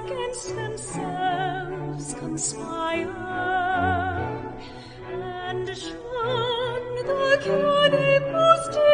against themselves conspire, and shun the cure they most desire.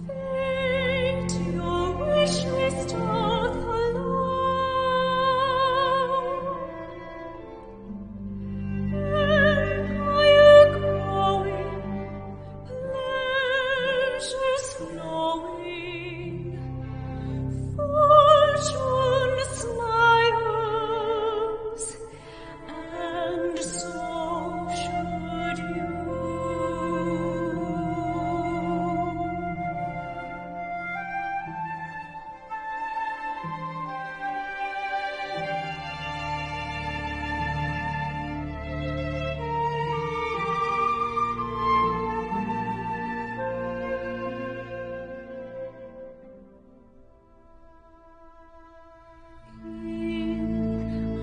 Fate your wishes doth allow, empire growing, pleasures flowing, fortune smiles, and so should you.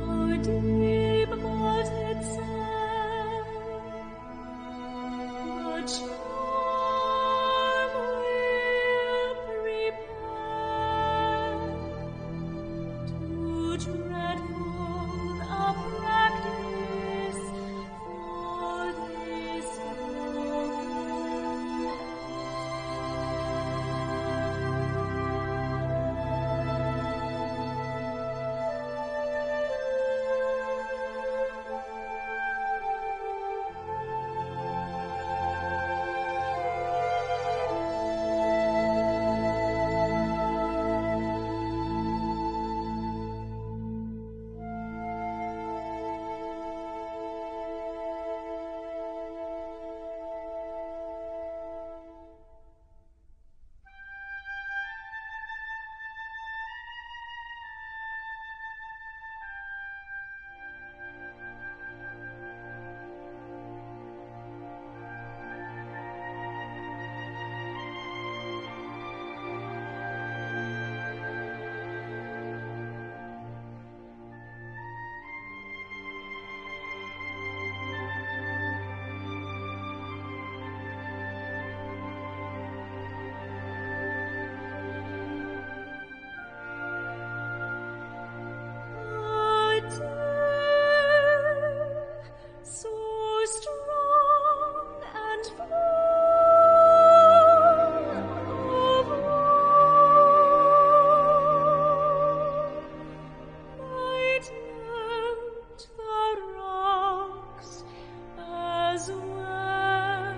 Our deep vaulted cell, the charm will prepare to dreadful a practice for this so strong and full of woe, might melt the rocks as well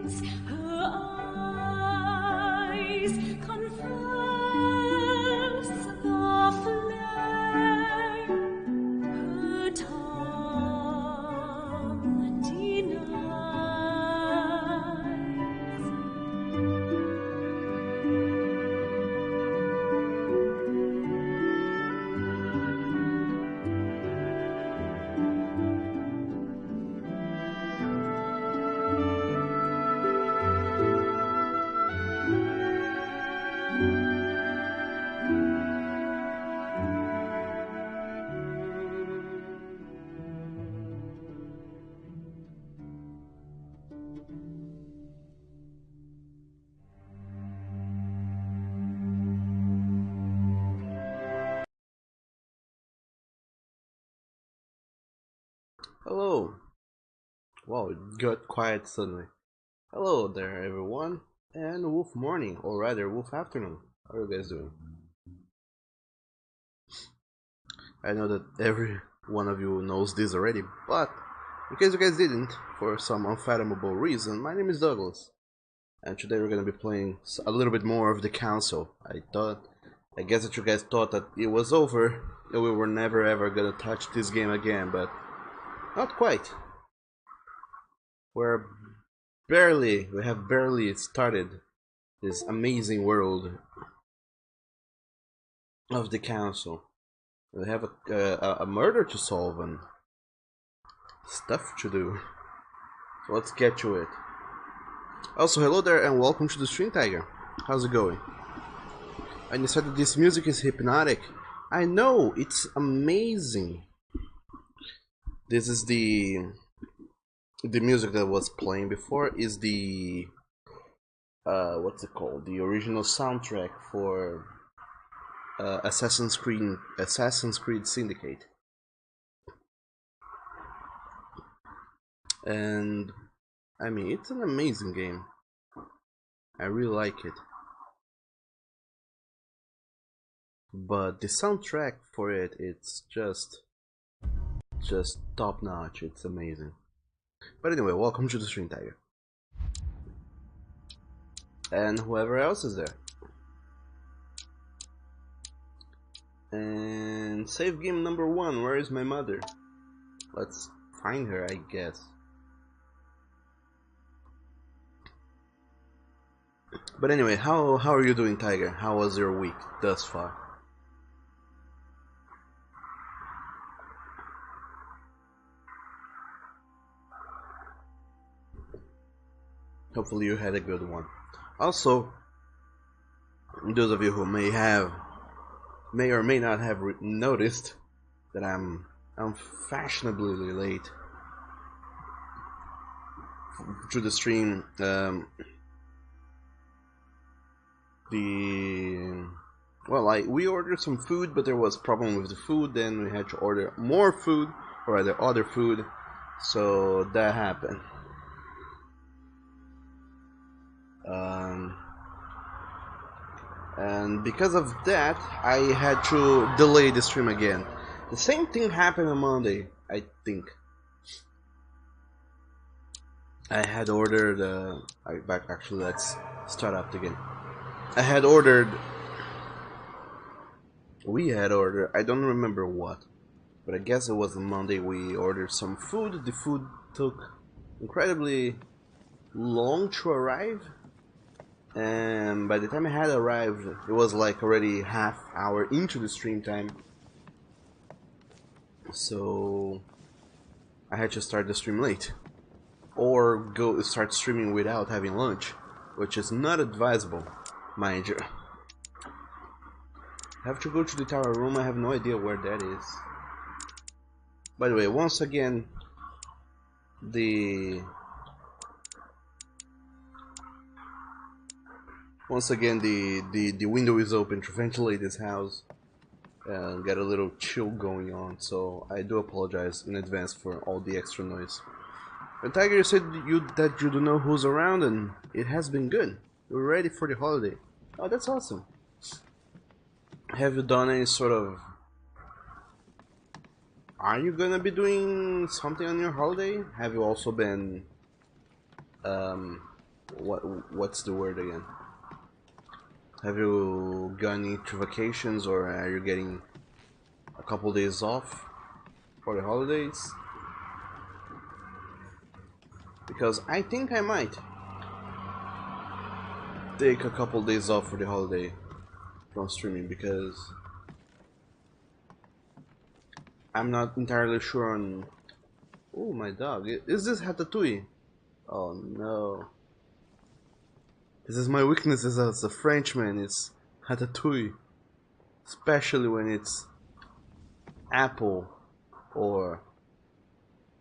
as her eyes confess the flame, her tongue denies. Hello. Wow, it got quiet suddenly. Hello there, everyone, and wolf morning, or rather, wolf afternoon. How are you guys doing? I know that every one of you knows this already, but In case you guys didn't, for some unfathomable reason, my name is Douglas, and today we're gonna be playing a little bit more of the Council. I guess that you guys thought that it was over, and we were never ever gonna touch this game again, but not quite. We have barely started this amazing world of the Council. We have a murder to solve and stuff to do. So let's get to it. Also, hello there and welcome to the stream, Tiger. How's it going? And you said that this music is hypnotic. I know, it's amazing. This is the music that was playing before is the what's it called? The original soundtrack for Assassin's Creed Syndicate. And I mean, it's an amazing game. I really like it. But the soundtrack for it, it's just top notch. It's amazing. But anyway, welcome to the stream, Tiger. And whoever else is there. And save game number 1. Where is my mother? Let's find her, I guess. But anyway, how are you doing, Tiger? How was your week thus far? Hopefully you had a good one. Also, those of you who may or may not have noticed that I'm fashionably late to the stream. We ordered some food, but there was a problem with the food. Then we had to order more food, or rather other food. So that happened. And because of that, I had to delay the stream again. The same thing happened on Monday, I think. I had ordered. Actually, let's start up again. We had ordered. I don't remember what, but I guess it was on Monday. We ordered some food. The food took incredibly long to arrive. And by the time it had arrived, it was like already half hour into the stream time. So I had to start the stream late. Or go start streaming without having lunch, which is not advisable, mind you. I have to go to the tower room, I have no idea where that is. By the way, once again, the window is open to ventilate this house and get a little chill going on, so I do apologize in advance for all the extra noise. And Tiger, you said that you don't know who's around, and it has been good. You're ready for the holiday. Oh, that's awesome. Have you done any sort of... Are you gonna be doing something on your holiday? Have you also been... What's the word again? Have you gone into vacations, or are you getting a couple days off for the holidays? Because I think I might take a couple days off for the holiday from streaming, because I'm not entirely sure on... Oh, my dog. Is this Ratatouille? Oh no. This is my weakness as a Frenchman, it's Ratatouille. Especially when it's apple or,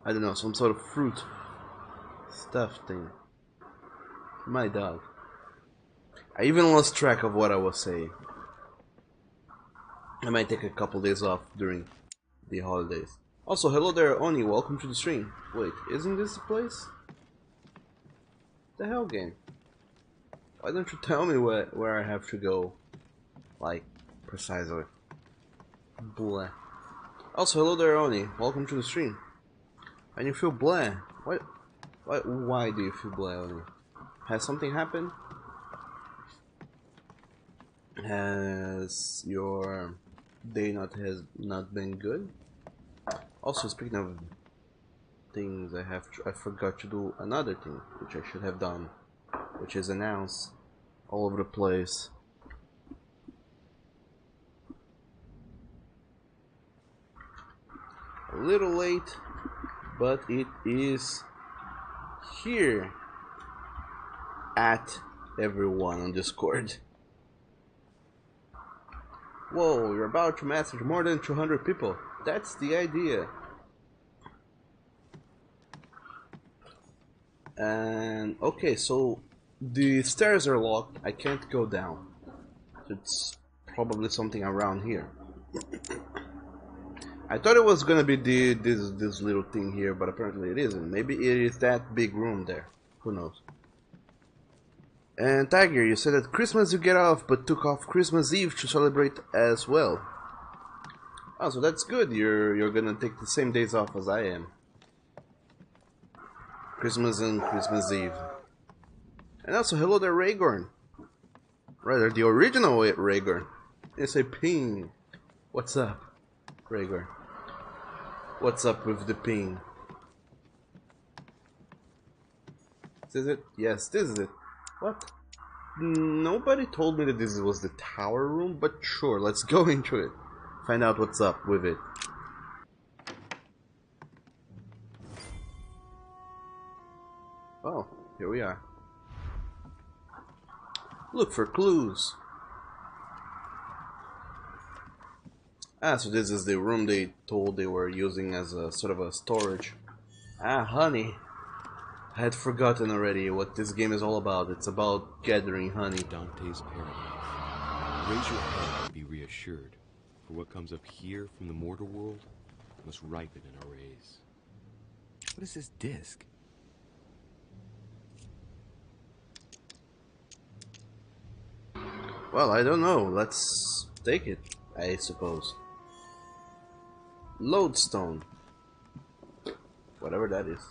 I don't know, some sort of fruit stuff thing. My dog. I even lost track of what I was saying. I might take a couple days off during the holidays. Also, hello there, Oni, welcome to the stream. Wait, isn't this the place? The hell, game? Why don't you tell me where I have to go? Like, precisely. Blah. Also, hello there, Oni. Welcome to the stream. And you feel blah. What? Why do you feel blah? Has something happened? Has your day not been good? Also, speaking of things, I forgot to do another thing which I should have done, which is announce all over the place. A little late, but it is here at everyone on Discord. Whoa, you're about to message more than 200 people. That's the idea. And okay, so the stairs are locked. I can't go down. It's probably something around here. I thought it was gonna be this little thing here, but apparently it isn't. Maybe it is that big room there. Who knows? And Tiger, you said at Christmas you get off, but took off Christmas Eve to celebrate as well. Oh, so that's good. You're gonna take the same days off as I am. Christmas and Christmas Eve. And also, hello there, Rhaegar. Rather, the original Rhaegar. It's a ping. What's up, Rhaegar? What's up with the ping? Is it? Yes, this is it. What? Nobody told me that this was the tower room, but sure, let's go into it. Find out what's up with it. Oh, here we are. Look for clues. Ah, so this is the room they told they were using as a sort of a storage. Ah, honey. I had forgotten already what this game is all about. It's about gathering honey. Dante's paradise. Raise your head and be reassured. For what comes up here from the mortal world must ripen in our rays. What is this disc? Well, I don't know. Let's take it, I suppose. Lodestone. Whatever that is.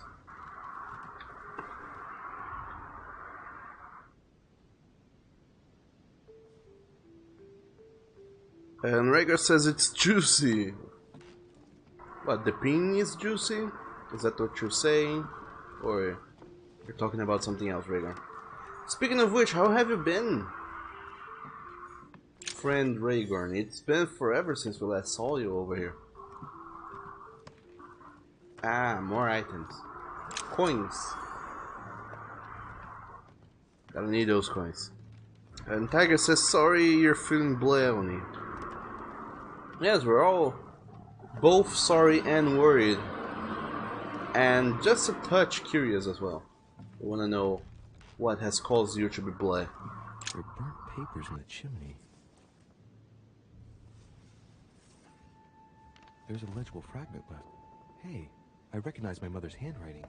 And Rhaegar says it's juicy. What, the pin is juicy? Is that what you're saying? Or you're talking about something else, Rhaegar? Speaking of which, how have you been? Friend Rhaegar, it's been forever since we last saw you over here. Ah, more items. Coins. Gotta need those coins. And Tiger says, sorry you're feeling blowny. Yes, we're all both sorry and worried. And just a touch curious as well. We wanna know what has caused you to be bleh. There are burnt papers in the chimney. There's a legible fragment left. Hey, I recognize my mother's handwriting.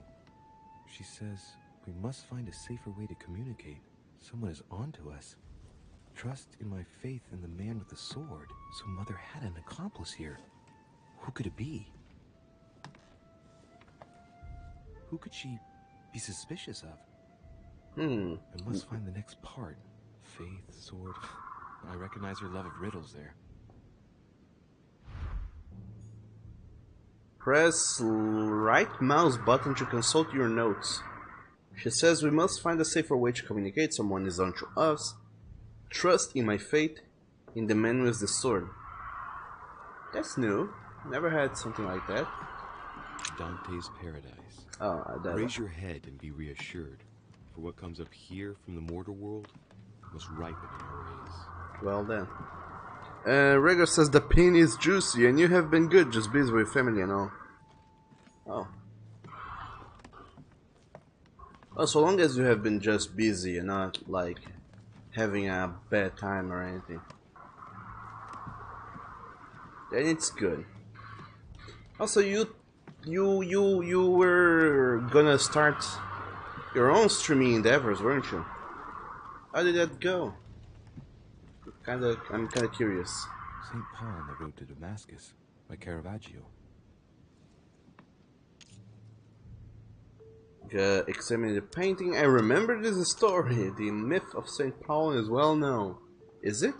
She says we must find a safer way to communicate. Someone is onto us. Trust in my faith in the man with the sword. So Mother had an accomplice here. Who could it be? Who could she be suspicious of? I must find the next part. Faith, sword. I recognize her love of riddles there. Press right mouse button to consult your notes. She says we must find a safer way to communicate. Someone is onto us. Trust in my fate, in the man with the sword. That's new. Never had something like that. Dante's paradise. Oh, Raise your head and be reassured. For what comes up here from the mortal world must ripen in our rays. Well then. Rhaegar says the pin is juicy and you have been good, just busy with family and all. Oh. Well, so long as you have been just busy and not like having a bad time or anything, then it's good. Also, you were gonna start your own streaming endeavors, weren't you? How did that go? I'm kinda curious. St. Paul on the road to Damascus by Caravaggio. Examining the painting, I remember this story. The myth of St. Paul is well known. Is it?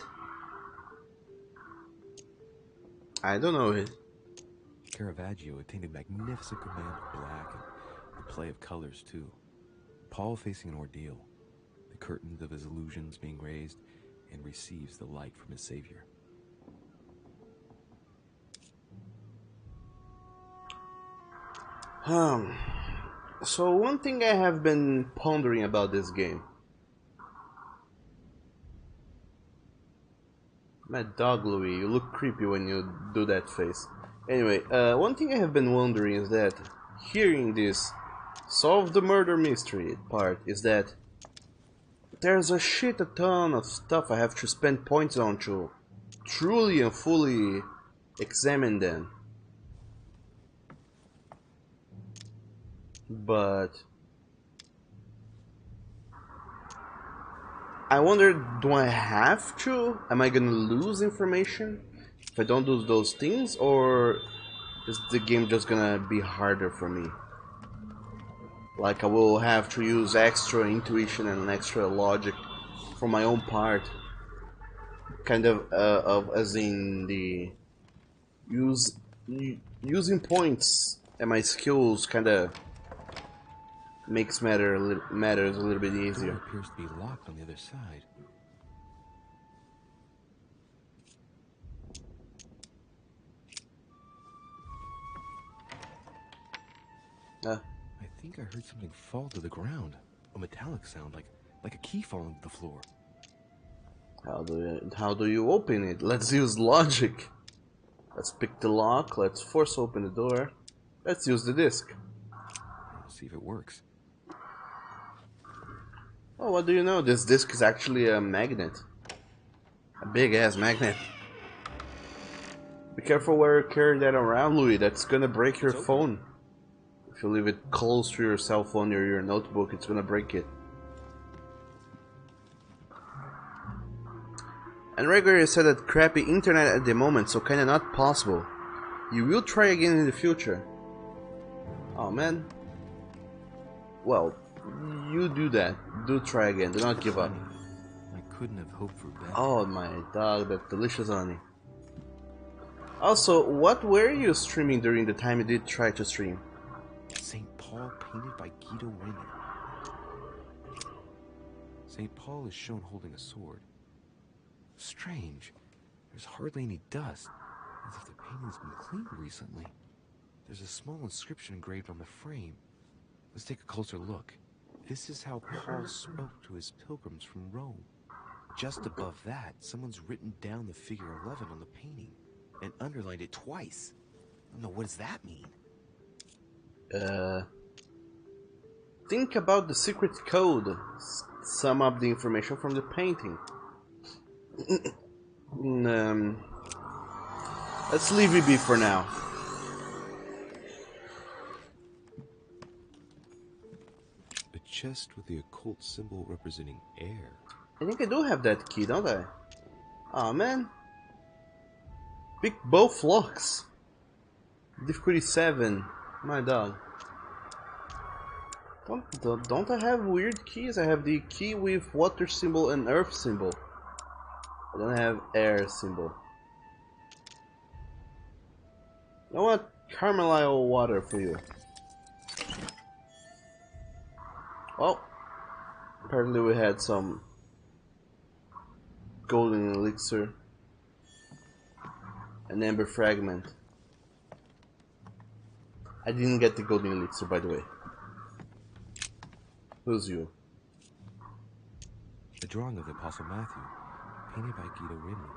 I don't know it. Caravaggio attained a magnificent command of black and the play of colors, too. Paul facing an ordeal, the curtains of his illusions being raised, and receives the light from his Savior. So one thing I have been pondering about this game. My dog Louis, you look creepy when you do that face. Anyway, one thing I have been wondering is that hearing this solve the murder mystery part is that there's a shit a ton of stuff I have to spend points on to truly and fully examine them. But I wonder, do I have to? Am I gonna lose information if I don't do those things, or is the game just gonna be harder for me? Like I will have to use extra intuition and extra logic for my own part, kind of as in the using points and my skills kind of makes matters a little bit The easier. door appears to be locked on the other side. I think I heard something fall to the ground. A metallic sound, like a key falling to the floor. How do you open it? Let's use logic. Let's pick the lock. Let's force open the door. Let's use the disc. Let's see if it works. Oh, what do you know? This disc is actually a magnet. A big ass magnet. Be careful where you carry that around, Louis. That's gonna break your phone. If you leave it close to your cell phone or your notebook, it's gonna break it. And regularly said that crappy internet at the moment, so kinda not possible. You will try again in the future. Oh man. Well, you do that. Do try again. Do not give up. I couldn't have hoped for better. Oh my dog, that delicious honey. Also, what were you streaming during the time you did try to stream? St. Paul painted by Guido Reni. St. Paul is shown holding a sword. Strange. There's hardly any dust, as if the painting's been cleaned recently. There's a small inscription engraved on the frame. Let's take a closer look. This is how Paul spoke to his pilgrims from Rome. Just above that, someone's written down the figure 11 on the painting and underlined it twice. No, what does that mean? Think about the secret code. Sum up the information from the painting. Let's leave it be for now. A chest with the occult symbol representing air. I think I do have that key, don't I? Aw, man. Pick both locks. Difficulty 7. My dog. Don't I have weird keys? I have the key with water symbol and earth symbol. I don't have air symbol. You know what? Carmelile water for you. Well, apparently we had some golden elixir. An amber fragment. I didn't get the golden elixir, by the way. Who's you? A drawing of the Apostle Matthew, painted by Guido Reni.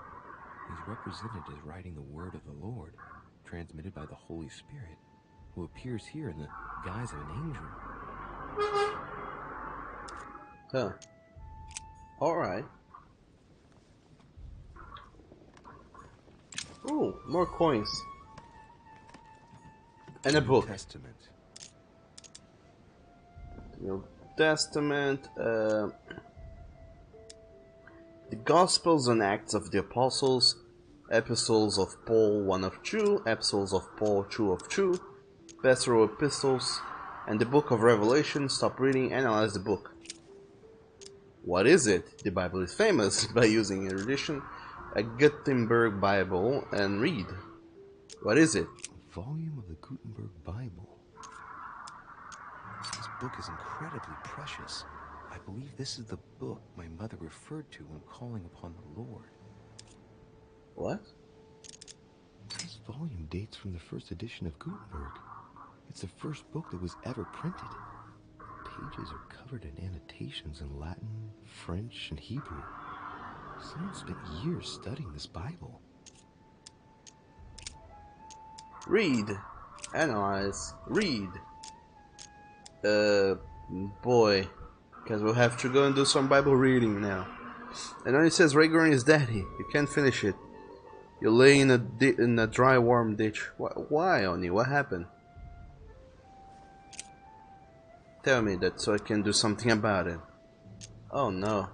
He's represented as writing the word of the Lord, transmitted by the Holy Spirit, who appears here in the guise of an angel. Huh. Alright. Ooh, more coins. And a book. Testament. New Testament. The Gospels and Acts of the Apostles. Epistles of Paul 1 of 2. Epistles of Paul 2 of 2. Pastoral Epistles. and the Book of Revelation. Stop reading, analyze the book. What is it? The Bible is famous by using erudition, a Gutenberg Bible, and read. What is it? A volume of the Gutenberg Bible. This book is incredibly precious. I believe this is the book my mother referred to when calling upon the Lord. What? This volume dates from the first edition of Gutenberg. It's the first book that was ever printed. Pages are covered in annotations in Latin, French, and Hebrew. Someone spent years studying this Bible. Read. Analyze. Read. Boy. Because we'll have to go and do some Bible reading now. And then it says Rhaegar is daddy. You can't finish it. You lay in a dry, warm ditch. Why, Oni? What happened? Tell me that so I can do something about it. Oh no.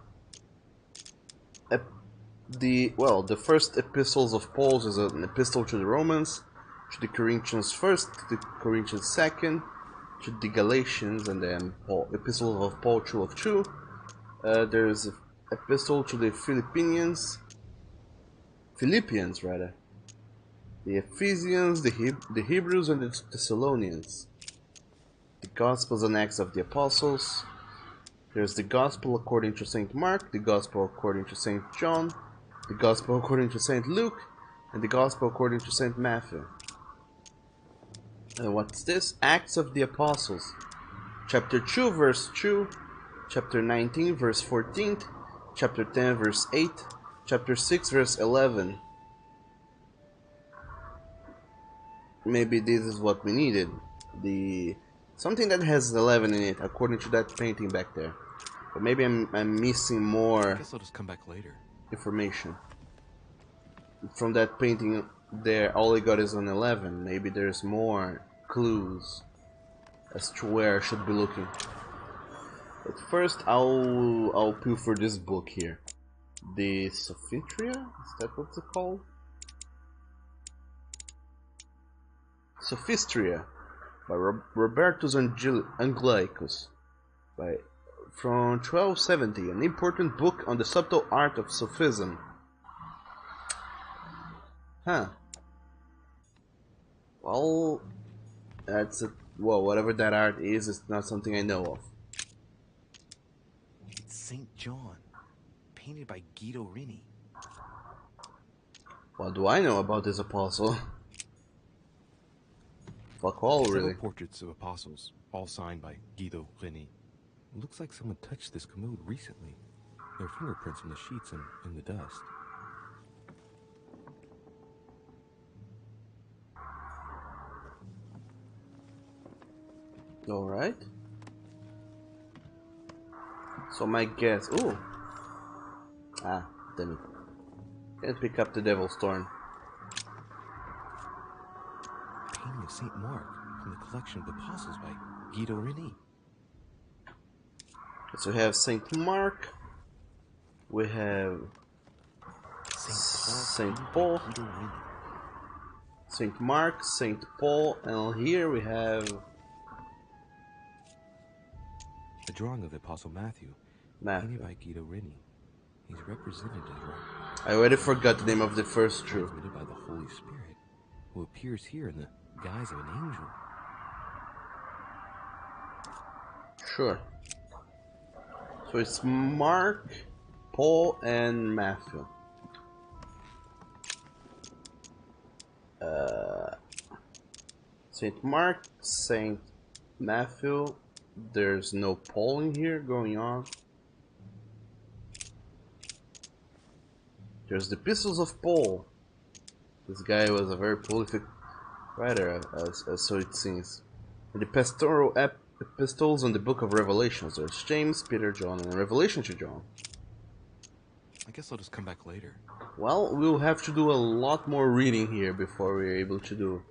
The first epistles of Paul is an epistle to the Romans, to the Corinthians first, to the Corinthians second, to the Galatians, and then epistle of Paul 2 of 2. There's an epistle to the Philippians rather. The Ephesians, the Hebrews, and the Thessalonians. The Gospels and Acts of the Apostles. There's the Gospel according to St. Mark, the Gospel according to St. John, the Gospel according to St. Luke, and the Gospel according to St. Matthew. And what's this? Acts of the Apostles. Chapter 2 verse 2, chapter 19 verse 14, chapter 10 verse 8, chapter 6 verse 11. Maybe this is what we needed. Something that has 11 in it, according to that painting back there. But maybe I'm missing more. I guess I'll just come back later. Information. From that painting there, all I got is an 11. Maybe there's more clues as to where I should be looking. But first, I'll pilfer this book here. The Sophistria? Is that what's it called? Sophistria by Robertus Anglicus from 1270, an important book on the subtle art of sophism. Huh. Well, whatever that art is, it's not something I know of. It's St. John, painted by Guido Rini. What do I know about this apostle? Fuck all, really. Several portraits of apostles, all signed by Guido Rini. It looks like someone touched this commode recently. There are fingerprints on the sheets and in the dust. Alright. So my guess... Ooh! Ah, damn it. Can't pick up the Devil's Thorn. Painting of St. Mark from the collection of the apostles by Guido Rini. So we have St. Mark. We have... St. Paul. Guido Rini. St. Mark, St. Paul, and here we have... A drawing of the Apostle Matthew, painted by Guido Rini. He's represented as I already forgot the name of the first true. transmitted by the Holy Spirit, who appears here in the guise of an angel. Sure. So it's Mark, Paul, and Matthew. Saint Mark, Saint Matthew. There's no Paul in here going on. There's the Epistles of Paul. This guy was a very prolific writer, as so it seems. And the pastoral epistles and the Book of Revelations. There's James, Peter, John, and Revelation to John. I guess I'll just come back later. Well, we'll have to do a lot more reading here before we're able to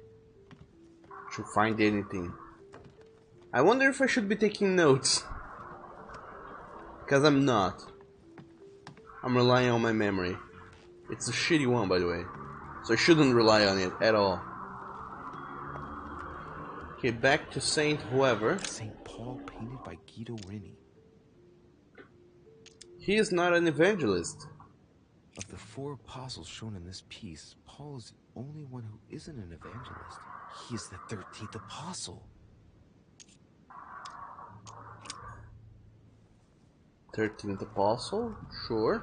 find anything. I wonder if I should be taking notes. Because I'm not. I'm relying on my memory. It's a shitty one, by the way. So I shouldn't rely on it at all. Okay, back to Saint whoever. St. Paul painted by Guido Rini. He is not an evangelist. Of the 4 apostles shown in this piece, Paul is the only one who isn't an evangelist. He is the 13th apostle. 13th apostle? Sure.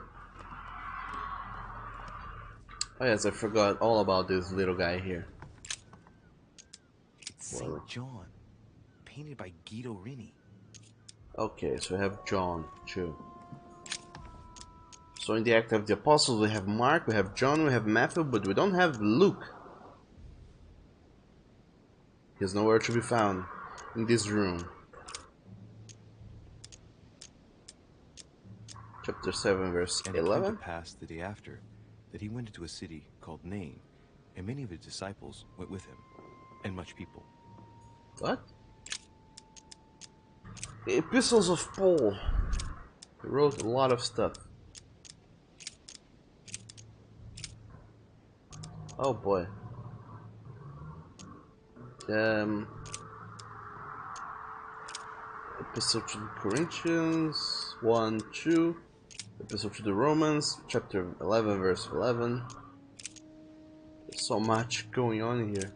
Oh yes, I forgot all about this little guy here. It's St. John, painted by Guido Rini. Okay, so we have John, too. So in the Act of the Apostles, we have Mark, we have John, we have Matthew, but we don't have Luke. He's nowhere to be found in this room. Chapter 7, verse And it 11. came to pass the day after that he went into a city called Nain, and many of his disciples went with him, and much people. What? The Epistles of Paul. He wrote a lot of stuff. Oh boy. Epistle to the Corinthians 1, 2. Epistle to the Romans, chapter 11, verse 11. There's so much going on here.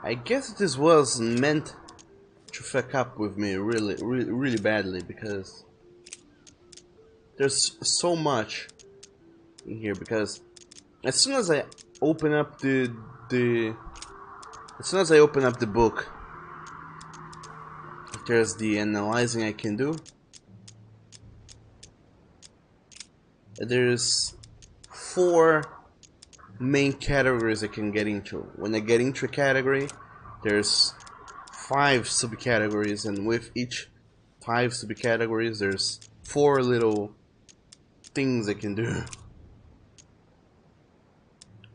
I guess this was meant to fuck up with me really badly, because there's so much in here. Because as soon as I open up the book, there's the analyzing I can do. There's 4 main categories I can get into. When I get into a category, there's 5 subcategories, and with each 5 subcategories, there's 4 little things I can do.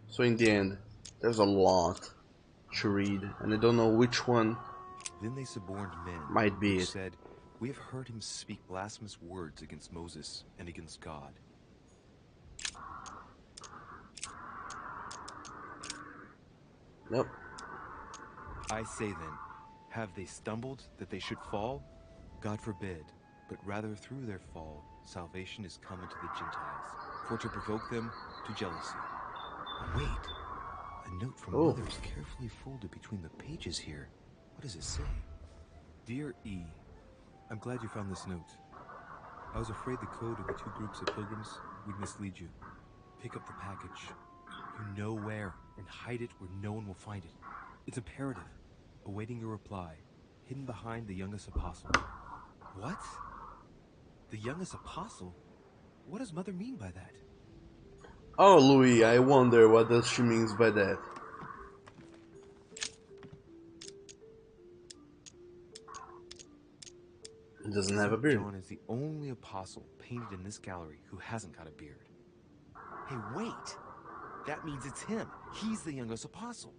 So in the end, there's a lot to read, and I don't know which one. Then they suborned men, Might be who it. said, "We have heard him speak blasphemous words against Moses and against God." Nope. I say then, have they stumbled that they should fall? God forbid, but rather through their fall, salvation is come unto the Gentiles, for to provoke them to jealousy. Wait, a note from Oh. Mother is carefully folded between the pages here. What does it say? Dear E, I'm glad you found this note. I was afraid the code of the 2 groups of pilgrims would mislead you. Pick up the package. You know where, and hide it where no one will find it. It's imperative. Awaiting your reply. Hidden behind the youngest apostle. What? The youngest apostle? What does Mother mean by that? Oh, Louis, I wonder what does she means by that. He doesn't have a beard. John is the only apostle painted in this gallery who hasn't got a beard. Hey, wait! That means it's him. He's the youngest apostle.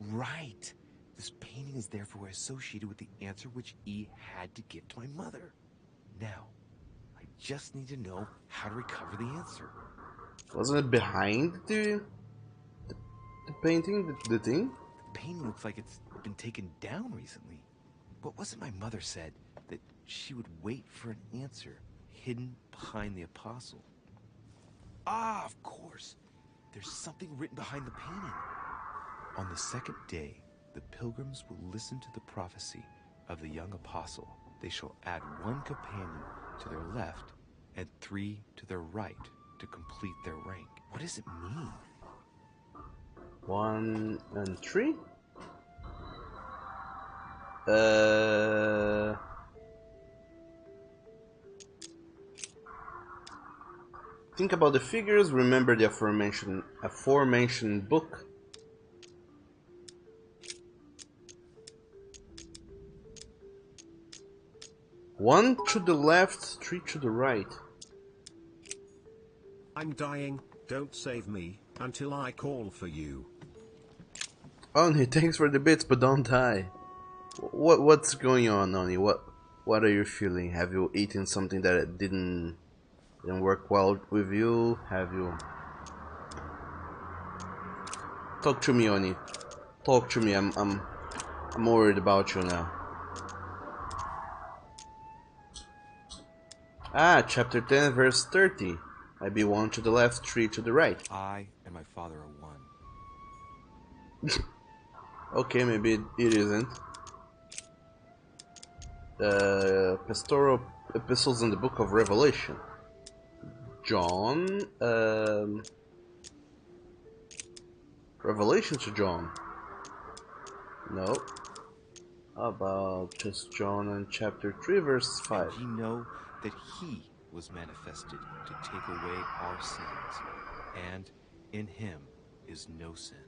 Right. This painting is therefore associated with the answer which E had to give to my mother. Now, I just need to know how to recover the answer. Wasn't it behind the painting, the thing? The painting looks like it's been taken down recently. But wasn't my mother said that she would wait for an answer hidden behind the apostle? Ah, of course. There's something written behind the painting. On the 2nd day, the pilgrims will listen to the prophecy of the young apostle. They shall add 1 companion to their left and 3 to their right to complete their rank. What does it mean? 1 and 3? Think about the figures, remember the aforementioned book. One to the left, 3 to the right. I'm dying, don't save me, until I call for you. Oni, thanks for the bits, but don't die. What's going on, Oni? What? What are you feeling? Have you eaten something that didn't work well with you? Have you... Talk to me, Oni. Talk to me. I'm worried about you now. Ah, chapter 10, verse 30. I be 1 to the left, 3 to the right. I and my father are one. Okay, maybe it isn't. Pastoral epistles in the book of Revelation. John, Revelation to John. No. How about just John and chapter 3, verse 5. And ye know that he was manifested to take away our sins, and in him is no sin.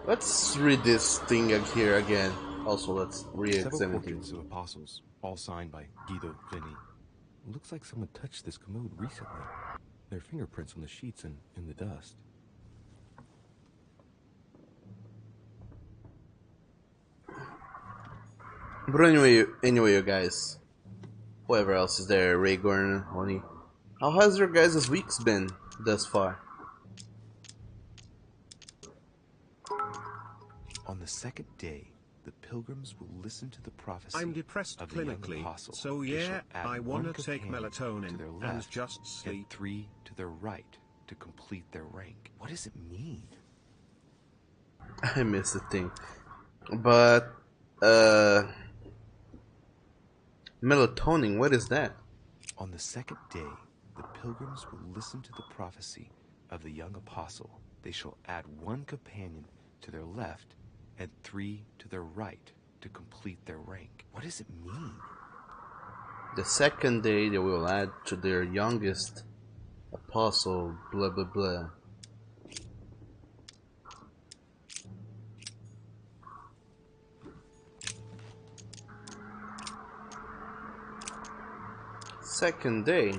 Let's read this thing here again. Also, let's Several re-examine it. portraits of apostles, all signed by Guido Vinni. Looks like someone touched this commode recently. Their fingerprints on the sheets and in the dust. But anyway, you guys. Whoever else is there, Rhaegar, Oni. How has your guys' weeks been thus far? On the second day, the pilgrims will listen to the prophecy I'm depressed of the young clinically, apostle. so They yeah, shall add I one wanna take companion melatonin to their and left just and sleep. 3 to their right to complete their rank. What does it mean? I missed the thing. But, melatonin, what is that? On the second day, the pilgrims will listen to the prophecy of the young apostle. They shall add one companion to their left and 3 to their right to complete their rank. What does it mean? The second day they will add to their youngest apostle, blah blah blah. Second day.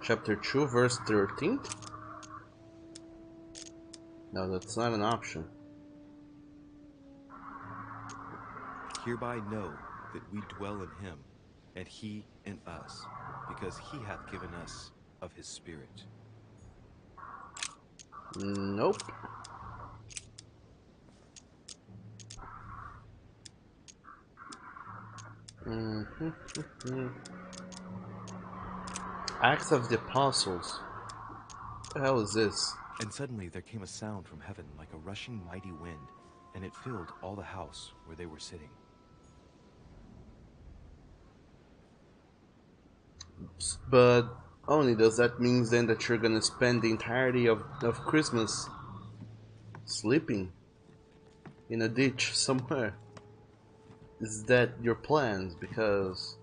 Chapter 2, verse 13? No, that's not an option. Hereby know that we dwell in him, and he in us, because he hath given us of his Spirit. Nope. Acts of the Apostles. What the hell is this? And suddenly there came a sound from heaven like a rushing mighty wind, and it filled all the house where they were sitting. But only does that mean then that you're gonna spend the entirety of Christmas sleeping in a ditch somewhere? Is that your plans? Because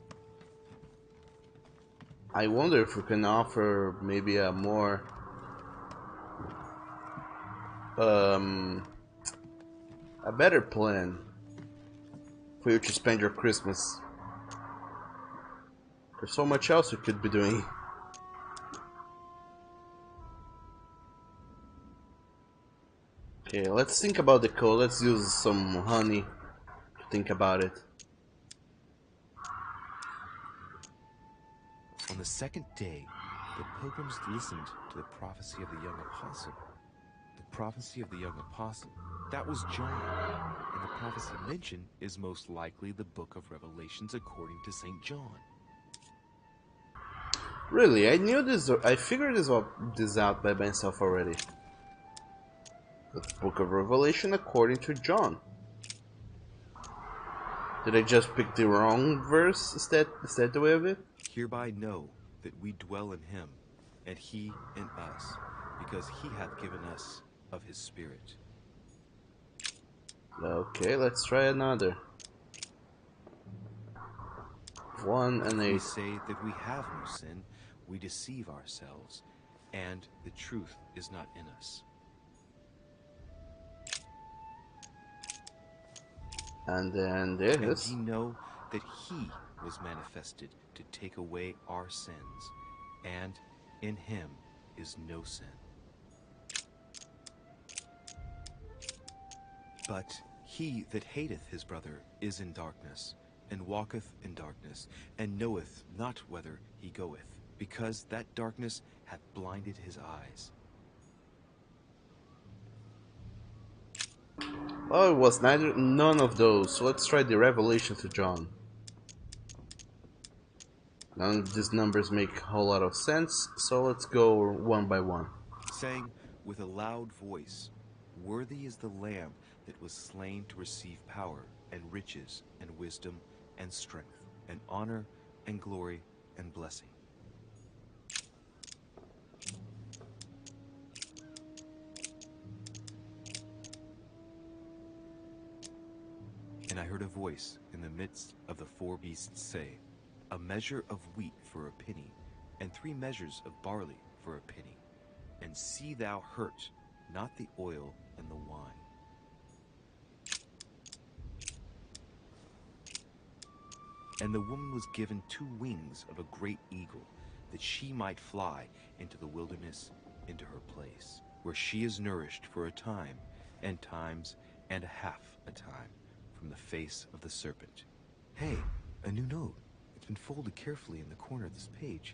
I wonder if we can offer maybe a more a better plan for you to spend your Christmas. There's so much else you could be doing. Okay, let's think about the code. Let's use some honey to think about it. On the second day, the pilgrims listened to the prophecy of the young apostle. The prophecy of the young apostle, that was John. And the prophecy mentioned is most likely the book of Revelations according to St. John. Really, I knew this. I figured this out by myself already. The book of Revelation according to John. Did I just pick the wrong verse? Is that the way of it? Hereby know that we dwell in him, and he in us, because he hath given us of his Spirit. Okay, let's try another. 1 and If 8. we say that we have no sin, we deceive ourselves, and the truth is not in us. And then And this. ye know that he was manifested to take away our sins, and in him is no sin. But he that hateth his brother is in darkness, and walketh in darkness, and knoweth not whither he goeth, because that darkness hath blinded his eyes. Oh, it was none of those. So let's try the revelation to John. None of these numbers make a whole lot of sense, so let's go one by one. Saying with a loud voice, Worthy is the Lamb that was slain to receive power, and riches, and wisdom, and strength, and honor, and glory, and blessing. And I heard a voice in the midst of the four beasts say, A measure of wheat for a penny, and 3 measures of barley for a penny. And see thou hurt not the oil and the wine. And the woman was given 2 wings of a great eagle, that she might fly into the wilderness, into her place, where she is nourished for a time, and times, and half a time, from the face of the serpent. Hey, a new note. It's been folded carefully in the corner of this page.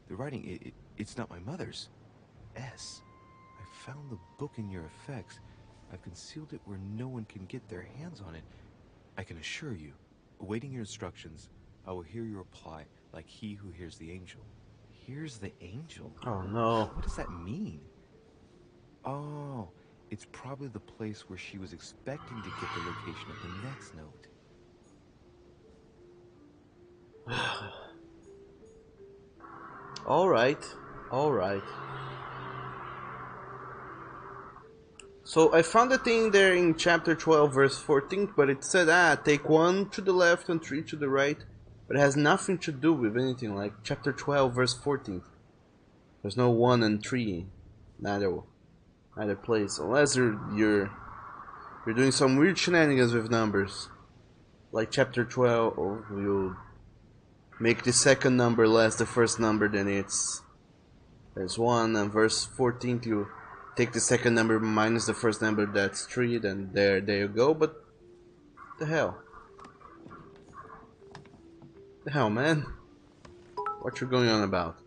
The writing, it's not my mother's. S. I found the book in your effects. I've concealed it where no one can get their hands on it. I can assure you, awaiting your instructions, I will hear your reply like he who hears the angel. Hears the angel? Oh no. What does that mean? Oh, it's probably the place where she was expecting to get the location of the next note. Alright, alright. So I found a thing there in chapter 12 verse 14, but it said, take 1 to the left and 3 to the right. But it has nothing to do with anything like chapter 12 verse 14. There's no 1 and 3, neither place, unless you're doing some weird shenanigans with numbers. Like chapter 12, or you make the second number less the first number, then there's 1, and verse 14 you take the second number minus the first number, that's 3, then there you go. But the hell man, what you going on about?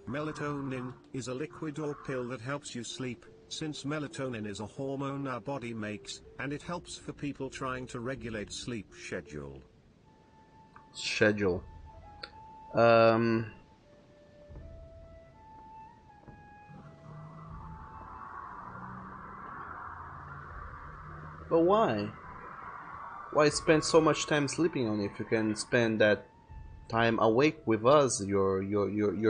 Melatonin is a liquid or pill that helps you sleep, since melatonin is a hormone our body makes, and it helps for people trying to regulate sleep schedule. But why? Why spend so much time sleeping on it if you can spend that time awake with us, your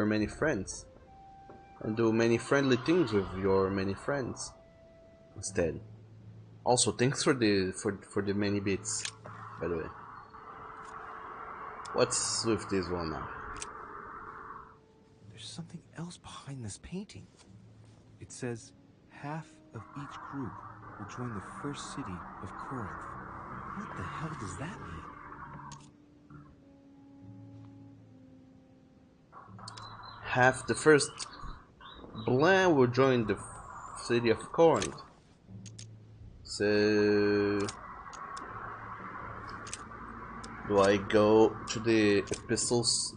many friends, and do many friendly things with your many friends instead? Also, thanks for the many bits, by the way. What's with this one now? There's something else behind this painting. It says, half of each group will join the first city of Corinth. What the hell does that mean? Half the first Blanc will join the city of Corinth. So, do I go to the epistles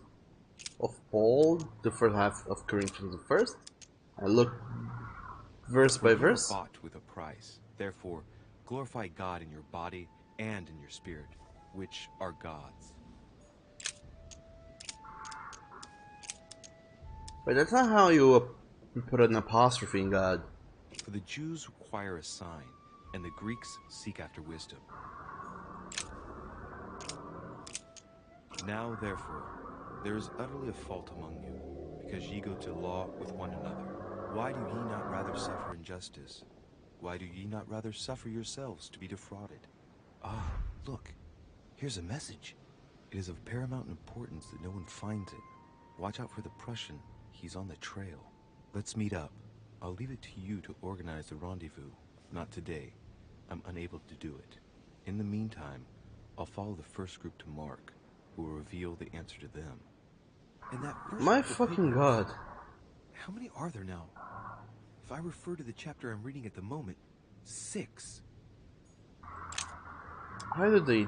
of Paul, the first half of Corinthians the first? I look verse by verse. You are bought with a price. Therefore, glorify God in your body and in your spirit, which are God's. But that's not how you put an apostrophe in God. For the Jews require a sign, and the Greeks seek after wisdom. Now, therefore, there is utterly a fault among you, because ye go to law with one another. Why do ye not rather suffer injustice? Why do ye not rather suffer yourselves to be defrauded? Ah, look, here's a message. It is of paramount importance that no one finds it. Watch out for the Prussian. He's on the trail. Let's meet up. I'll leave it to you to organize the rendezvous. Not today. I'm unable to do it. In the meantime, I'll follow the first group to Mark, who will reveal the answer to them. And that first My group of fucking papers, God. how many are there now? If I refer to the chapter I'm reading at the moment, 6. How do they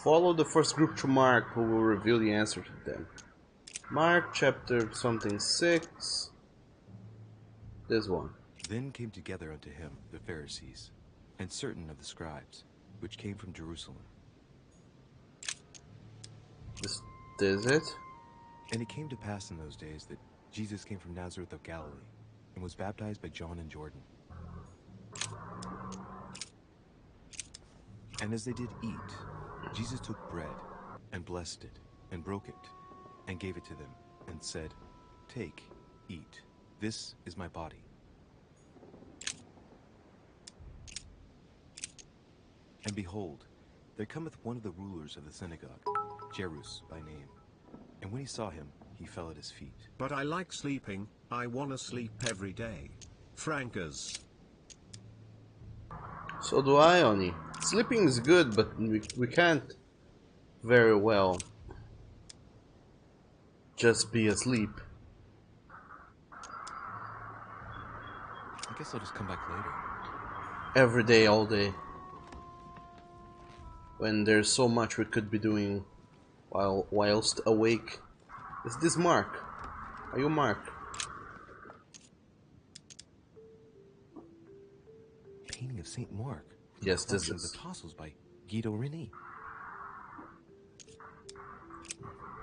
follow the first group to Mark, who will reveal the answer to them? Mark chapter something 6. This one. Then came together unto him the Pharisees, and certain of the scribes, which came from Jerusalem. This is it? And it came to pass in those days that Jesus came from Nazareth of Galilee, and was baptized by John in Jordan. And as they did eat, Jesus took bread, and blessed it, and broke it, and gave it to them, and said, Take, eat, this is my body. And behold, there cometh one of the rulers of the synagogue, Jairus by name. And when he saw him, he fell at his feet. But I like sleeping, I wanna sleep every day. Frankers. So do I, Oni. Sleeping is good, but we can't very well just be asleep. I guess I'll just come back later. Every day, all day. When there's so much we could be doing whilst awake. Is this Mark? Are you Mark? Painting of Saint Mark. Yes, this Collection is. of the Apostles by Guido Reni.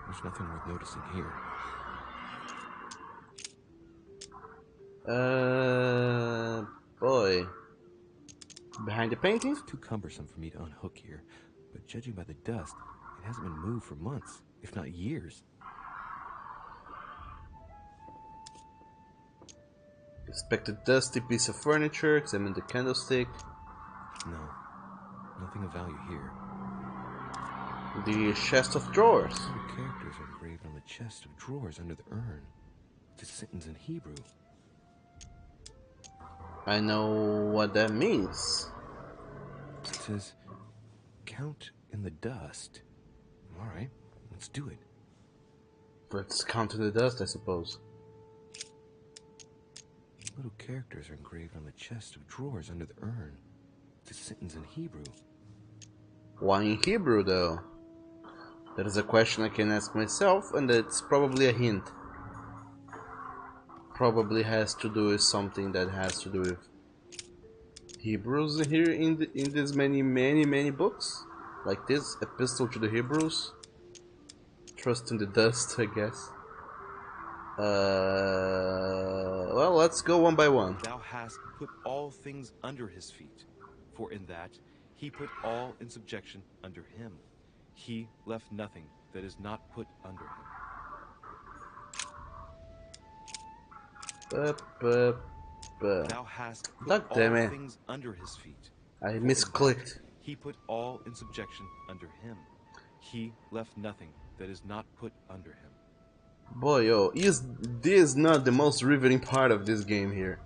There's nothing worth noticing here. Boy. Behind the paintings? It's too cumbersome for me to unhook here, but judging by the dust, it hasn't been moved for months, if not years. Inspect a dusty piece of furniture, examine the candlestick. No, nothing of value here. The chest of drawers. The characters are engraved on the chest of drawers under the urn. It's a sentence in Hebrew. I know what that means. It says, count in the dust. Alright, let's do it. Let's count in the dust, I suppose. Little characters are engraved on the chest of drawers under the urn. It's a sentence in Hebrew. Why in Hebrew, though? That is a question I can ask myself, and it's probably a hint. Probably has to do with something that has to do with Hebrews here in these many books, like this Epistle to the Hebrews. Trust in the dust, I guess. Well, let's go one by one. Thou hast put all things under his feet, for in that he put all in subjection under him. He left nothing that is not put under him. Thou hast put all things under his feet. I misclicked. He put all in subjection under him. He left nothing that is not put under him. Boy, yo, is this not the most riveting part of this game here?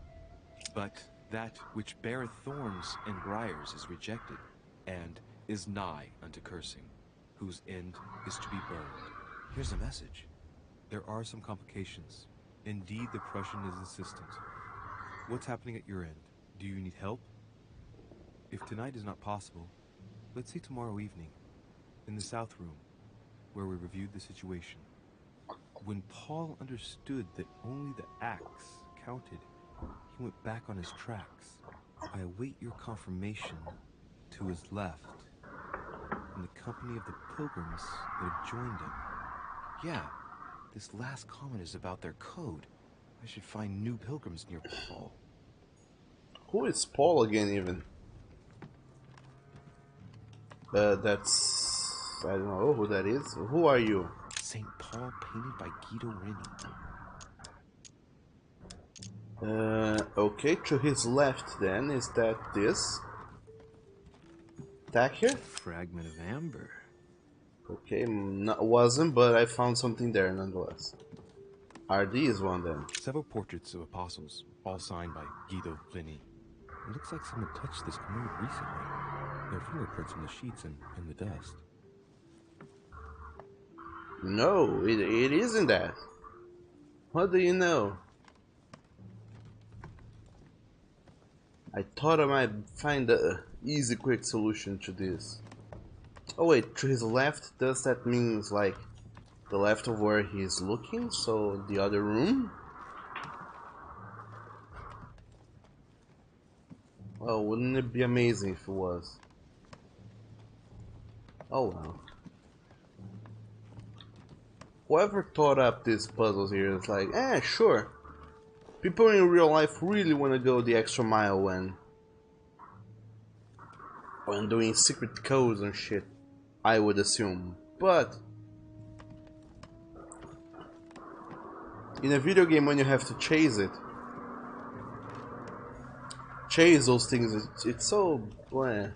But that which beareth thorns and briars is rejected, and is nigh unto cursing, whose end is to be burned. Here's a message. There are some complications. Indeed, the Prussian is insistent. What's happening at your end? Do you need help? If tonight is not possible, let's see tomorrow evening, in the South Room, where we reviewed the situation. When Paul understood that only the axe counted, he went back on his tracks. I await your confirmation to his left, in the company of the pilgrims that have joined him. Yeah, this last comment is about their code. I should find new pilgrims near Paul. Who is Paul again, even? That's... I don't know who that is. Who are you? St. Paul, painted by Guido Reni. Okay, to his left then, is that this? Back here? Fragment of amber. Okay, wasn't, but I found something there nonetheless. RD is one then. Several portraits of apostles, all signed by Guido Reni. It looks like someone touched this commode recently. There are fingerprints on the sheets and in the dust. No, it isn't that. What do you know? I thought I might find a easy, quick solution to this. Oh wait, to his left, does that mean like the left of where he's looking? So the other room? Well, wouldn't it be amazing if it was? Oh well. Whoever thought up these puzzles here is like, sure. People in real life really want to go the extra mile when doing secret codes and shit, I would assume. But in a video game, when you have to chase those things, it's so blah.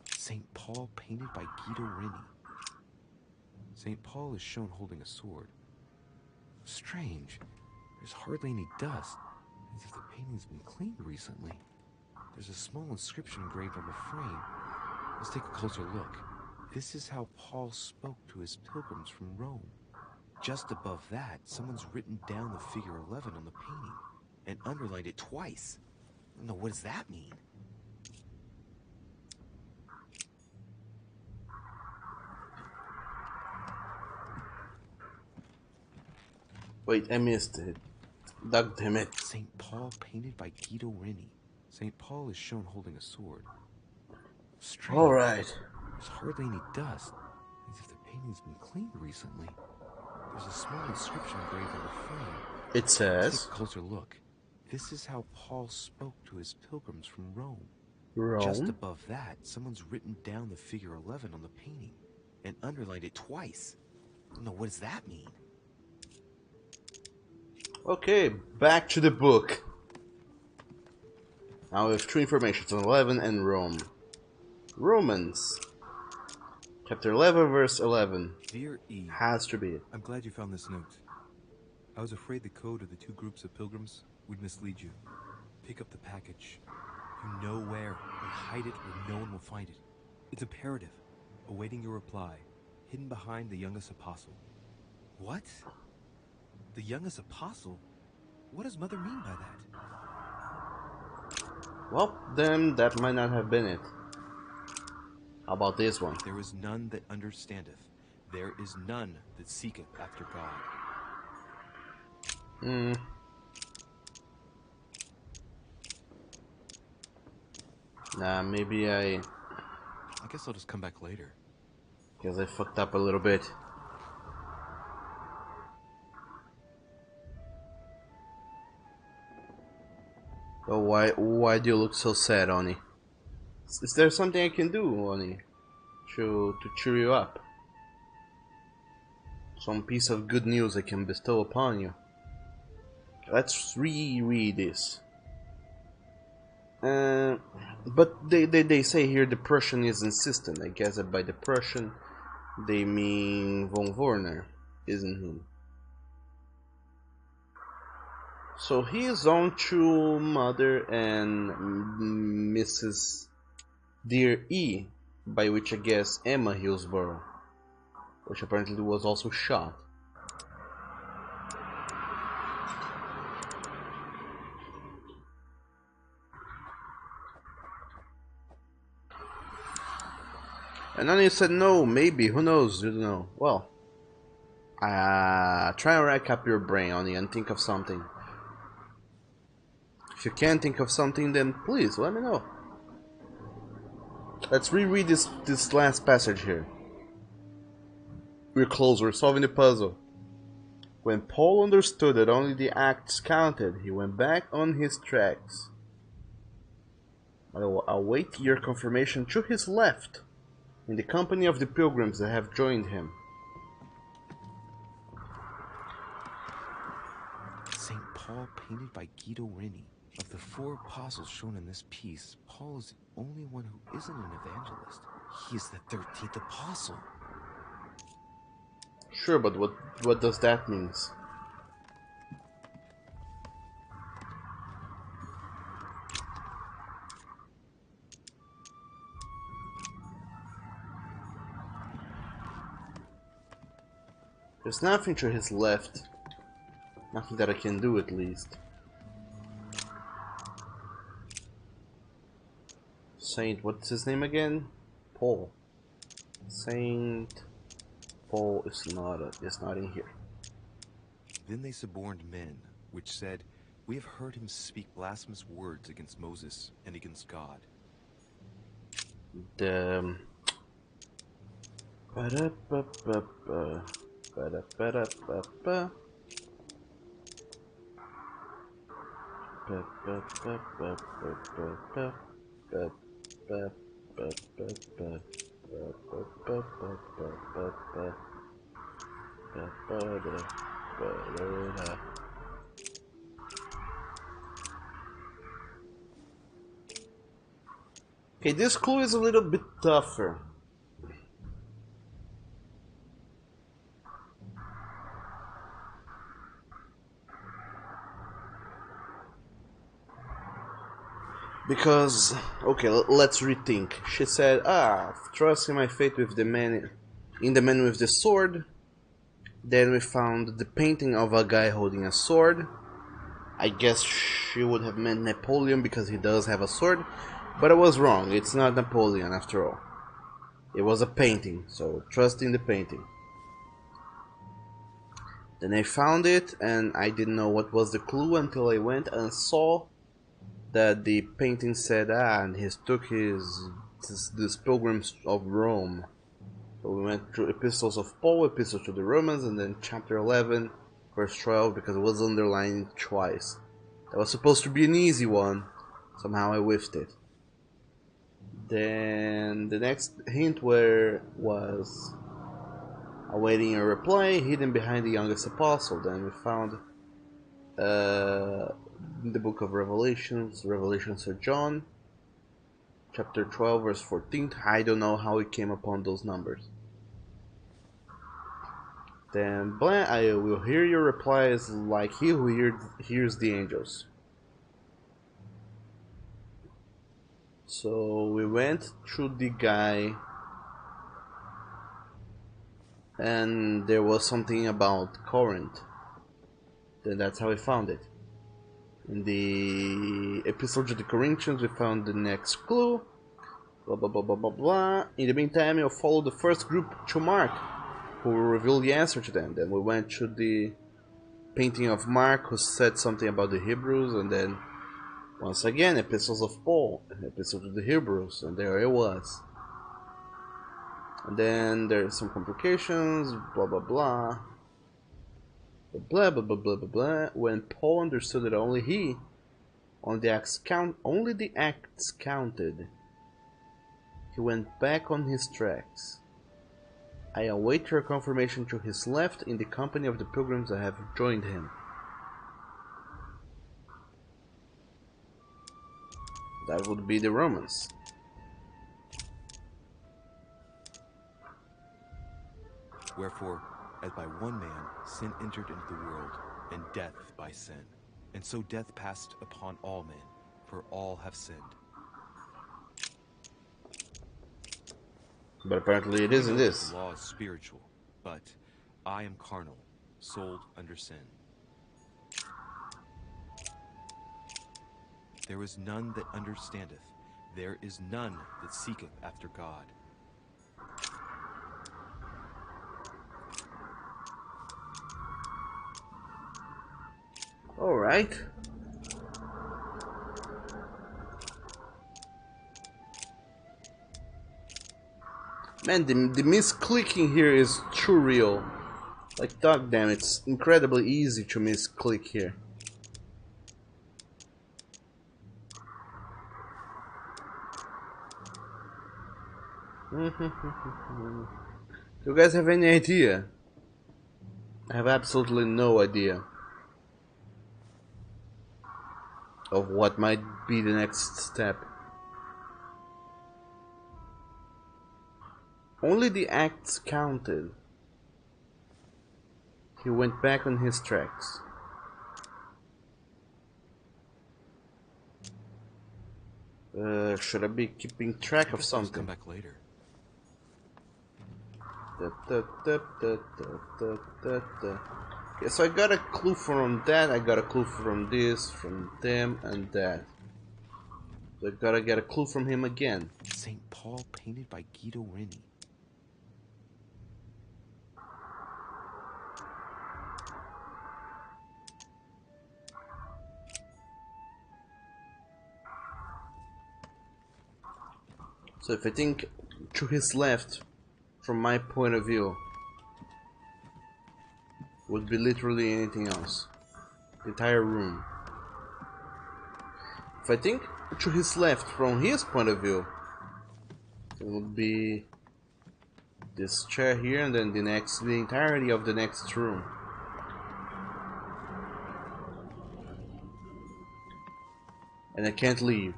St. Paul painted by Guido Reni. St. Paul is shown holding a sword. Strange. There's hardly any dust, as if the painting's been cleaned recently. There's a small inscription engraved on the frame. Let's take a closer look. This is how Paul spoke to his pilgrims from Rome. Just above that, someone's written down the figure 11 on the painting and underlined it twice. No, what does that mean? Wait, I missed it. God damn it. St. Paul painted by Guido Reni. St. Paul is shown holding a sword. Strange. Alright. There's hardly any dust, as if the painting's been cleaned recently. There's a small inscription engraved on the frame. It Let's says take a closer look. This is how Paul spoke to his pilgrims from Rome. Rome. Just above that, someone's written down the figure 11 on the painting and underlined it twice. No, what does that mean? Okay, back to the book. Now we have two informations on 11 and Rome. Romans. Chapter 11, verse 11. Dear E, Has to be it. I'm glad you found this note. I was afraid the code of the two groups of pilgrims would mislead you. Pick up the package. You know where, and hide it where no one will find it. It's imperative. Awaiting your reply. Hidden behind the youngest apostle. What? The youngest apostle? What does Mother mean by that? Well, then that might not have been it. How about this one? There is none that understandeth. There is none that seeketh after God. Nah, maybe I guess I'll just come back later. Guess I fucked up a little bit. Oh, why do you look so sad, Oni? Is there something I can do, Oni, to cheer you up? Some piece of good news I can bestow upon you. Let's reread this. But they say here the Prussian is insistent. I guess that by the Prussian they mean von Werner, isn't he? So he is on to Mother and Mrs. Dear E, by which I guess Emma Hillsborough, which apparently was also shot. And then he said no, maybe, who knows, you don't know. Well, try and rack up your brain, Oni, and think of something. If you can't think of something, then please let me know. Let's reread this last passage here. We're close, we're solving the puzzle. When Paul understood that only the acts counted, he went back on his tracks. I will await your confirmation to his left, in the company of the pilgrims that have joined him. St. Paul painted by Guido Reni. Of the four apostles shown in this piece, Paul is the only one who isn't an evangelist. He is the 13th apostle. Sure, but what does that mean? There's nothing to his left. Nothing that I can do at least. Saint, what's his name again? Paul. Saint Paul is not in here. Then they suborned men, which said, "We have heard him speak blasphemous words against Moses and against God." The ba-da-ba-ba-ba, ba-da-ba-da-ba-ba, ba-ba-ba-ba-ba-ba, ba-ba-ba-ba-ba, ba-ba-ba-ba-ba-ba, ba-ba-da-ba-da-da. Okay, this clue is a little bit tougher. Because, okay, let's rethink. She said, trust in my faith with the man, in the man with the sword. Then we found the painting of a guy holding a sword. I guess she would have meant Napoleon because he does have a sword. But I was wrong, it's not Napoleon after all. It was a painting, so trust in the painting. Then I found it, and I didn't know what was the clue until I went and saw that the painting said, and he took this pilgrims of Rome. So we went through epistles of Paul, epistles to the Romans, and then chapter 11, verse 12, because it was underlined twice. That was supposed to be an easy one. Somehow I whiffed it. Then the next hint was awaiting a reply, hidden behind the youngest apostle. Then we found in the book of Revelations of John, chapter 12, verse 14. I don't know how he came upon those numbers. Then I will hear your replies like he who hears the angels. So we went through the guy, and there was something about Corinth. Then that's how we found it. In the Epistle to the Corinthians, we found the next clue. Blah blah blah blah blah blah. In the meantime, we'll follow the first group to Mark, who will reveal the answer to them. Then we went to the painting of Mark, who said something about the Hebrews, and then once again, epistles of Paul, epistle to the Hebrews, and there it was. And then there's some complications, blah blah blah. Blah blah blah blah blah blah. When Paul understood that only the acts counted, he went back on his tracks. I await your confirmation to his left in the company of the pilgrims that have joined him. That would be the Romans. Wherefore, as by one man sin entered into the world, and death by sin, and so death passed upon all men, for all have sinned. But apparently it isn't this. The law is spiritual, but I am carnal, sold under sin. There is none that understandeth, there is none that seeketh after God. Alright. Man, the misclicking here is too real. Like, dog damn, it's incredibly easy to misclick here. Do you guys have any idea? I have absolutely no idea of what might be the next step. Only the acts counted. He went back on his tracks. Should I be keeping track of something? Come back later. Okay, so I got a clue from that, I got a clue from this, from them, and that. So I gotta get a clue from him again. St. Paul painted by Guido Reni. So if I think to his left, from my point of view, would be literally anything else. The entire room. If I think to his left, from his point of view, it would be this chair here, and then the entirety of the next room. And I can't leave.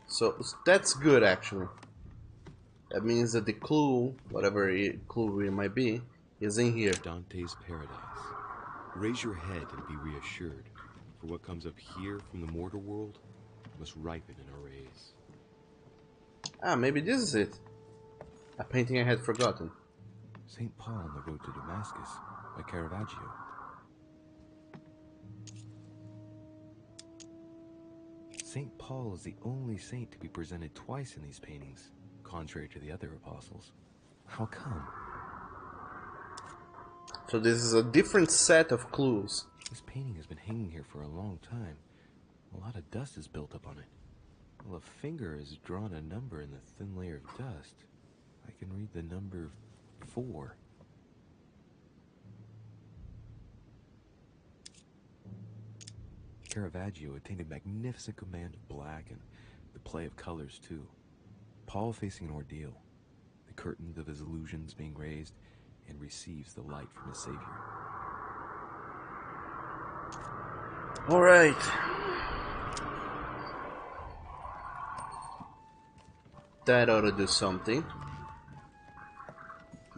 So that's good, actually. That means that the clue, whatever clue it might be, is in here. Dante's Paradise. Raise your head and be reassured, for what comes up here from the mortal world must ripen in our rays. Ah, maybe this is it. A painting I had forgotten. St. Paul on the road to Damascus by Caravaggio. St. Paul is the only saint to be presented twice in these paintings, contrary to the other apostles. How come? So this is a different set of clues. This painting has been hanging here for a long time. A lot of dust is built up on it. Well, a finger has drawn a number in the thin layer of dust. I can read the number 4. Caravaggio attained a magnificent command of black and the play of colors too. Paul facing an ordeal, the curtains of his illusions being raised, and receives the light from his Savior. Alright. That ought to do something.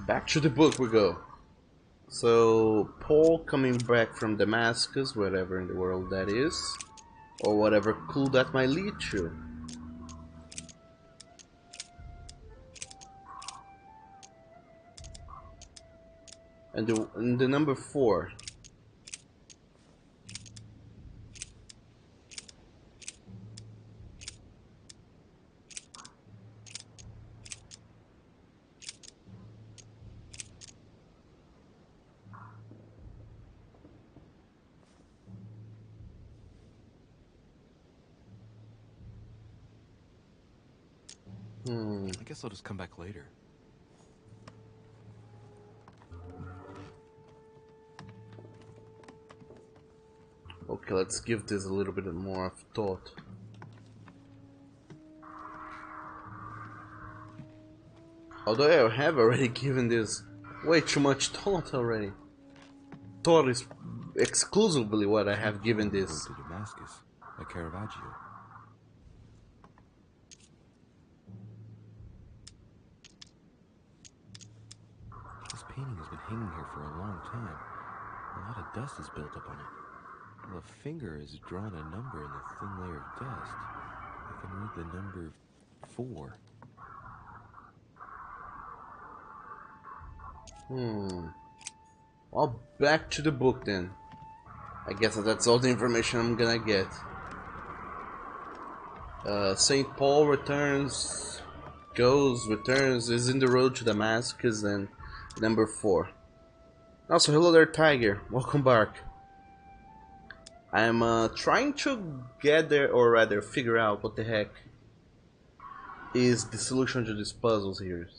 Back to the book we go. So, Paul coming back from Damascus, wherever in the world that is, or whatever clue that might lead to. And the number 4. I guess I'll just come back later. Okay, let's give this a little bit more of thought. Although I have already given this way too much thought already. Thought is exclusively what I have given this. To Damascus by Caravaggio. This painting has been hanging here for a long time. A lot of dust is built up on it. Well, a finger has drawn a number in the thin layer of dust. I can read the number 4. Well, back to the book then. I guess that's all the information I'm gonna get. St. Paul returns, is in the road to Damascus, and number 4. Also, hello there, Tiger. Welcome back. I'm trying to get there, or rather figure out what the heck is the solution to these puzzles here.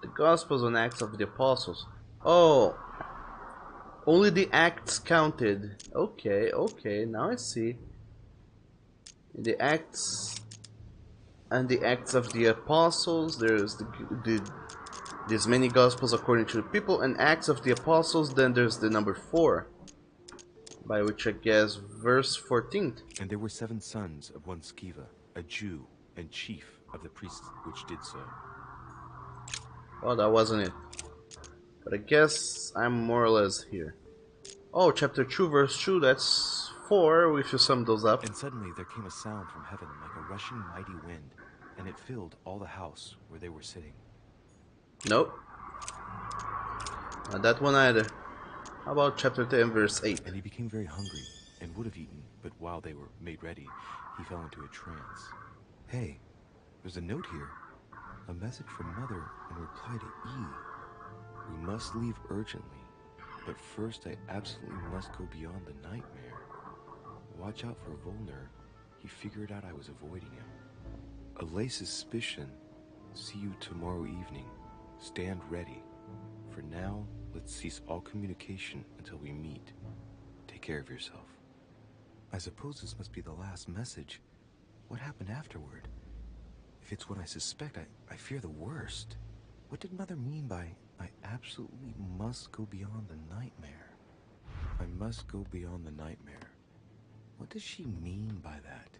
The Gospels and Acts of the Apostles. Oh, only the Acts counted. Okay, okay, now I see. The Acts and the Acts of the Apostles, there's there's many Gospels according to the people, and Acts of the Apostles, then there's the number 4. By which I guess verse 14. And there were 7 sons of one Sceva, a Jew, and chief of the priests which did so. Well, that wasn't it. But I guess I'm more or less here. Oh, chapter 2, verse 2, that's 4, if you sum those up. And suddenly there came a sound from heaven like a rushing mighty wind, and it filled all the house where they were sitting. Nope. That one either. How about chapter 10, verse 8? And he became very hungry and would have eaten, but while they were made ready, he fell into a trance. Hey, there's a note here. A message from Mother in reply to E. We must leave urgently, but first I absolutely must go beyond the nightmare. Watch out for Volner. He figured out I was avoiding him. Allay suspicion. See you tomorrow evening. Stand ready. For now, let's cease all communication until we meet. Take care of yourself. I suppose this must be the last message. What happened afterward? If it's what I suspect, I fear the worst. What did Mother mean by, I absolutely must go beyond the nightmare? I must go beyond the nightmare. What does she mean by that?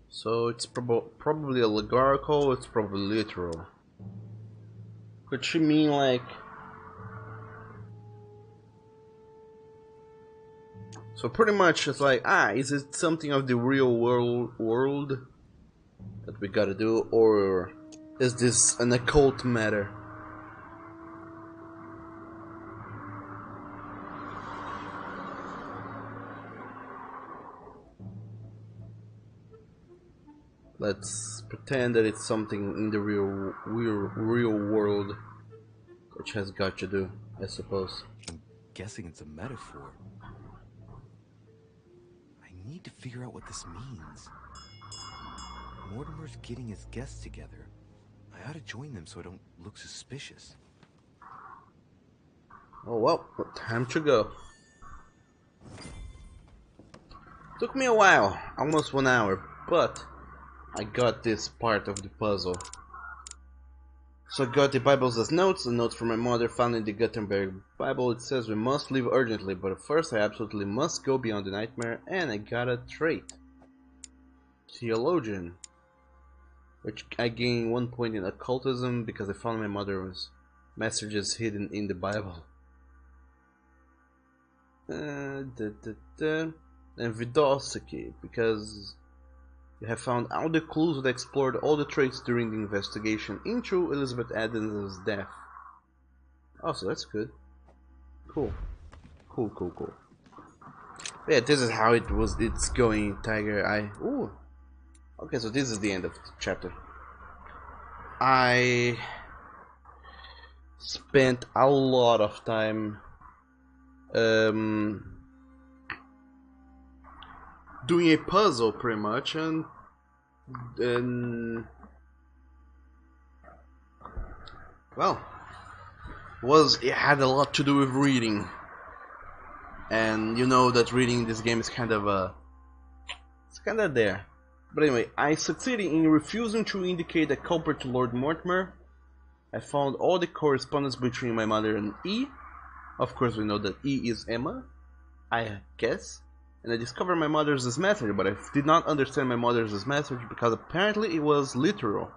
So it's probably allegorical, it's probably literal. Could she mean like... So pretty much it's like, is it something of the real world that we gotta do, or is this an occult matter? Let's pretend that it's something in the real world, which has got to do, I suppose. I'm guessing it's a metaphor. I need to figure out what this means. Mortimer's getting his guests together. I ought to join them so I don't look suspicious. Oh well, time to go. Took me a while, almost 1 hour, but I got this part of the puzzle. So I got the Bibles as notes, a note from my mother found in the Gutenberg Bible. It says we must leave urgently, but first I absolutely must go beyond the nightmare, and I got a trait. Theologian. Which I gained 1 point in occultism because I found my mother's messages hidden in the Bible. And Vidosiki, because you have found all the clues that explored all the traits during the investigation into Elizabeth Adams' death. Oh, so that's good. Cool. Cool. Yeah, this is how it's going, Tiger. Ooh. Okay, so this is the end of the chapter. I spent a lot of time doing a puzzle pretty much, and well, it had a lot to do with reading, and you know that reading in this game is kind of there. But anyway, I succeeded in refusing to indicate a culprit to Lord Mortimer. I found all the correspondence between my mother and E. Of course, we know that E is Emma, I guess. And I discovered my mother's message, but I did not understand my mother's message because apparently it was literal.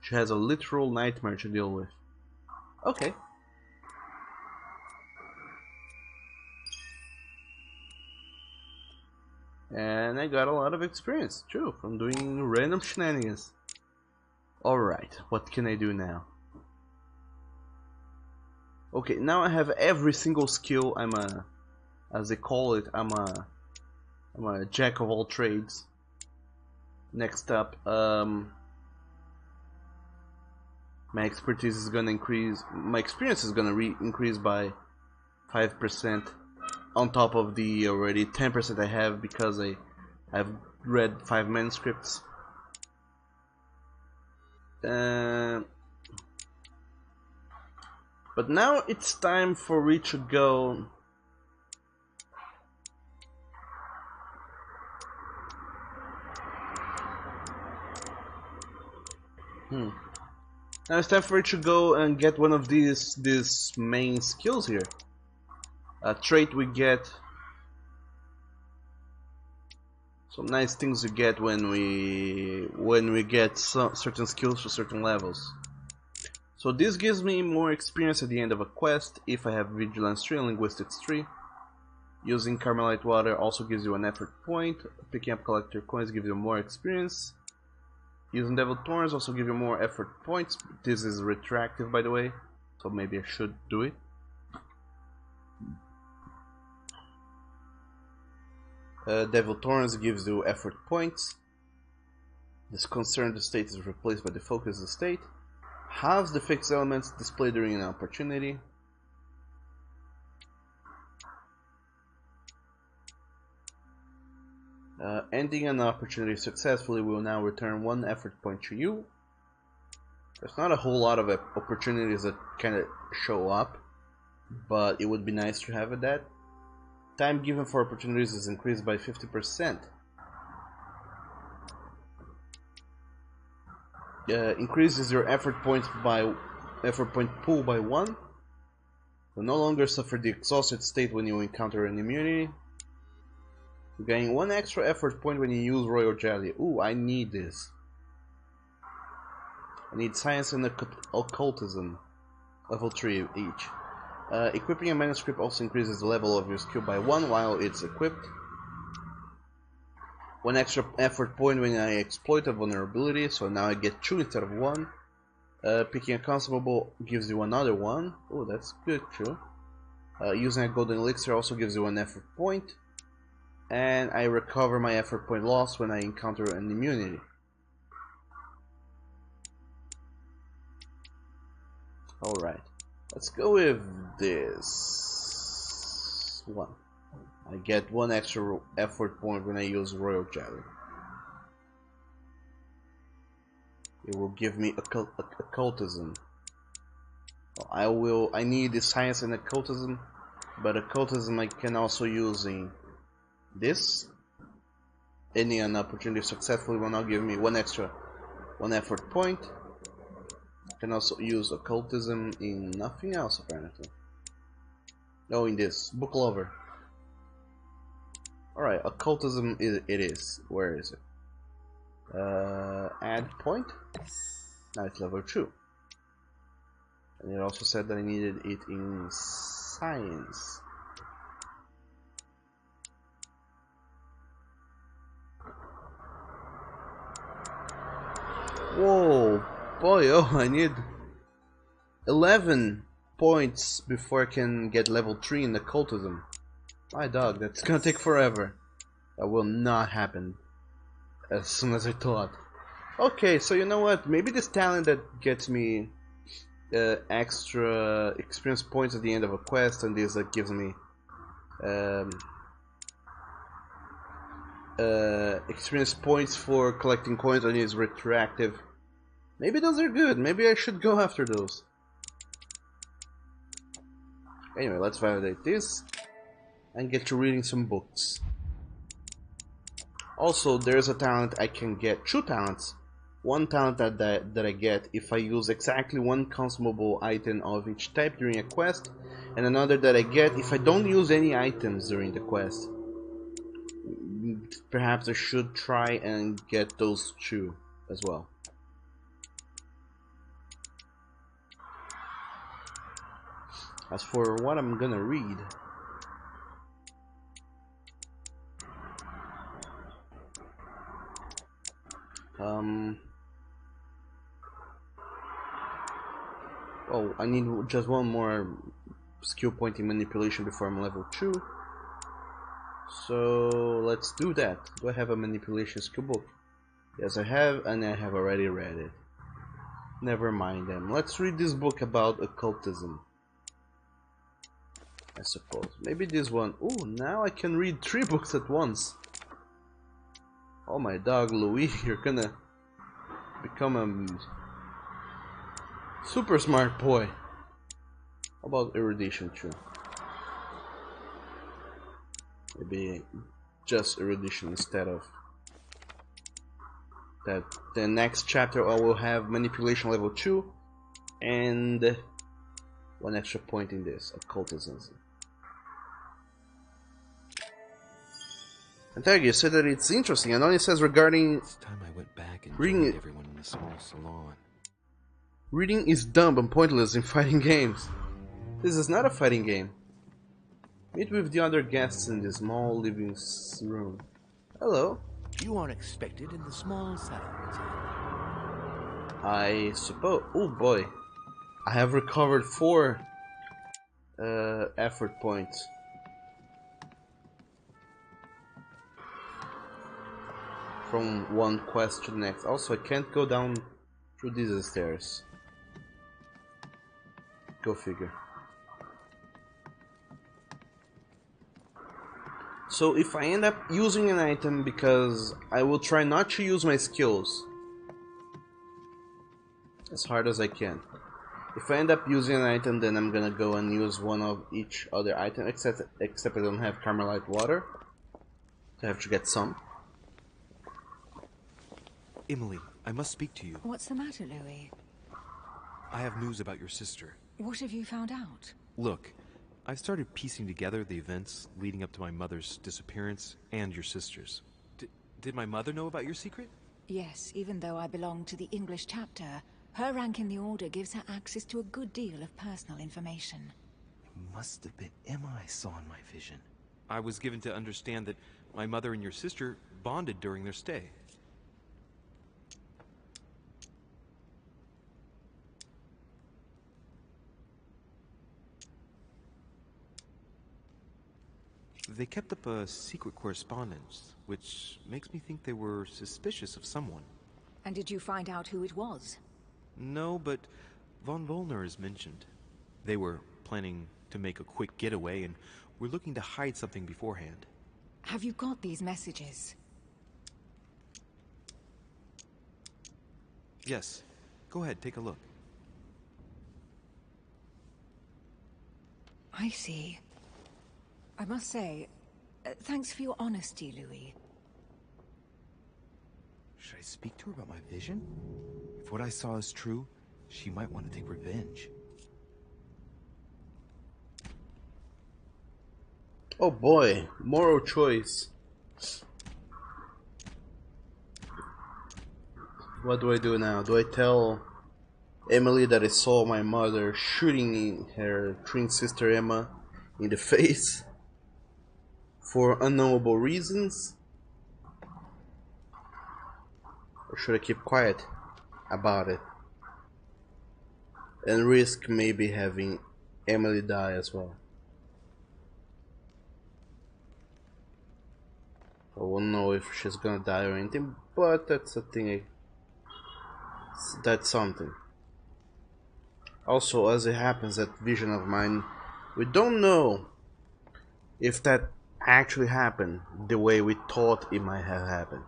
She has a literal nightmare to deal with. Okay. And I got a lot of experience too from doing random shenanigans. Alright, what can I do now? Okay, now I have every single skill. As they call it, I'm a jack of all trades. Next up, my expertise is gonna increase. My experience is gonna increase by 5%. On top of the already 10% I have because I've read 5 manuscripts. But now it's time for me to go. Now it's time for it to go and get one of these main skills here. A trait we get, some nice things you get when we get certain skills to certain levels. So this gives me more experience at the end of a quest if I have Vigilance 3 and Linguistics 3. Using Carmelite Water also gives you an effort point. Picking up collector coins gives you more experience. Using Devil Thorns also give you more effort points. This is retractive, by the way, so maybe I should do it. Devil Thorns gives you effort points. This concerned state is replaced by the focused state. Halves the fixed elements displayed during an opportunity. Ending an opportunity successfully will now return 1 effort point to you. There's not a whole lot of opportunities that kind of show up, but it would be nice to have that. Time given for opportunities is increased by 50%. Increases your effort point pool by 1. You no longer suffer the exhausted state when you encounter an immunity. You gain 1 extra effort point when you use Royal Jelly. Ooh, I need this. I need Science and Occultism. Level 3 each. Equipping a manuscript also increases the level of your skill by 1 while it's equipped. 1 extra effort point when I exploit a vulnerability, so now I get 2 instead of 1. Picking a consumable gives you another 1. Oh, that's good too. Using a golden elixir also gives you 1 effort point. And I recover my effort point lost when I encounter an immunity. Alright, let's go with this one. I get 1 extra effort point when I use Royal Jelly. It will give me occultism. I need the Science and Occultism, but Occultism I can also use in this. Ending an opportunity successfully will now give me 1 extra 1 effort point. I can also use Occultism in nothing else apparently. No, in this Book Lover. Alright, Occultism it is. Where is it? Add point. Now it's level 2. And it also said that I needed it in Science. Whoa, boy, oh, I need 11 points before I can get level 3 in Occultism. My dog, that's gonna take forever. That will not happen as soon as I thought. Okay, so you know what? Maybe this talent that gets me extra experience points at the end of a quest, and this that gives me experience points for collecting coins and is retroactive. Maybe those are good. Maybe I should go after those. Anyway, let's validate this and get to reading some books. Also, there's a talent I can get. 2 talents. 1 talent that I get if I use exactly 1 consumable item of each type during a quest, and another that I get if I don't use any items during the quest. Perhaps I should try and get those 2 as well. As for what I'm gonna read, oh, I need just 1 more skill point in manipulation before I'm level 2. So let's do that. Do I have a manipulation skill book? Yes, I have, and I have already read it. Never mind them. Let's read this book about occultism. I suppose. Maybe this one. Oh, now I can read 3 books at once. Oh my dog, Louis, you're gonna become a super smart boy. How about erudition too? Maybe just erudition instead of that. The next chapter I will have manipulation level 2 and 1 extra point in this occultism. And thank you, said that it's interesting. And only says regarding It's time I went back and reading joined it. everyone in the small salon. Reading is dumb and pointless in fighting games. This is not a fighting game. Meet with the other guests in the small living room. Hello. You are expected in the small salon. I suppose. Oh boy, I have recovered 4 effort points. From one quest to the next. Also, I can't go down through these stairs. Go figure. So if I end up using an item, because I will try not to use my skills as hard as I can. If I end up using an item, then I'm gonna go and use one of each other item, except I don't have Carmelite water. So I have to get some. Emily, I must speak to you. What's the matter, Louis? I have news about your sister. What have you found out? Look, I've started piecing together the events leading up to my mother's disappearance and your sister's. Did my mother know about your secret? Yes, even though I belong to the English chapter, her rank in the Order gives her access to a good deal of personal information. It must have been Emma I saw in my vision. I was given to understand that my mother and your sister bonded during their stay. They kept up a secret correspondence, which makes me think they were suspicious of someone. And did you find out who it was? No, but von Volner is mentioned. They were planning to make a quick getaway and were looking to hide something beforehand. Have you got these messages? Yes. Go ahead, take a look. I see. I must say, thanks for your honesty, Louis. Should I speak to her about my vision? If what I saw is true, she might want to take revenge. Oh boy, moral choice. What do I do now? Do I tell Emily that I saw my mother shooting her twin sister Emma in the face for unknowable reasons? Or should I keep quiet about it and risk maybe having Emily die as well? I won't know if she's gonna die or anything, but that's a thing. That's something. Also, as it happens, that vision of mine, we don't know if that actually happened the way we thought it might have happened.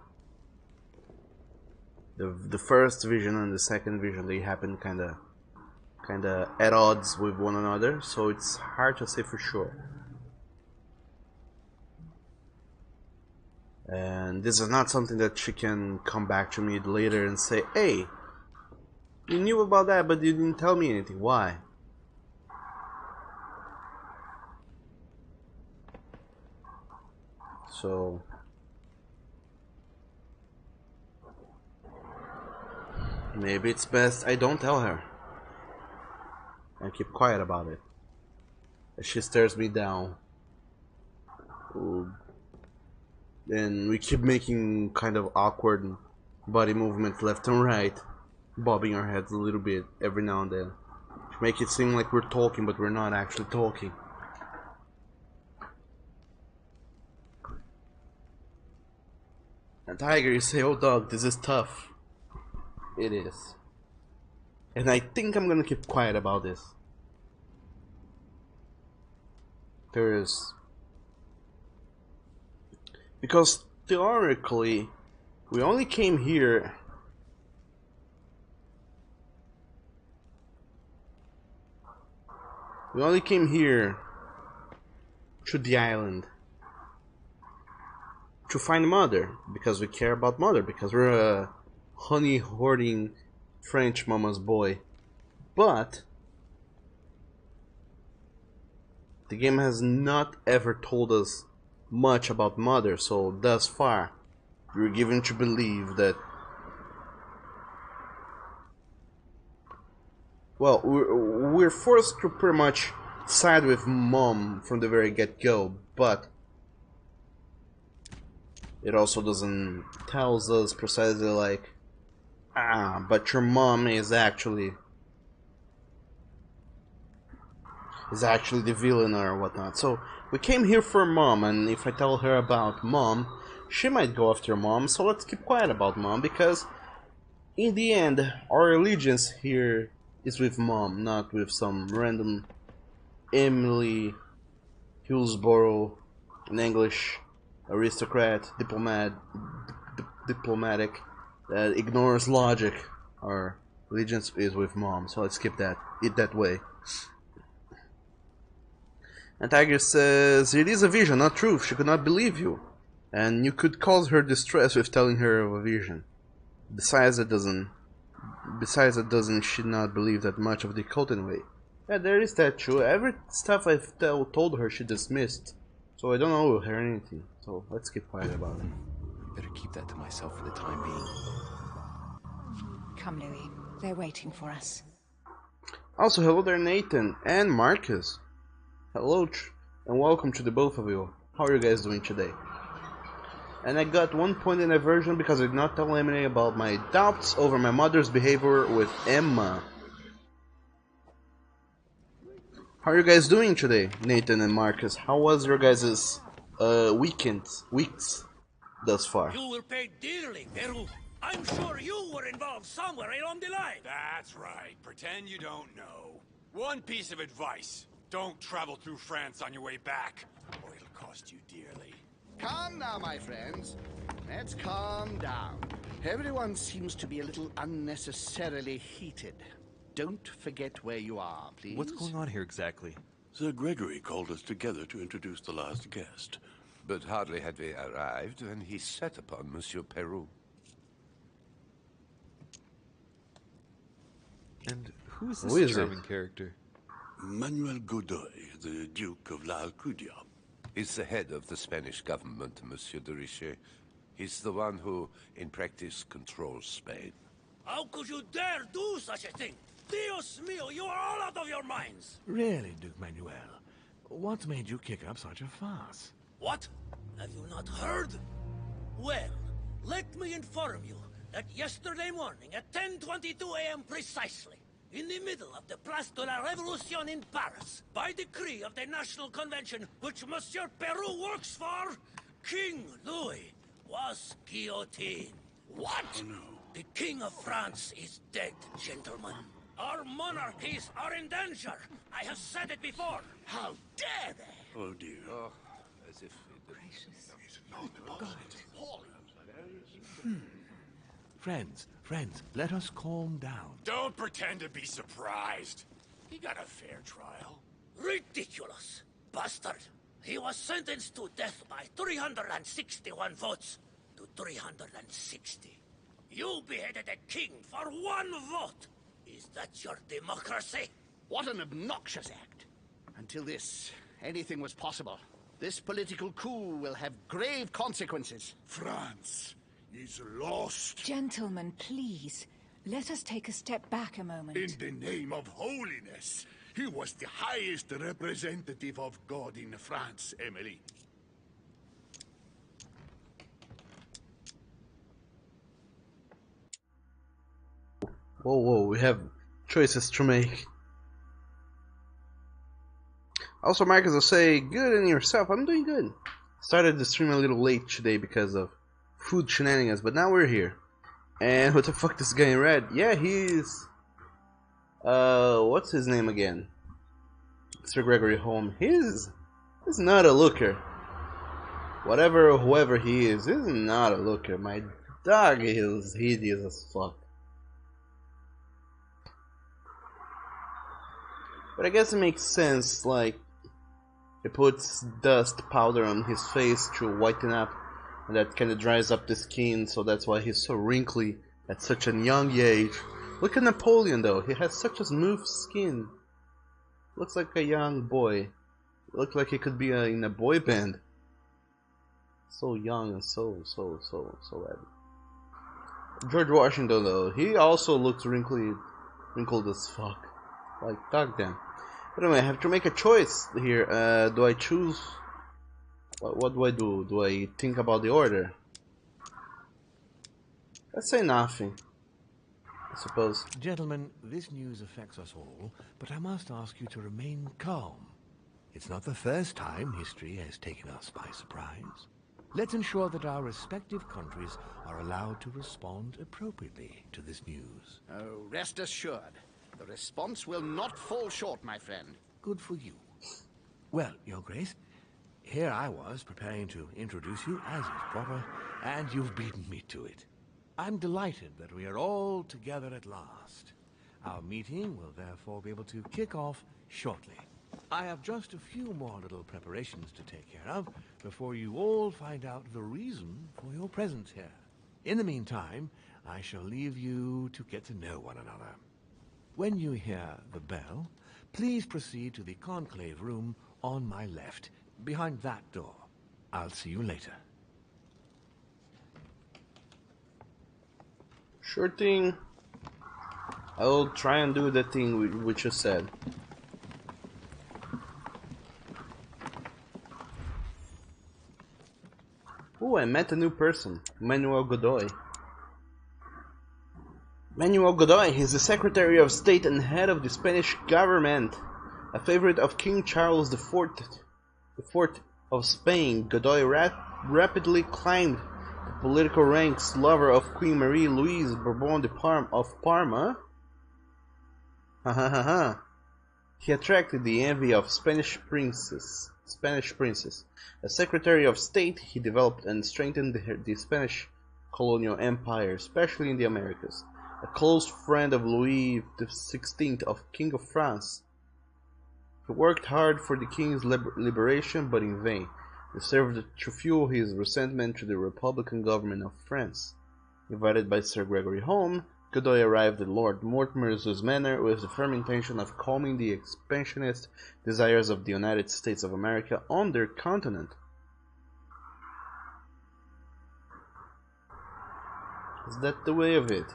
The first vision and the second vision, they happened kinda at odds with one another, so it's hard to say for sure. And this is not something that she can come back to me later and say, hey, you knew about that but you didn't tell me anything. Why? So maybe it's best I don't tell her and keep quiet about it. As she stares me down. And we keep making kind of awkward body movements left and right, bobbing our heads a little bit every now and then to make it seem like we're talking, but we're not actually talking. And Tiger, you say, oh dog, this is tough. It is. And I think I'm gonna keep quiet about this. Because theoretically, we only came here to the island to find Mother, because we care about Mother, because we're a honey hoarding French mama's boy. But the game has not ever told us much about Mother, so thus far we're given to believe that, well, we're forced to pretty much side with Mom from the very get-go, but it also doesn't tells us precisely like Ah, but your mom is actually the villain or whatnot. So we came here for mom, and if I tell her about mom, she might go after mom. So let's keep quiet about mom, because in the end, our allegiance here is with mom, not with some random Emily Hillsborough, an English aristocrat, diplomatic that ignores logic. Our allegiance is with mom, so let's keep it that way. And Tiger says, it is a vision, not truth. She could not believe you. And you could cause her distress with telling her of a vision. Besides, it doesn't she not believe that much of the occult anyway? Yeah, there is that true. Every stuff I've told her, she dismissed. So I don't owe her anything. So let's keep quiet about it. Better keep that to myself for the time being. Come, Louis. They're waiting for us. Also, hello there, Nathan and Marcus. Hello, and welcome to the both of you. How are you guys doing today? And I got 1 point in aversion because I did not tell Emily about my doubts over my mother's behavior with Emma. How are you guys doing today, Nathan and Marcus? How was your guys' weeks thus far? You will pay dearly, Peru. I'm sure you were involved somewhere along the line. That's right. Pretend you don't know. One piece of advice. Don't travel through France on your way back, or it'll cost you dearly. Calm now, my friends. Let's calm down. Everyone seems to be a little unnecessarily heated. Don't forget where you are, please. What's going on here exactly? Sir Gregory called us together to introduce the last guest. But hardly had we arrived when he set upon Monsieur Peru. And who is this charming character? Manuel Godoy, the Duke of La Alcudia. He's the head of the Spanish government, Monsieur de Richet. He's the one who, in practice, controls Spain. How could you dare do such a thing? Dios mío, you are all out of your minds! Really, Duke Manuel? What made you kick up such a fuss? What? Have you not heard? Well, let me inform you that yesterday morning at 10:22 a.m. precisely, in the middle of the Place de la Révolution in Paris, by decree of the National Convention which Monsieur Peru works for, King Louis was guillotined. What? Oh, no. The King of France is dead, gentlemen. Our monarchies are in danger. I have said it before. How dare they? Oh, dear. Oh, as if... Friends, let us calm down. Don't pretend to be surprised. He got a fair trial. Ridiculous! Bastard! He was sentenced to death by 361 votes to 360. You beheaded a king for 1 vote! Is that your democracy? What an obnoxious act. Until this, anything was possible. This political coup will have grave consequences. France is lost. Gentlemen, please. Let us take a step back a moment. In the name of holiness. He was the highest representative of God in France, Emily. Whoa, we have choices to make. Also, Marcus will say, good in yourself. I'm doing good. Started the stream a little late today because of food shenanigans, but now we're here. And what the fuck, this guy in red? Yeah, he's... what's his name again? Sir Gregory Holm. He's not a looker. Whoever he is not a looker. My dog is hideous as fuck. But I guess it makes sense, like, he puts dust powder on his face to whiten up, and that kinda dries up the skin, so that's why he's so wrinkly at such a young age. Look at Napoleon though, he has such a smooth skin. Looks like a young boy. Looks like he could be in a boy band. So young and so happy. George Washington though, he also looks wrinkled as fuck. Like, dog damn. But anyway, I have to make a choice here. Do I choose? What do I do? Do I think about the order? Let's say nothing. I suppose. Gentlemen, this news affects us all, but I must ask you to remain calm. It's not the first time history has taken us by surprise. Let's ensure that our respective countries are allowed to respond appropriately to this news. Oh, rest assured. The response will not fall short, my friend. Good for you. Well, Your Grace, here I was preparing to introduce you as is proper, and you've beaten me to it. I'm delighted that we are all together at last. Our meeting will therefore be able to kick off shortly. I have just a few more little preparations to take care of before you all find out the reason for your presence here. In the meantime, I shall leave you to get to know one another. When you hear the bell, please proceed to the conclave room on my left, behind that door. I'll see you later. Sure thing. I'll try and do the thing which you said. Ooh, I met a new person, Manuel Godoy. Manuel Godoy is the Secretary of State and head of the Spanish government. A favorite of King Charles IV of Spain, Godoy rapidly climbed the political ranks, lover of Queen Marie Louise Bourbon of Parma. He attracted the envy of Spanish princes. As Secretary of State, he developed and strengthened the Spanish colonial empire, especially in the Americas. A close friend of Louis XVI, King of France. He worked hard for the king's liberation, but in vain. He served to fuel his resentment to the Republican government of France. Invited by Sir Gregory home, Godoy arrived at Lord Mortimer's manor with the firm intention of calming the expansionist desires of the United States of America on their continent. Is that the way of it?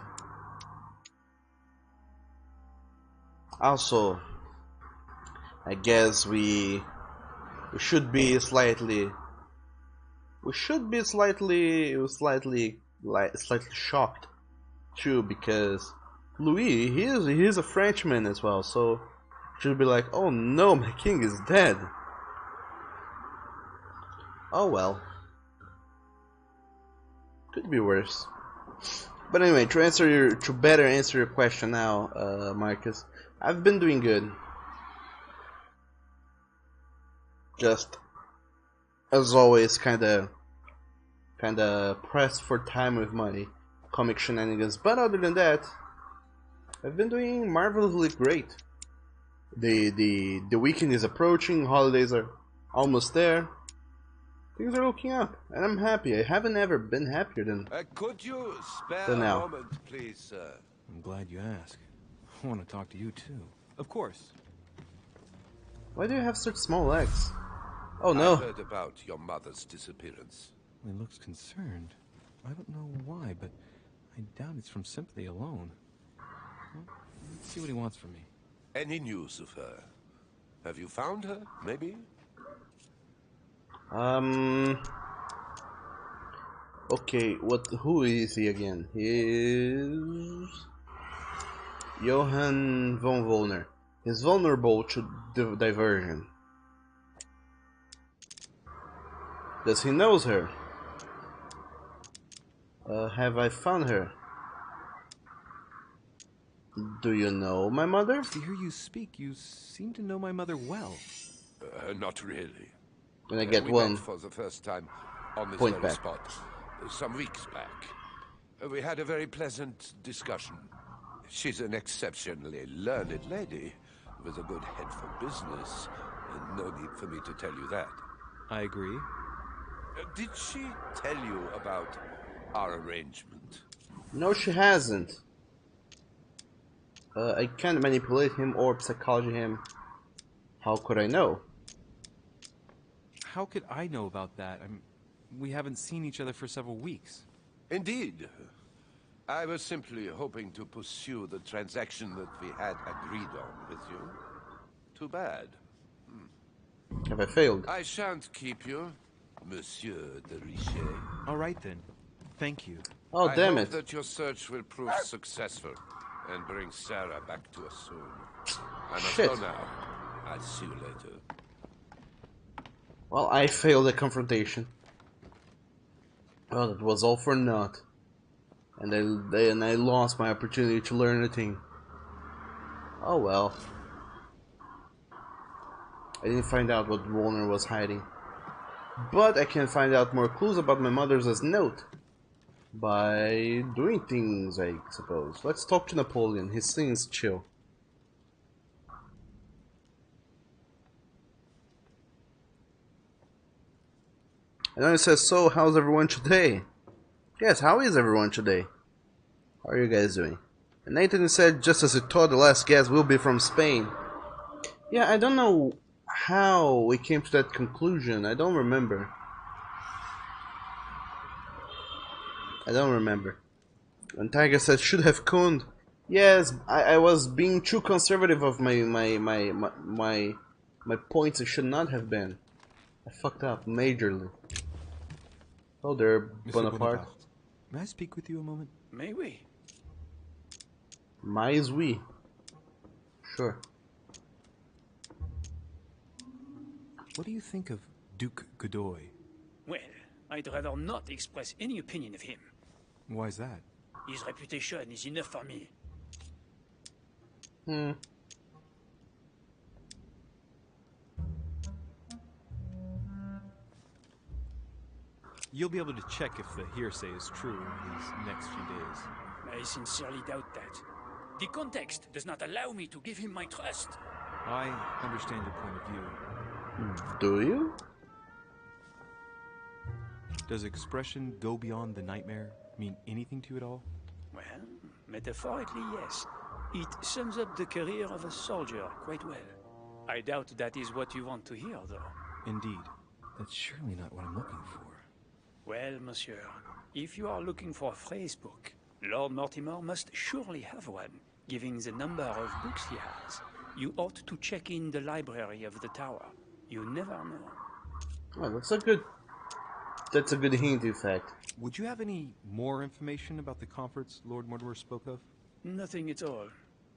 Also, I guess we should be slightly shocked too, because Louis, he is a Frenchman as well, so should be like, oh no, my king is dead. Oh well, could be worse. But anyway, to better answer your question now, Marcus, I've been doing good. Just as always, kinda pressed for time with my comic shenanigans, but other than that, I've been doing marvelously great. The weekend is approaching, holidays are almost there. Things are looking up, and I'm happy. I haven't ever been happier than Could you spare a now. moment, please, sir? I'm glad you asked. I want to talk to you too. Of course. Why do you have such small legs? Oh no. I heard about your mother's disappearance. He looks concerned. I don't know why, but I doubt it's from sympathy alone. Well, let's see what he wants from me. Any news of her? Have you found her, maybe? Okay, who is he again? He is Johann von Wollner. He's vulnerable to diversion. Does he knows her? Have I found her? Do you know my mother? To hear you speak, you seem to know my mother well. Not really. When I get we one met for the first time on this point very back. spot some weeks back. We had a very pleasant discussion. She's an exceptionally learned lady with a good head for business. No need for me to tell you that. I agree. Did she tell you about our arrangement? No, she hasn't. I can't manipulate him or psychology him. How could I know? How could I know about that? We haven't seen each other for several weeks. Indeed. I was simply hoping to pursue the transaction that we had agreed on with you. Too bad. Have I failed? I shan't keep you, Monsieur de Richet. All right then. Thank you. Oh, damn I it. hope that your search will prove successful. and bring Sarah back to us soon. I must Shit. go now. I'll see you later. Well, I failed the confrontation. Well, it was all for naught. And I lost my opportunity to learn a thing. Oh well. I didn't find out what Warner was hiding. But I can find out more clues about my mother's note. By doing things, I suppose. Let's talk to Napoleon. He seems chill. And then it says, so how's everyone today? Yes, how is everyone today? How are you guys doing? And Nathan said, just as he thought, the last guest will be from Spain. Yeah, I don't know how we came to that conclusion. I don't remember. And Tiger said, should have cooned. Yes, I was being too conservative of my points. I should not have been. I fucked up majorly. Oh there, Bonaparte. May I speak with you a moment? May we? Mais oui. Sure. What do you think of Duke Godoy? Well, I'd rather not express any opinion of him. Why is that? His reputation is enough for me. You'll be able to check if the hearsay is true in these next few days. I sincerely doubt that. The context does not allow me to give him my trust. I understand your point of view. Do you? Does expression go beyond the nightmare mean anything to you at all? Well, metaphorically, yes. It sums up the career of a soldier quite well. I doubt that is what you want to hear, though. Indeed. That's surely not what I'm looking for. Well, monsieur, if you are looking for a phrase book, Lord Mortimer must surely have one, given the number of books he has. You ought to check in the library of the tower. You never know. Oh, that's a good hint, in fact. Would you have any more information about the conference Lord Mortimer spoke of? Nothing at all.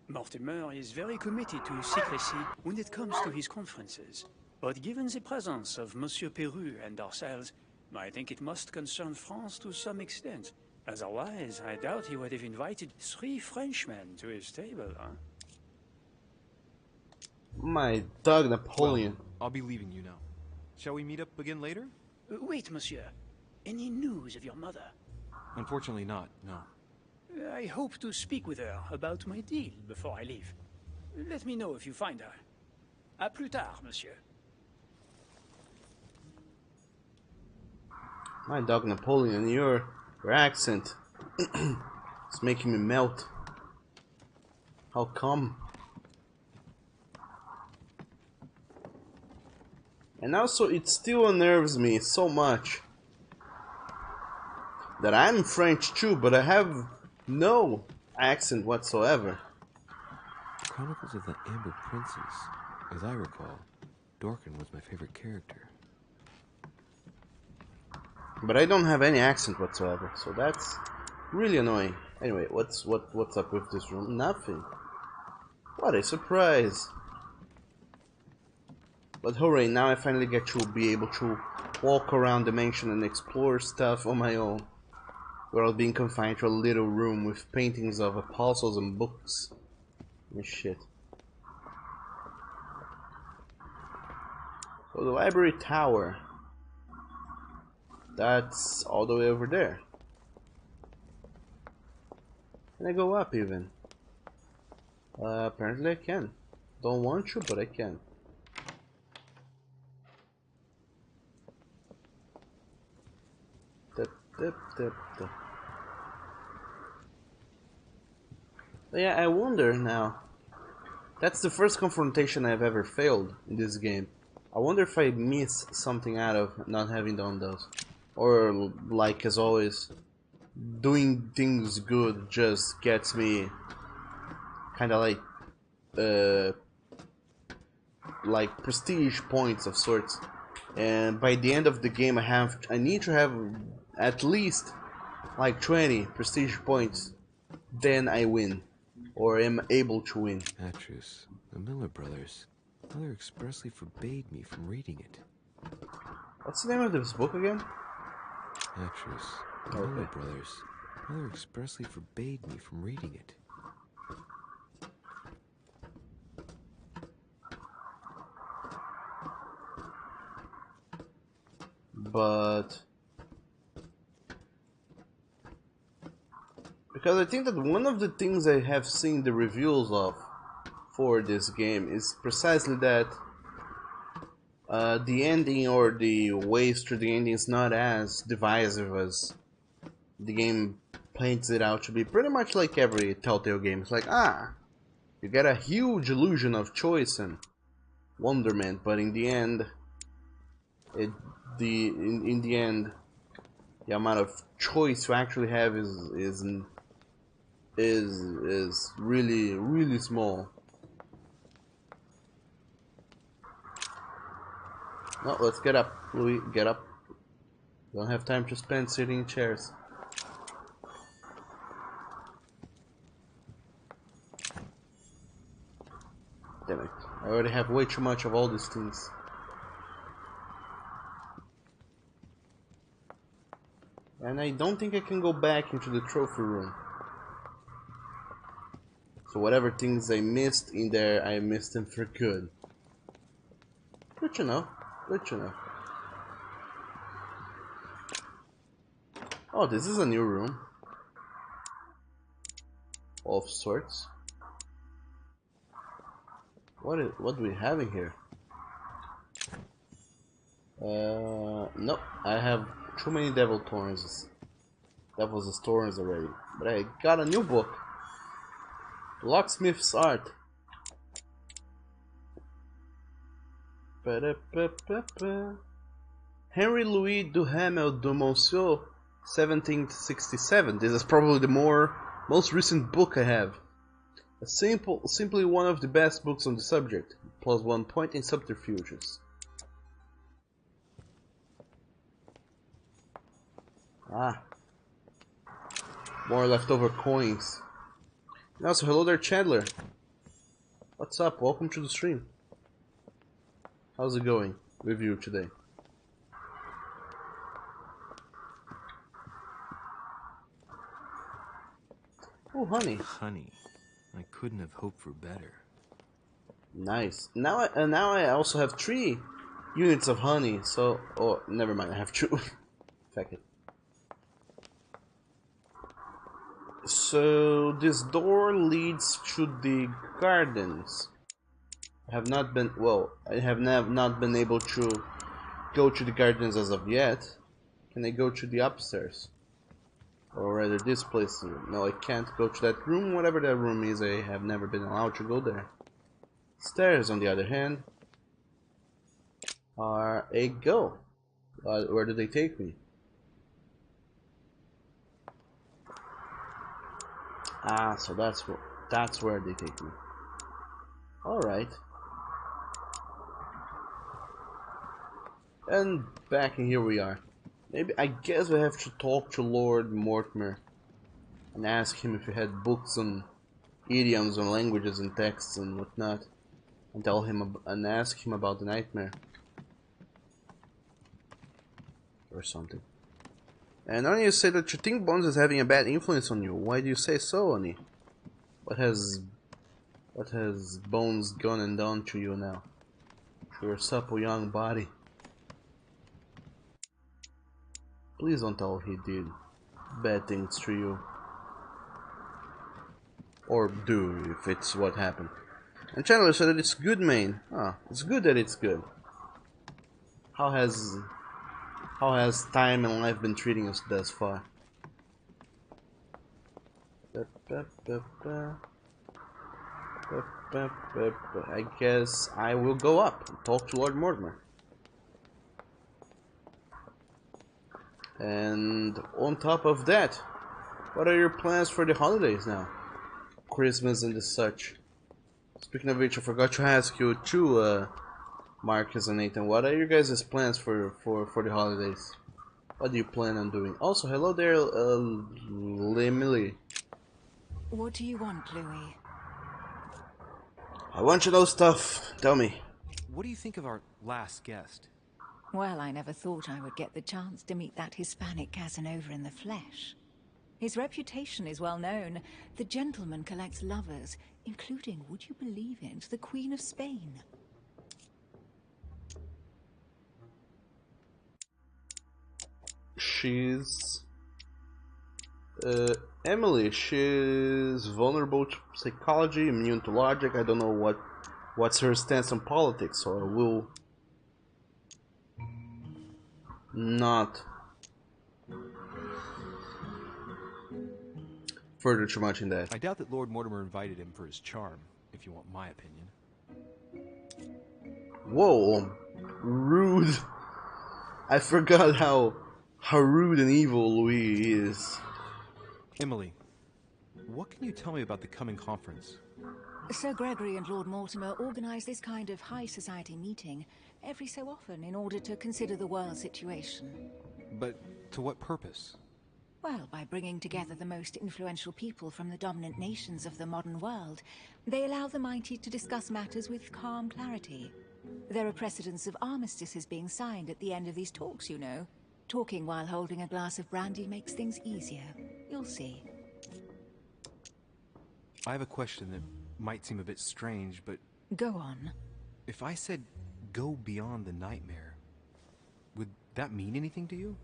Mortimer is very committed to secrecy when it comes to his conferences. But given the presence of Monsieur Peru and ourselves, I think it must concern France to some extent. Otherwise, I doubt he would have invited 3 Frenchmen to his table, huh? My dog Napoleon. Well, I'll be leaving you now. Shall we meet up again later? Wait, monsieur. Any news of your mother? Unfortunately not, no. I hope to speak with her about my deal before I leave. Let me know if you find her. À plus tard, monsieur. My dog Napoleon, your accent it's making me melt. How come? And also it still unnerves me so much that I'm French too, but I have no accent whatsoever. Chronicles of the Amber Princess. As I recall, Dorkin was my favorite character. But I don't have any accent whatsoever, so that's really annoying. Anyway, what's up with this room? Nothing. What a surprise! But hooray, now I finally get to be able to walk around the mansion and explore stuff on my own, without being confined to a little room with paintings of apostles and books and shit. So the library tower. That's all the way over there. Can I go up even? Apparently I can. Don't want to, but I can. But yeah, I wonder now. That's the first confrontation I've ever failed in this game. I wonder if I miss something out of not having done those. Or, like as always, doing things good just gets me kinda like prestige points of sorts. And by the end of the game I need to have at least like 20 prestige points. Then I win. or am able to win. Actress, the Miller brothers. Mother expressly forbade me from reading it. What's the name of this book again? Actress, the Miller brothers. Mother expressly forbade me from reading it. But because I think that one of the things I have seen the reviews of for this game is precisely that the ending or the ways through the ending is not as divisive as the game paints it out to be. Pretty much like every Telltale game. It's like, you get a huge illusion of choice and wonderment, but in the end, in the end, the amount of choice you actually have is really small. No, let's get up, Louis. Get up. Don't have time to spend sitting in chairs. Damn it! I already have way too much of all these things. And I don't think I can go back into the trophy room. So whatever things I missed in there, I missed them for good. Good to know. Good to know. Oh, this is a new room. Of sorts. What do we have in here? Nope. I have too many Devil's Thorns already. But I got a new book. Locksmith's Art. Henry Louis Duhamel de Monsieur, 1767. This is probably the most recent book I have. Simply one of the best books on the subject. Plus 1 point in subterfuges. More leftover coins. And also, hello there, Chandler. What's up? Welcome to the stream. How's it going with you today? Oh, honey. Honey. I couldn't have hoped for better. Nice. Now I also have 3 units of honey, so... Oh, never mind, I have 2. Fuck it. So, this door leads to the gardens. I have not been... Well, I have not been able to go to the gardens as of yet. Can I go to the upstairs? Or rather this place? No, I can't go to that room. Whatever that room is, I have never been allowed to go there. Stairs, on the other hand, are a go. Where do they take me? So that's where they take me. Alright. And back in here we are. Maybe, I guess we have to talk to Lord Mortimer and ask him if he had books on idioms and languages and texts and whatnot, and tell him and ask him about the nightmare or something. And Oni, you say that you think Bones is having a bad influence on you. Why do you say so, Oni? What has Bones gone and done to you now? To your supple young body? Please don't tell he did bad things to you. Or do, if it's what happened. And Chandler said that it's good, man. It's good that it's good. How has time and life been treating us thus far? I guess I will go up and talk to Lord Mortimer. And on top of that, what are your plans for the holidays now? Christmas and the such. Speaking of which, I forgot to ask you too, Marcus and Nathan, what are your guys' plans for the holidays? What do you plan on doing? Also, hello there, Lemily. What do you want, Louis? I want to know stuff. Tell me. What do you think of our last guest? Well, I never thought I would get the chance to meet that Hispanic Casanova in the flesh. His reputation is well known. The gentleman collects lovers, including, would you believe it, the Queen of Spain. She's... Emily, she's vulnerable to psychology, immune to logic. I don't know what's her stance on politics, so I will not further too much in that. I doubt that Lord Mortimer invited him for his charm, if you want my opinion. Whoa, rude. I forgot how rude and evil Louis is. Emily, what can you tell me about the coming conference? Sir Gregory and Lord Mortimer organize this kind of high society meeting every so often in order to consider the world situation. But to what purpose? Well, by bringing together the most influential people from the dominant nations of the modern world, they allow the mighty to discuss matters with calm clarity. There are precedents of armistices being signed at the end of these talks, you know. Talking while holding a glass of brandy makes things easier. You'll see. I have a question that might seem a bit strange, but... Go on. If I said go beyond the nightmare, would that mean anything to you?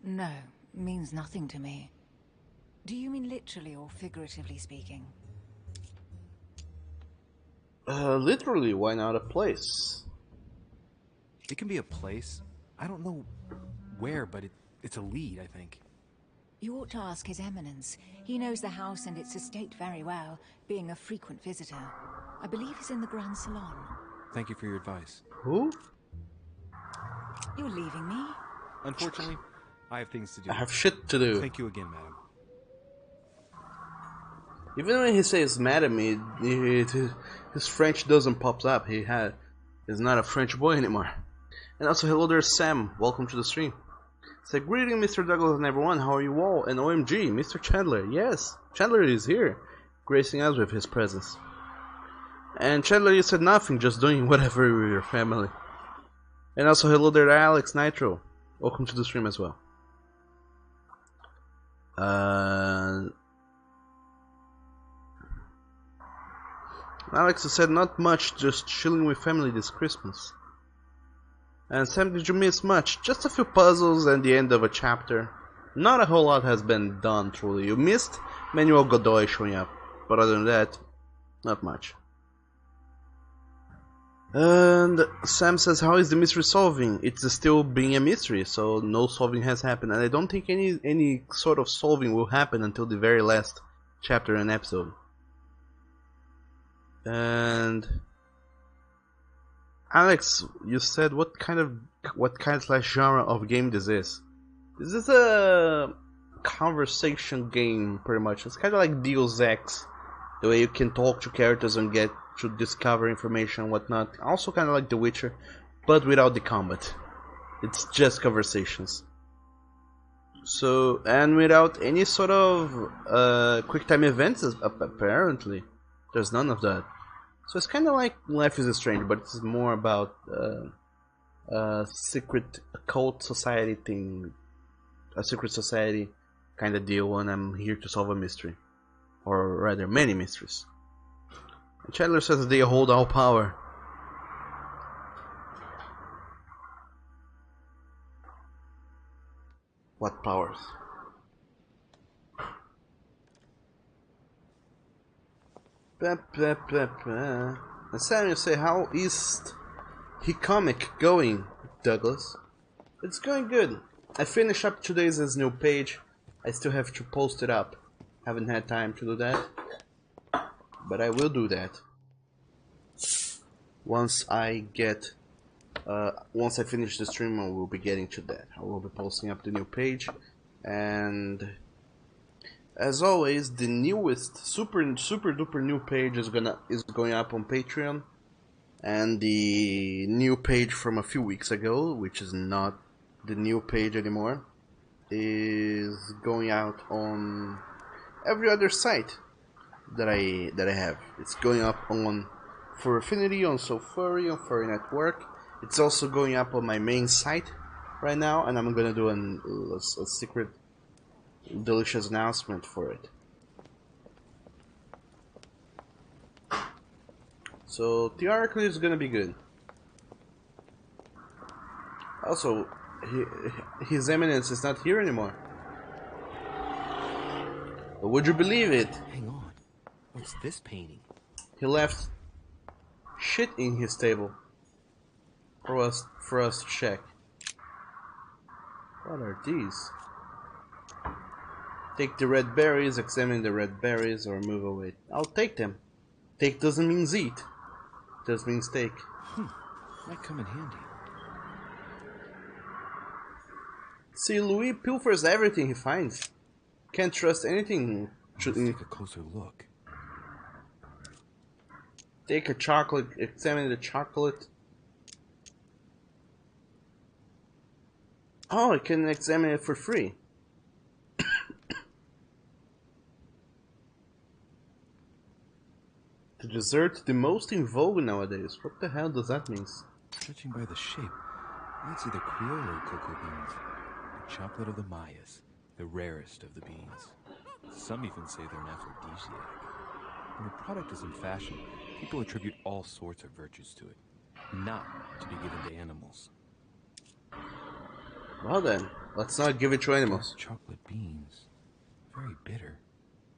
No, means nothing to me. Do you mean literally or figuratively speaking? Literally, why not a place? It can be a place. I don't know where, but it's a lead, I think. You ought to ask His Eminence. He knows the house and its estate very well, being a frequent visitor. I believe he's in the Grand Salon. Thank you for your advice. Who? You're leaving me? Unfortunately, I have things to do. I have shit to do. Thank you again, madam. Even when he says mad at me, his French doesn't pop up. He's not a French boy anymore. And also, hello there, Sam. Welcome to the stream. Say, greeting, Mr. Douglas and everyone. How are you all? And OMG, Mr. Chandler. Yes, Chandler is here, gracing us with his presence. And Chandler, you said nothing, just doing whatever with your family. And also, hello there, Alex Nitro. Welcome to the stream as well. Alex said not much, just chilling with family this Christmas. And Sam, did you miss much? Just a few puzzles and the end of a chapter. Not a whole lot has been done, truly. You missed Manuel Godoy showing up, but other than that, not much. And Sam says, how is the mystery solving? It's still being a mystery, so no solving has happened. And I don't think any sort of solving will happen until the very last chapter and episode. And Alex, you said what kind of genre of game this is? This is a conversation game, pretty much. It's kind of like Deus Ex, the way you can talk to characters and get to discover information and whatnot. Also kind of like The Witcher, but without the combat. It's just conversations. So, and without any sort of quick time events, apparently. There's none of that. So it's kind of like Life is Strange, but it's more about a secret occult society thing. A secret society kind of deal, and I'm here to solve a mystery. Or rather, many mysteries. And Chandler says they hold all power. What powers? And Samuel say, how is he comic going, Douglas? It's going good. I finished up today's new page. I still have to post it up. Haven't had time to do that, but I will do that once I finish the stream. I will be getting to that. I will be posting up the new page, and as always, the newest super duper new page is going up on Patreon, and the new page from a few weeks ago, which is not the new page anymore, is going out on every other site. that I have. It's going up on for Affinity, on Sofuri, on Furry Network. It's also going up on my main site right now, and I'm gonna do a secret delicious announcement for it. So theoretically, it's gonna be good. Also, His Eminence is not here anymore. But would you believe it? Hang on. What's this painting? He left shit in his table for us to check. What are these? Take the red berries, examine the red berries, or move away. I'll take them. Take doesn't mean eat. It just means take. Might come in handy. See, Louis pilfers everything he finds. Can't trust anything. Let's take a closer look. Take a chocolate, examine the chocolate. Oh, I can examine it for free. The dessert, the most in vogue nowadays. What the hell does that mean? Judging by the shape, I'd say the Criollo cocoa beans. The chocolate of the Mayas, the rarest of the beans. Some even say they're an aphrodisiac. When a product is in fashion, people attribute all sorts of virtues to it, not to be given to animals. Well then, let's not give it to animals. Chocolate beans. Very bitter.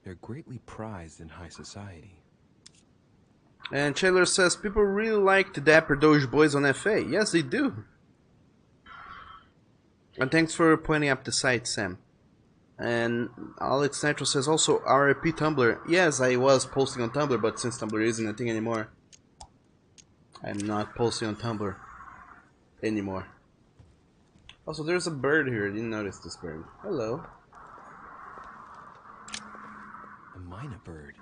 They're greatly prized in high society. And Chandler says people really like the Dapper Doge boys on FA. Yes, they do. And thanks for pointing up the site, Sam. And Alex Nitro says also RIP Tumblr. Yes, I was posting on Tumblr, but since Tumblr isn't a thing anymore, I'm not posting on Tumblr anymore. Also, there's a bird here. I didn't notice this bird. Hello. A minor bird.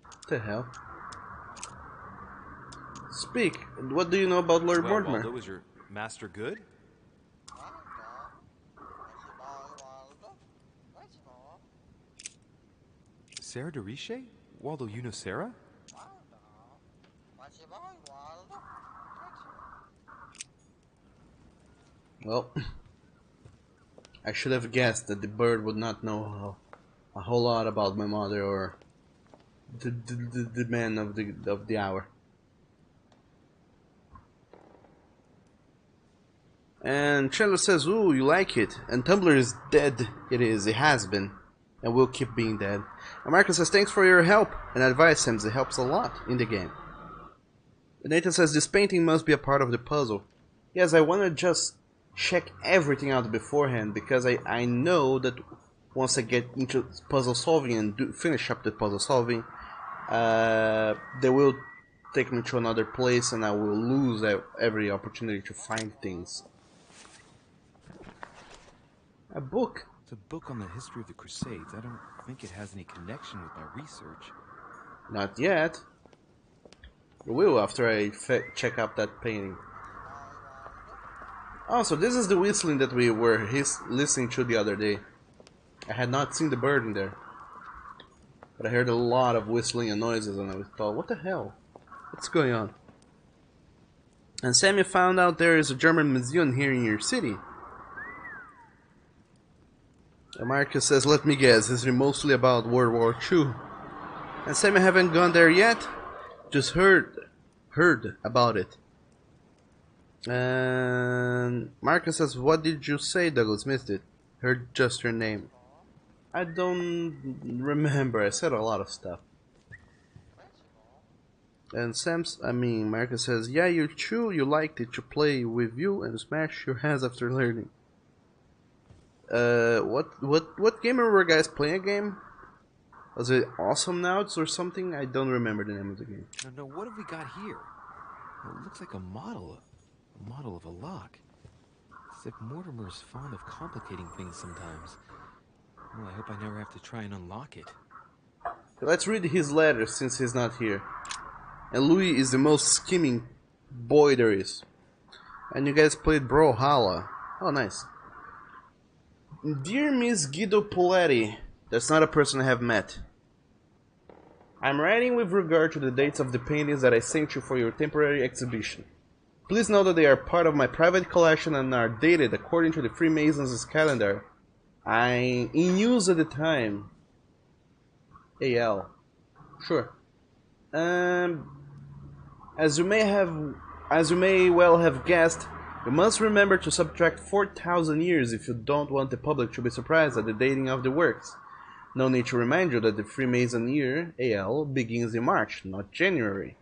What the hell? Speak. What do you know about Lord Mortimer? Waldo, is your master good? Sarah de Riche? Waldo, you know Sarah? Well, I should have guessed that the bird would not know a whole lot about my mother or the man of the hour. And Chandler says, "Ooh, you like it?" And Tumblr is dead. It is. It has been, and will keep being dead. And Marcus says, "Thanks for your help and advice, Sam. It helps a lot in the game." And Nathan says, "This painting must be a part of the puzzle." Yes, I want to just check everything out beforehand because I know that once I get into puzzle solving and finish up the puzzle solving, they will take me to another place and I will lose every opportunity to find things. A book. It's a book on the history of the Crusades. I don't think it has any connection with my research. Not yet. It will after I check up that painting. Oh, so this is the whistling that we were listening to the other day. I had not seen the bird in there. But I heard a lot of whistling and noises and I thought, what the hell? What's going on? And Sammy found out there is a German museum here in your city. And Marcus says, let me guess, it's mostly about World War II. And Sammy haven't gone there yet, just heard about it. And Marcus says, what did you say, Douglas? Missed it. Heard just your name. I don't remember, I said a lot of stuff. And Marcus says, yeah, you're true, you liked it to play with you and smash your hands after learning. What game were guys playing a game? Was it Awesome Nauts or something? I don't remember the name of the game. No, what have we got here? It looks like a model of a lock. It's like Mortimer's fond of complicating things sometimes. Well, I hope I never have to try and unlock it. Let's read his letter since he's not here. And Louis is the most scheming boy there is. And you guys played Brawlhalla. Oh, nice. Dear Miss Guido Poletti, that's not a person I have met. I'm writing with regard to the dates of the paintings that I sent you for your temporary exhibition. Please know that they are part of my private collection and are dated according to the Freemasons' calendar. In use at the time. AL. Sure. As you may well have guessed, you must remember to subtract 4,000 years if you don't want the public to be surprised at the dating of the works. No need to remind you that the Freemason year, AL, begins in March, not January.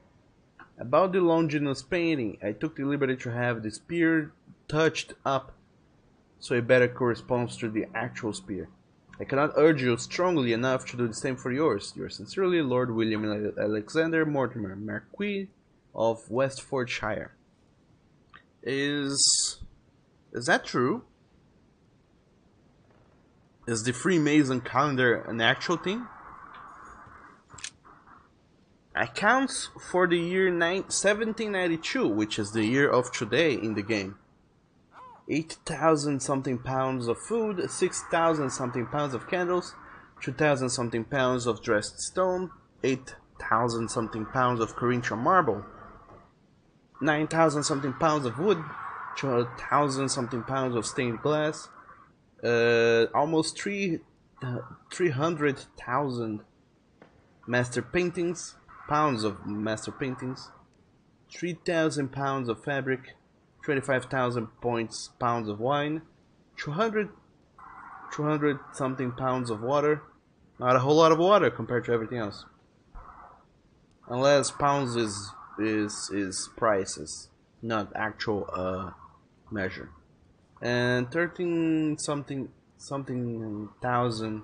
About the Longinus painting, I took the liberty to have the spear touched up so it better corresponds to the actual spear. I cannot urge you strongly enough to do the same for yours. Yours sincerely, Lord William Alexander Mortimer, Marquis of Westfordshire. Is that true? Is the Freemason calendar an actual thing? Accounts for the year 1792, which is the year of today in the game. 8,000 something pounds of food, 6,000 something pounds of candles, 2,000 something pounds of dressed stone, 8,000 something pounds of Corinthian marble, 9,000 something pounds of wood, 2,000 something pounds of stained glass, almost 300,000 master paintings, pounds of master paintings, 3,000 pounds of fabric, 25,000 pounds of wine, 200 something pounds of water. Not a whole lot of water compared to everything else. Unless pounds is prices, not actual measure. And 13 something thousand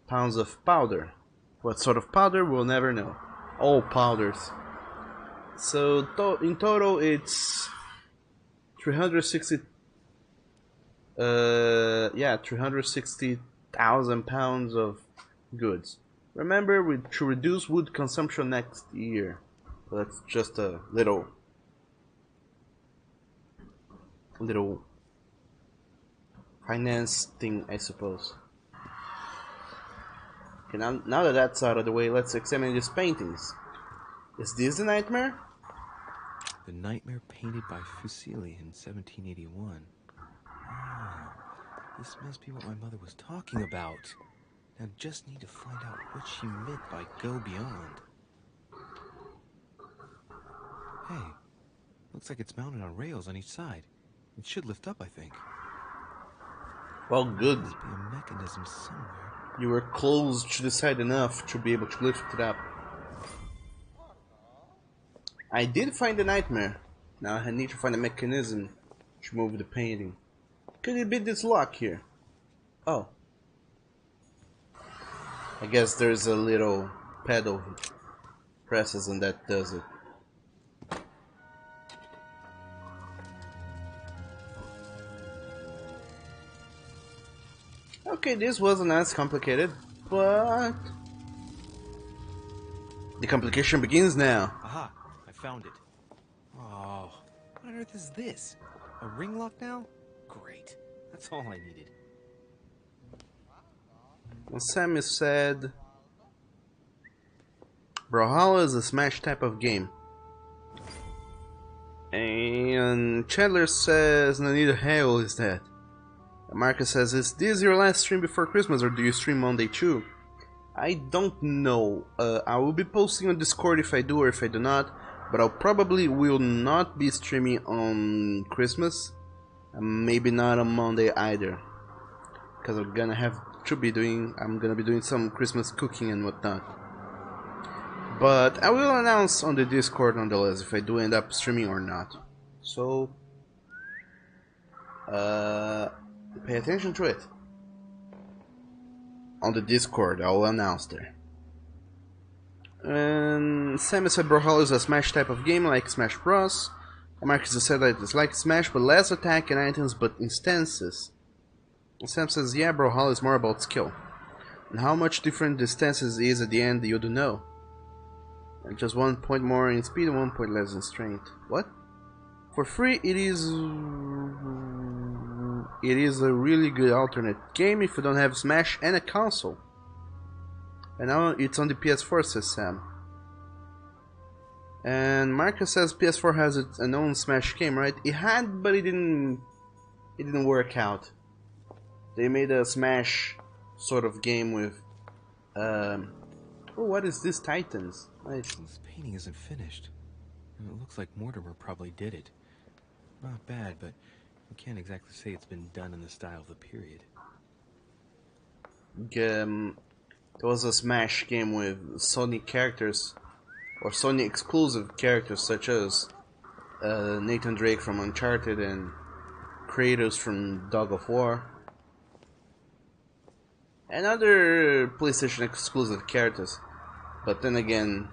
pounds of powder. What sort of powder we'll never know. All powders. So in total it's 360,000 pounds of goods. Remember, to reduce wood consumption next year. So that's just a little finance thing, I suppose. Okay, now that that's out of the way, let's examine these paintings. Is this the nightmare? The nightmare painted by Fuseli in 1781. Ah, this must be what my mother was talking about. Now just need to find out what she meant by go beyond. Hey, looks like it's mounted on rails on each side. It should lift up, I think. Well, good. There must be a mechanism somewhere. You were close to the side enough to be able to lift it up. I did find the nightmare. Now I need to find a mechanism to move the painting. Could it be this lock here? Oh. I guess there's a little pedal presses and that does it. Okay, this wasn't as complicated, but the complication begins now. Aha, I found it. Oh, what on earth is this? A ring lock now? Great, that's all I needed. Well, Sammy said Brawlhalla is a Smash type of game. And Chandler says no need the hell is that. Marcus says, is this your last stream before Christmas or do you stream Monday too? I don't know. I will be posting on Discord if I do or if I do not, but I probably will not be streaming on Christmas. Maybe not on Monday either, because I'm gonna be doing some Christmas cooking and whatnot. But I will announce on the Discord nonetheless if I do end up streaming or not. So pay attention to it. On the Discord, I will announce there. And Sam said Brawlhalla is a Smash type of game like Smash Bros. Marcus said that it's like Smash but less attack and items but instances. And Sam says yeah, Brawlhalla is more about skill. And how much different the instances is at the end you don't know. And just 1 point more in speed and 1 point less in strength. What? For free it is it is a really good alternate game if you don't have Smash and a console. And now it's on the PS4, says Sam. And Marcus says PS4 has its own Smash game, right? It had, but it didn't work out. They made a Smash sort of game with oh, what is this, Titans? Nice. This painting isn't finished. And it looks like Mortimer probably did it. Not bad, but you can't exactly say it's been done in the style of the period. There was a Smash game with Sony characters, or Sony exclusive characters, such as Nathan Drake from Uncharted and Kratos from Dog of War, and other PlayStation exclusive characters. But then again,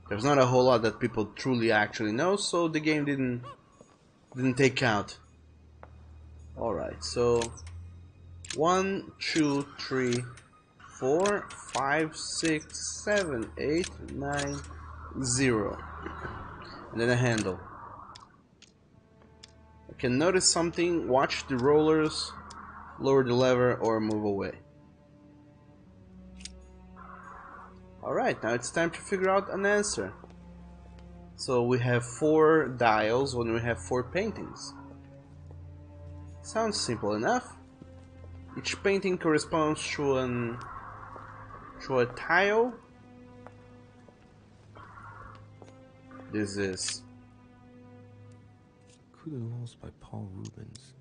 there's not a whole lot that people truly actually know, so the game didn't take out. Alright, so 1, 2, 3, 4, 5, 6, 7, 8, 9, 0. And then a handle. I can notice something, watch the rollers, lower the lever, or move away. Alright, now it's time to figure out an answer. So we have 4 dials when we have 4 paintings. Sounds simple enough. Each painting corresponds to a tile. This is Coup de Walls by Paul Rubens.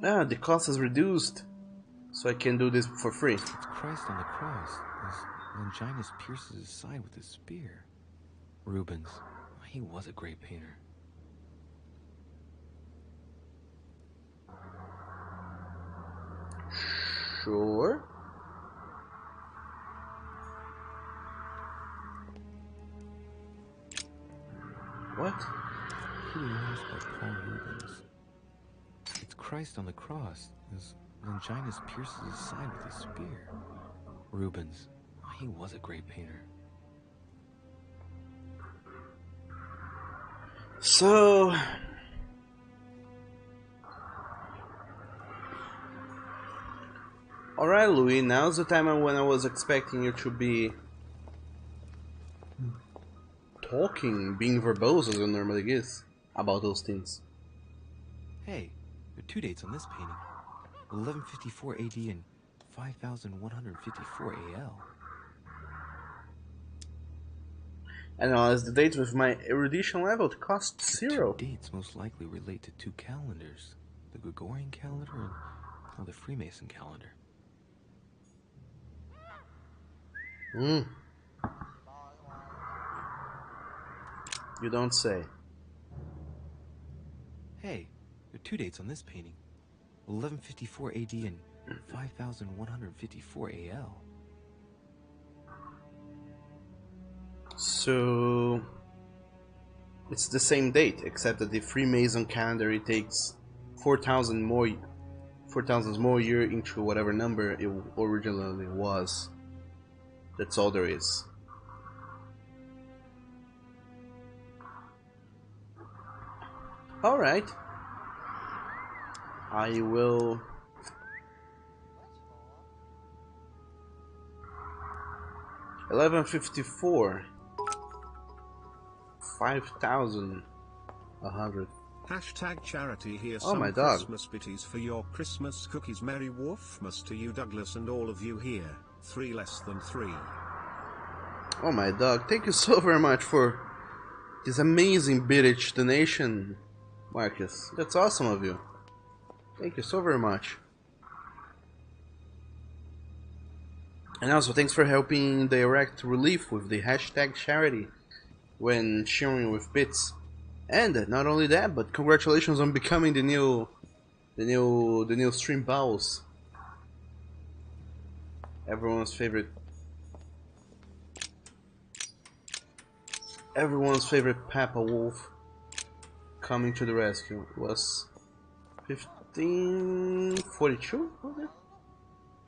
Ah, the cost is reduced, so I can do this for free. It's Christ on the cross as Longinus pierces his side with his spear. Rubens, he was a great painter. Sure. What? Coup de Walls by Paul Rubens. It's Christ on the cross as Longinus pierces his side with his spear. Rubens, he was a great painter. So alright, Louis, now's the time when I was expecting you to be talking, being verbose as it normally is about those things. Hey, there are 2 dates on this painting. 1154 AD and 5154 AL. And as the dates with my erudition level, it costs 0. The 2 dates most likely relate to 2 calendars. The Gregorian calendar and the Freemason calendar. You don't say. Hey, there are 2 dates on this painting. 1154 AD and 5154 AL. So it's the same date, except that the Freemason calendar, it takes 4,000 more year into whatever number it originally was. That's all there is. Alright. I will... $11.54. 5,100. Hashtag charity. Here's Oh, some my dog. Christmas bitties for your Christmas cookies. Merry Wolfmas to you, Douglas, and all of you here. 3 less than 3. Oh, my dog. Thank you so very much for this amazing bitch donation, Marcus. That's awesome of you. Thank you so very much. And also, thanks for helping direct relief with the hashtag charity when sharing with bits. And not only that, but congratulations on becoming the new stream boss. Everyone's favorite Papa Wolf coming to the rescue. It was 1542, was it?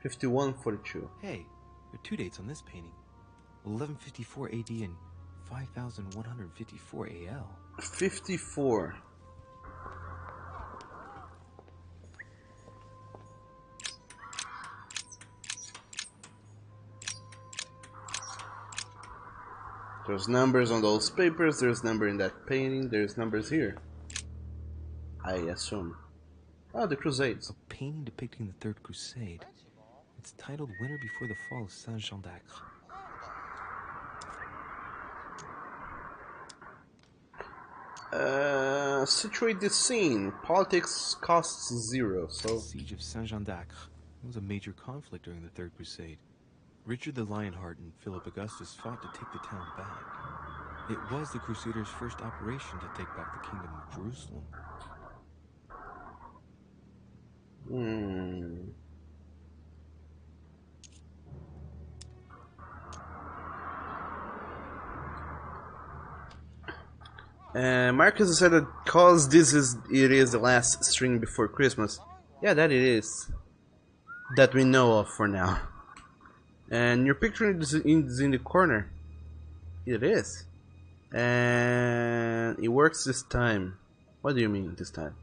5142. Hey, there are 2 dates on this painting. 1154 AD and 5,154 AL. 54. There's numbers on those papers, there's number in that painting, there's numbers here. I assume. Oh, the Crusades. A painting depicting the Third Crusade. It's titled Winter Before the Fall of Saint-Jean d'Acre. Situate the scene. Politics costs 0, so... Siege of Saint-Jean d'Acre. It was a major conflict during the Third Crusade. Richard the Lionheart and Philip Augustus fought to take the town back. It was the Crusaders' first operation to take back the Kingdom of Jerusalem. Marcus said that cause it is the last string before Christmas. Yeah, that it is. That we know of for now. And your picture is in the corner. It is. And it works this time. What do you mean this time?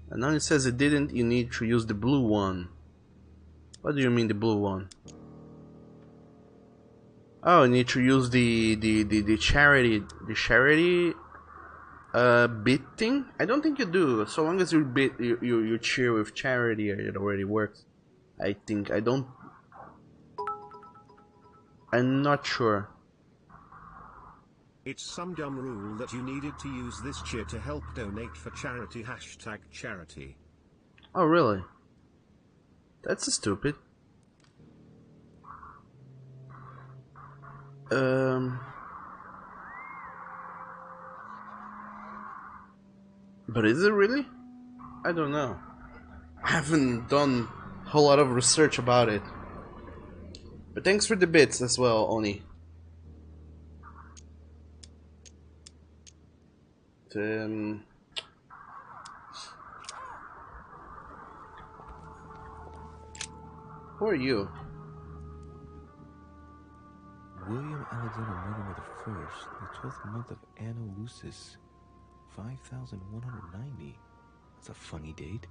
And now it says it didn't, you need to use the blue one. What do you mean the blue one? Oh, you need to use the charity bit thing? I don't think you do. So long as you cheer with charity, it already works. I think. I'm not sure. It's some dumb rule that you needed to use this cheer to help donate for charity #charity. Oh really? That's stupid. But is it really? I don't know. I haven't done a whole lot of research about it. But thanks for the bits as well, Oni. Who are you? William Alexander Mortimer I, the 12th month of Anno Lucis, 5,190. That's a funny date.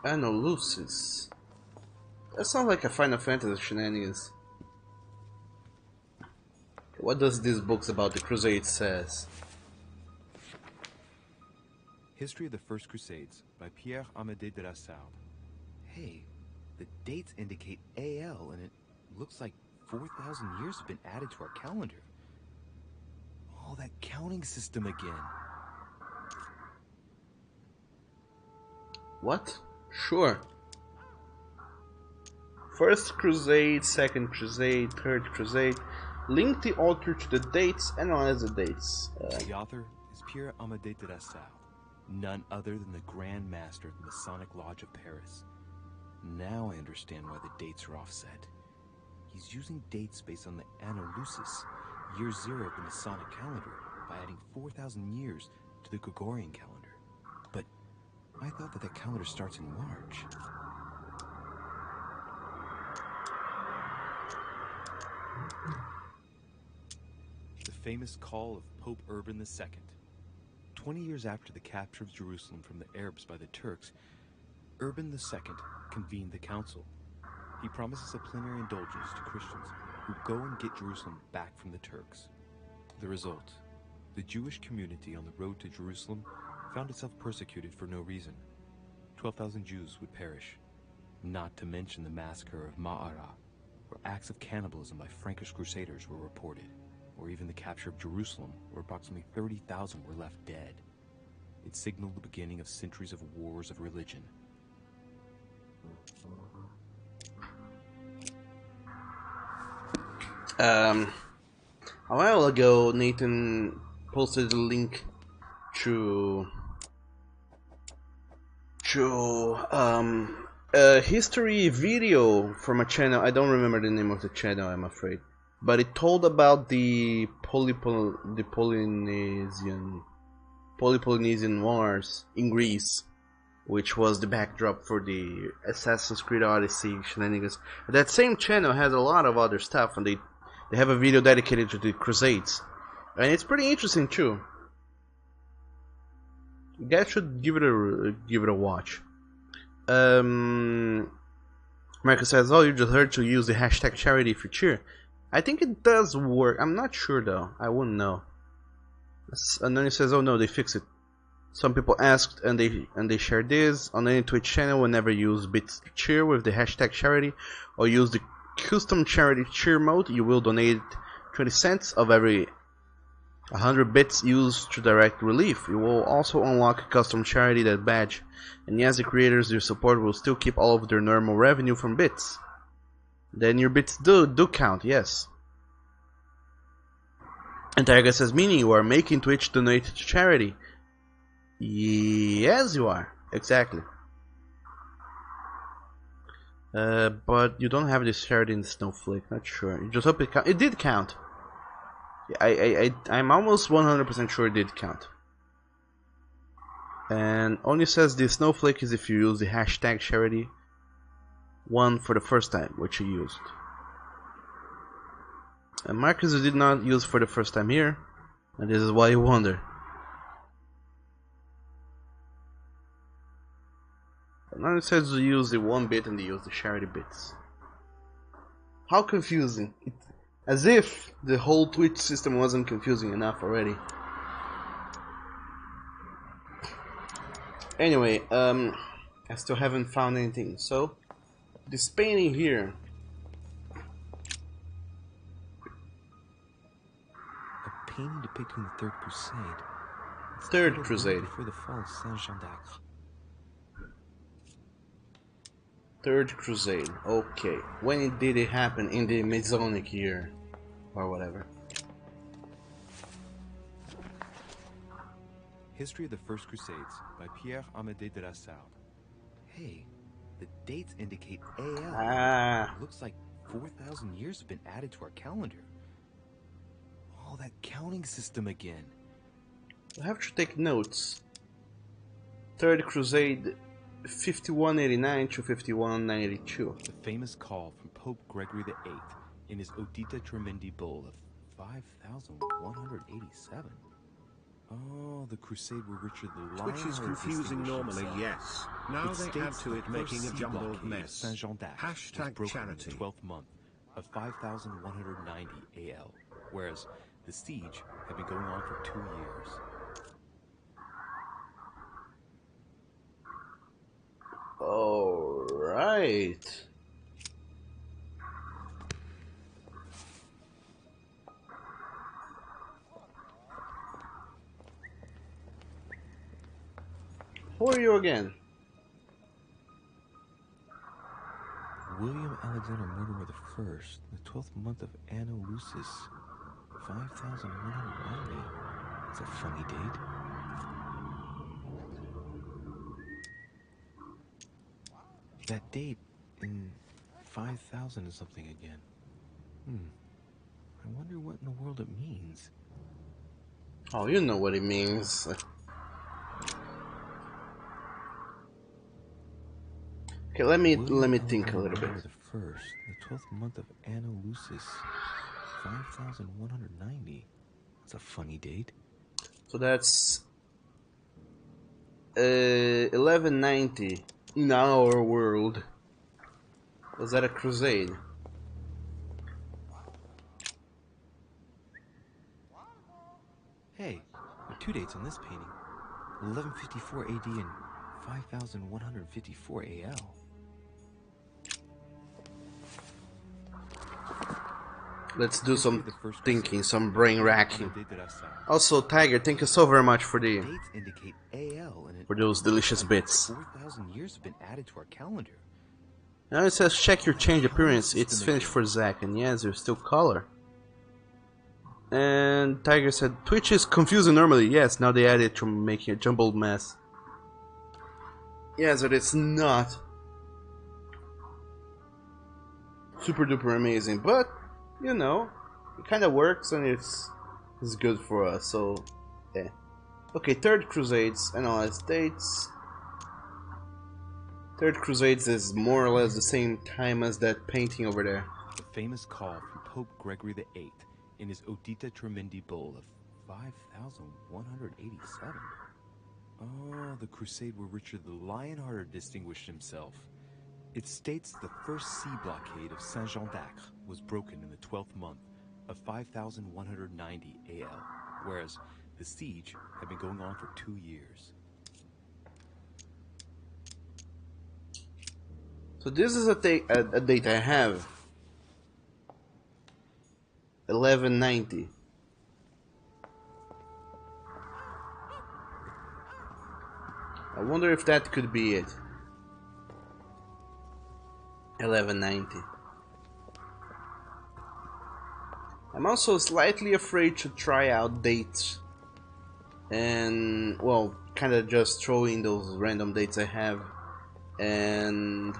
Anno Lucis. That sounds like a Final Fantasy shenanigans. What does this book about the Crusades says? History of the First Crusades by Pierre Amédée de la Sarde. Hey, the dates indicate AL and it looks like 4,000 years have been added to our calendar. Oh, that counting system again. What? Sure. First Crusade, Second Crusade, Third Crusade. Link the author to the dates, analyze the dates. The author is Pierre Amédée de la Sarde, none other than the Grand Master of the Masonic Lodge of Paris. Now I understand why the dates are offset. He's using dates based on the Anno Lucis, year 0 of the Masonic calendar, by adding 4,000 years to the Gregorian calendar. But I thought that the calendar starts in March. The famous call of Pope Urban II. 20 years after the capture of Jerusalem from the Arabs by the Turks, Urban II convened the council. He promises a plenary indulgence to Christians who go and get Jerusalem back from the Turks. The result, the Jewish community on the road to Jerusalem found itself persecuted for no reason. 12,000 Jews would perish, not to mention the massacre of Ma'ara, where acts of cannibalism by Frankish crusaders were reported, or even the capture of Jerusalem, where approximately 30,000 were left dead. It signaled the beginning of centuries of wars of religion. A while ago, Nathan posted a link to a history video from a channel. I don't remember the name of the channel, I'm afraid, but it told about the Peloponnesian Wars in Greece, which was the backdrop for the Assassin's Creed Odyssey shenanigans. That same channel has a lot of other stuff, and they have a video dedicated to the Crusades, and it's pretty interesting too. You guys should give it a watch. Marcus says, "Oh, you just heard to use the hashtag charity if you cheer." I think it does work. I'm not sure though. I wouldn't know. And then he says, "Oh no, they fixed it. Some people asked and they shared this on any Twitch channel. Whenever you use bits to cheer with the hashtag charity or use the custom charity cheer mode, you will donate 20 cents of every 100 bits used to direct relief. You will also unlock a custom charity that badge. And yes, the creators you support will still keep all of their normal revenue from bits. Then your bits do count, yes." And Tiger says, "Meaning you are making Twitch donate to charity?" Yes, you are. Exactly. But you don't have this charity in Snowflake. Not sure. You just hope it count. It did count. I'm almost 100% sure it did count. And only says the Snowflake is if you use the hashtag charity one for the first time, which you used. And Marcus did not use for the first time here, and this is why you wonder. And now it says to use the 1 bit and they use the charity bits. How confusing. As if the whole Twitch system wasn't confusing enough already. Anyway, I still haven't found anything. So, this painting here. A painting depicting the Third Crusade. Third Crusade. Before the fall of Saint-Jean d'Acre. Third Crusade. Okay. When did it happen? In the Masonic year. Or whatever. History of the First Crusades by Pierre Amédée de la Salle. Hey, the dates indicate AL. Ah. It looks like 4,000 years have been added to our calendar. Oh, that counting system again. I have to take notes. Third Crusade, 5189 to 5182. The famous call from Pope Gregory VIII in his Audita Tremendi bull of 5,187. Oh, the crusade where Richard the Lion. Which is confusing normally, yes. Now they add to it making a jumbled mess. Saint-Jean d'Acre Hashtag was charity. In the 12th month of 5,190 AL, whereas the siege had been going on for 2 years. All right. Who are you again? William Alexander Mortimer the First, the 12th month of Anno Lucis, 5,190. That's a funny date. That date in 5,000 is something again. I wonder what in the world it means. Oh, you know what it means. Okay, let me think a little bit. The first, the 12th month of Anno Lucis, 5,190. That's a funny date. So that's 1190 in our world. Was that a crusade? Hey, there are 2 dates on this painting. 1154 AD and 5,154 AL. Let's do some thinking, some brain racking. Also, Tiger, thank you so very much for those delicious bits. 4,000 years have been added to our calendar. Now it says check your change appearance. It's finished for Zach, and yes, there's still color. And Tiger said Twitch is confusing normally. Yes, now they added to making a jumbled mess. Yes, but it's not super duper amazing, but you know, it kind of works and it's good for us. So yeah. Okay, Third Crusades, analyze dates. Third Crusades is more or less the same time as that painting over there. The famous call from Pope Gregory VIII in his Audita Tremendi bull of 5,187. Oh, the crusade where Richard the Lionhearted distinguished himself. It states the first sea blockade of Saint-Jean d'Acre was broken in the 12th month of 5,190 AL, whereas the siege had been going on for 2 years. So this is a date I have. 1190. I wonder if that could be it. 1190. I'm also slightly afraid to try out dates and, well, kind of just throw in those random dates I have and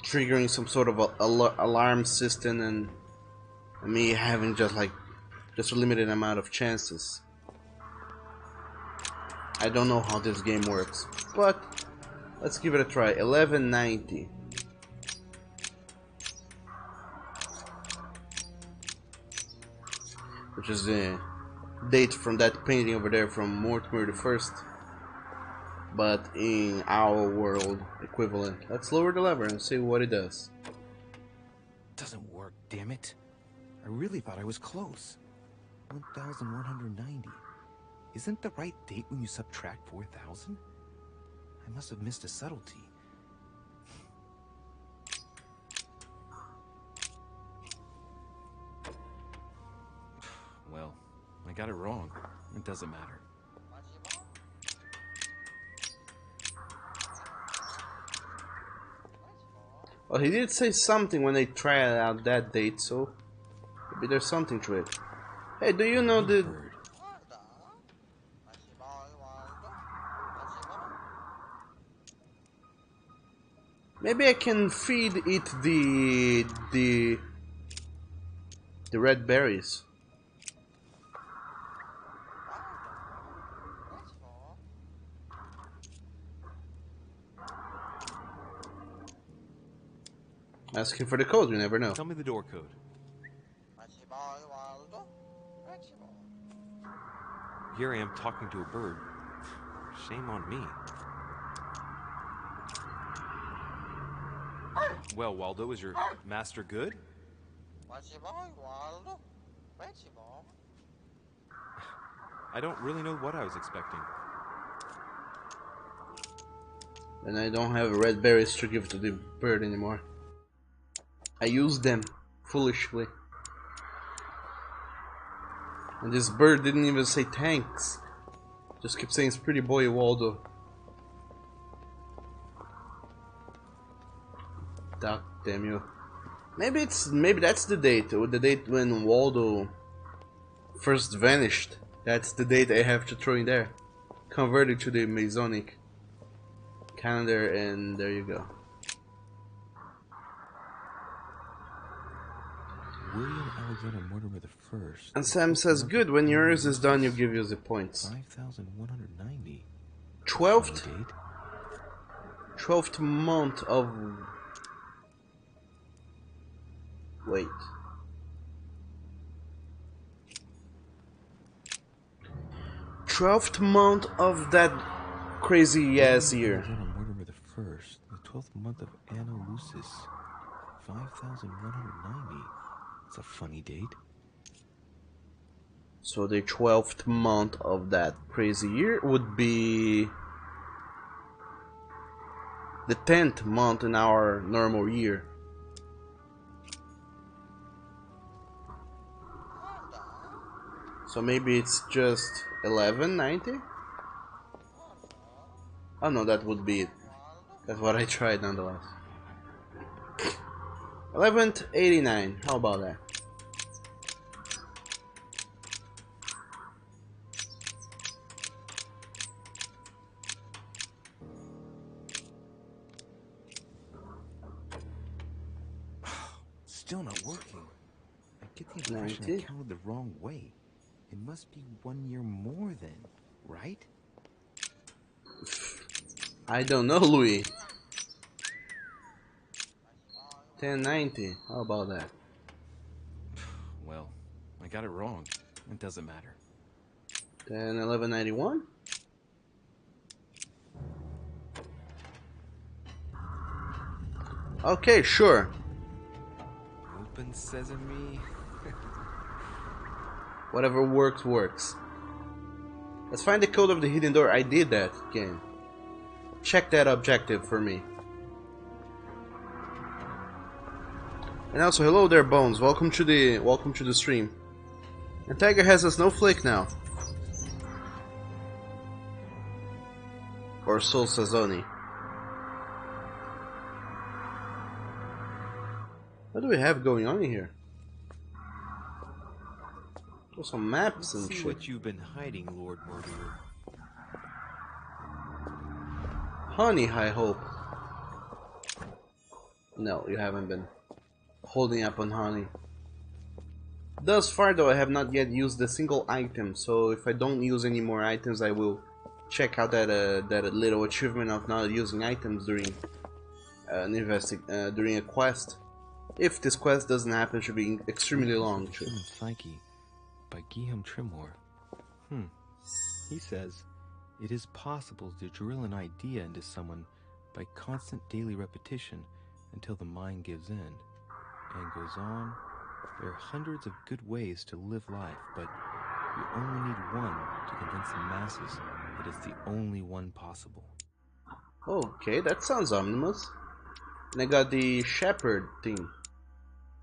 triggering some sort of alarm system and me having just a limited amount of chances. I don't know how this game works, but let's give it a try. 1190. Which is the date from that painting over there from Mortimer the First, but in our world equivalent. Let's lower the lever and see what it does. Doesn't work, damn it. I really thought I was close. 1,190. Isn't the right date when you subtract 4,000? I must have missed a subtlety. Well, I got it wrong. It doesn't matter. Well, he did say something when they tried out that date, so maybe there's something to it. Hey, do you know the... Maybe I can feed it the red berries. Asking for the code, you never know. Tell me the door code. Here I am talking to a bird. Shame on me. Well, Waldo, is your master good? I don't really know what I was expecting. And I don't have red berries to give to the bird anymore. I used them foolishly. And this bird didn't even say thanks. Just kept saying it's pretty boy Waldo. Duck, damn you. Maybe that's the date, or the date when Waldo first vanished. That's the date I have to throw in there. Convert it to the Masonic calendar, and there you go. William Alexander Mortimer the First. And Sam says, good, when yours is done, you give you the points. 5,190. 12th month of... Wait. 12th month of that crazy ass year. Mortimer the First, the 12th month of Anno Lucis. 5,190. It's a funny date. So the 12th month of that crazy year would be the 10th month in our normal year. So maybe it's just 1190? Oh no, that would be it. That's what I tried nonetheless. 1189, how about that? Still not working. I get the impression 90? I counted the wrong way. It must be 1 year more then, right? I don't know, Louis. 1090. How about that? Well, I got it wrong. It doesn't matter. 1191. Okay, sure. Open sesame. Whatever works, works. Let's find the code of the hidden door. I did that, game. Check that objective for me. And also, hello there, Bones. Welcome to the stream. And Tiger has a snowflake now. Or so says Oni. What do we have going on here? There's some maps and See shit. what you've been hiding, Lord Murderer. Honey, I hope. No, you haven't been holding up on honey. Thus far, though, I have not yet used a single item. So if I don't use any more items, I will check out that little achievement of not using items during during a quest. If this quest doesn't happen, it should be extremely long. Human Psyche by Guillaume Trimore. He says, it is possible to drill an idea into someone by constant daily repetition until the mind gives in. And goes on, there are hundreds of good ways to live life, but you only need one to convince the masses that it's the only one possible. Okay, that sounds ominous. And I got the shepherd thing.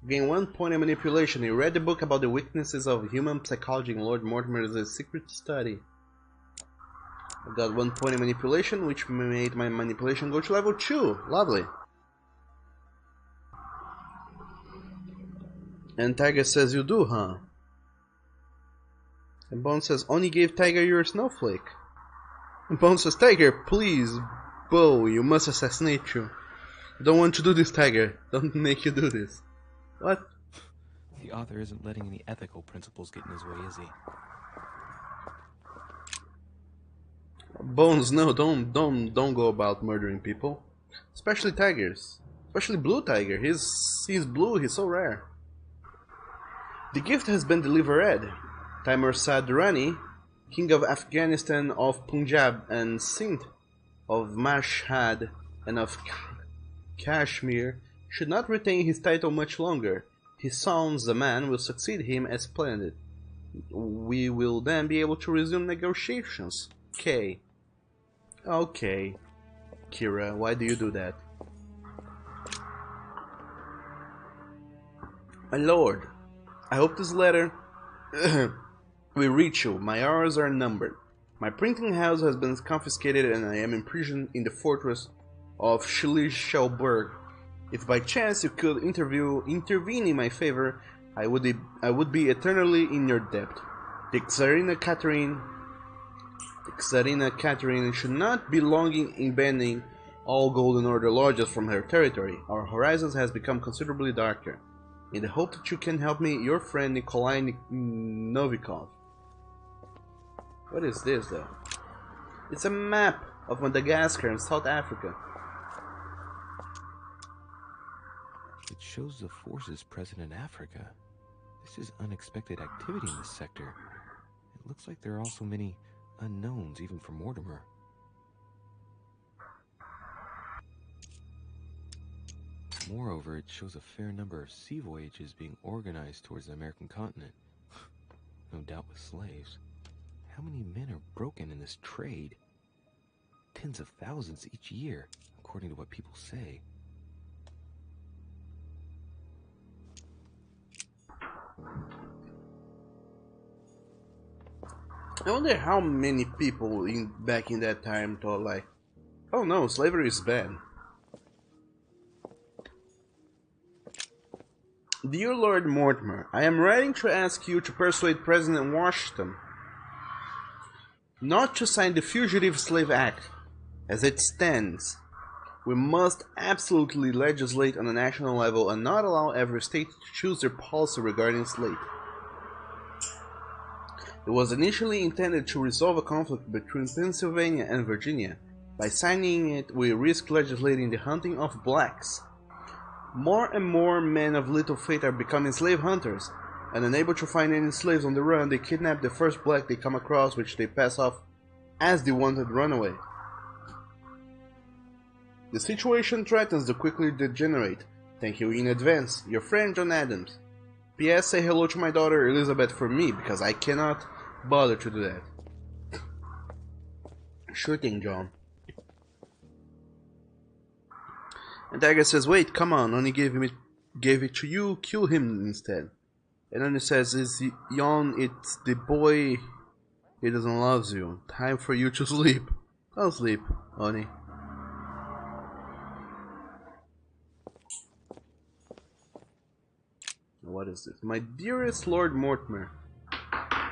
Gain 1 point in manipulation. You read the book about the weaknesses of human psychology in Lord Mortimer's secret study. I got 1 point in manipulation, which made my manipulation go to level 2. Lovely. And Tiger says you do, huh? And Bone says, Oni gave Tiger your snowflake. And Bone says, Tiger, please, Bo, you must assassinate you. I don't want to do this, Tiger. Don't make you do this. What? The author isn't letting any ethical principles get in his way, is he? Bones, no, don't go about murdering people. Especially tigers. Especially blue tiger. He's blue, he's so rare. The gift has been delivered. Timur Durrani, king of Afghanistan, of Punjab and Sindh, of Mashhad and of Kashmir, should not retain his title much longer. His son, Zaman, will succeed him as planned. We will then be able to resume negotiations. Okay. Okay. Kira, why do you do that? My lord, I hope this letter will reach you. My hours are numbered. My printing house has been confiscated and I am imprisoned in the fortress of Schlischelberg. If by chance you could intervene in my favor, I would be eternally in your debt. The Tsarina Catherine should not be long in banning all Golden Order lodges from her territory. Our horizons has become considerably darker. In the hope that you can help me, your friend Nikolai Novikov. What is this, though? It's a map of Madagascar and South Africa. It shows the forces present in Africa. This is unexpected activity in this sector. It looks like there are also many unknowns, even for Mortimer. Moreover, it shows a fair number of sea voyages being organized towards the American continent. No doubt with slaves. How many men are broken in this trade? Tens of thousands each year, according to what people say. I wonder how many people back in that time thought like, oh no, slavery is bad. Dear Lord Mortimer, I am writing to ask you to persuade President Washington not to sign the Fugitive Slave Act. As it stands, we must absolutely legislate on a national level and not allow every state to choose their policy regarding slaves. It was initially intended to resolve a conflict between Pennsylvania and Virginia, By signing it, we risk legislating the hunting of blacks. More and more men of little faith are becoming slave hunters, and unable to find any slaves on the run, they kidnap the first black they come across, which they pass off as the wanted runaway. The situation threatens to quickly degenerate. Thank you in advance, your friend John Adams. P.S. Say hello to my daughter Elizabeth for me, because I cannot bother to do that. Sure thing, John. And Dagger says, wait, come on, only gave it to you, kill him instead. And then he says, it's Jon, it's the boy, he doesn't love you. Time for you to sleep. Don't sleep, honey. What is this? My dearest Lord Mortimer,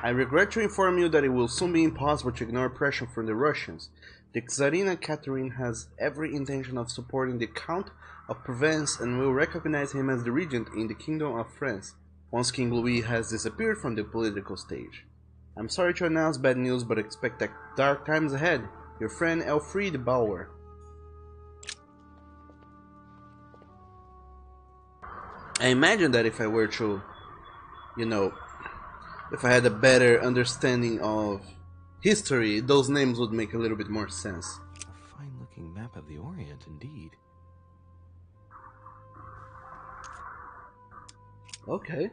I regret to inform you that it will soon be impossible to ignore pressure from the Russians. The Tsarina Catherine has every intention of supporting the Count of Provence and will recognize him as the regent in the Kingdom of France, once King Louis has disappeared from the political stage. I'm sorry to announce bad news, but expect dark times ahead. Your friend Elfriede Bauer. I imagine that if I were to, if I had a better understanding of history, those names would make a little bit more sense. A fine-looking map of the Orient, indeed. Okay.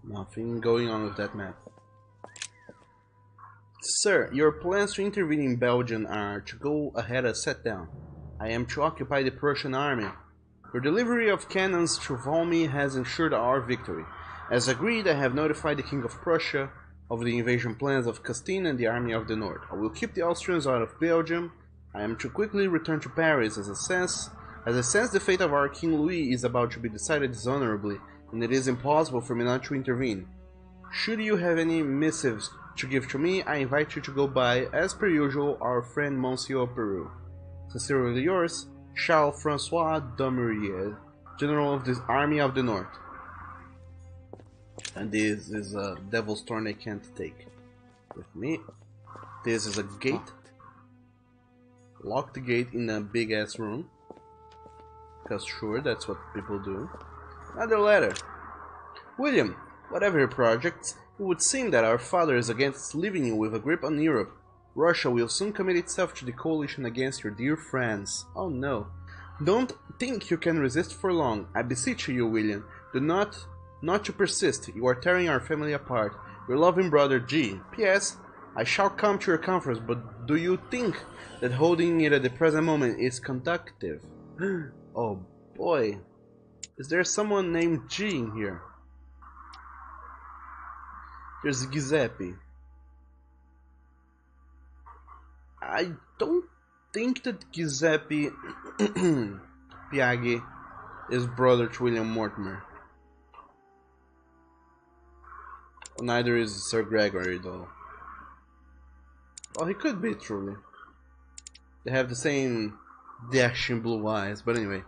Nothing going on with that map. Sir, your plans to intervene in Belgium are to go ahead and set down. I am to occupy the Prussian army. Your delivery of cannons to Valmy has ensured our victory. As agreed, I have notified the King of Prussia of the invasion plans of Castine and the Army of the North. I will keep the Austrians out of Belgium. I am to quickly return to Paris as I sense the fate of our King Louis is about to be decided dishonorably, and it is impossible for me not to intervene. Should you have any missives to give to me, I invite you to go by, as per usual, our friend Monsieur Peru. Sincerely yours, Charles-Francois Dumouriez, General of the Army of the North. And this is a devil's turn I can't take with me. This is a gate. Lock the gate in a big ass room. Because sure, that's what people do. Another letter. William, whatever your projects, it would seem that our father is against leaving you with a grip on Europe. Russia will soon commit itself to the coalition against your dear France. Oh no. Don't think you can resist for long. I beseech you, William. Do not to persist. You are tearing our family apart. Your loving brother G. P.S. I shall come to your conference, but do you think that holding it at the present moment is conductive? Oh boy. Is there someone named G in here? There's Giuseppe. I don't think that Giuseppe Piaghi is brother to William Mortimer. Neither is Sir Gregory, though. Well, he could be, truly. They have the same dashing blue eyes, but anyway.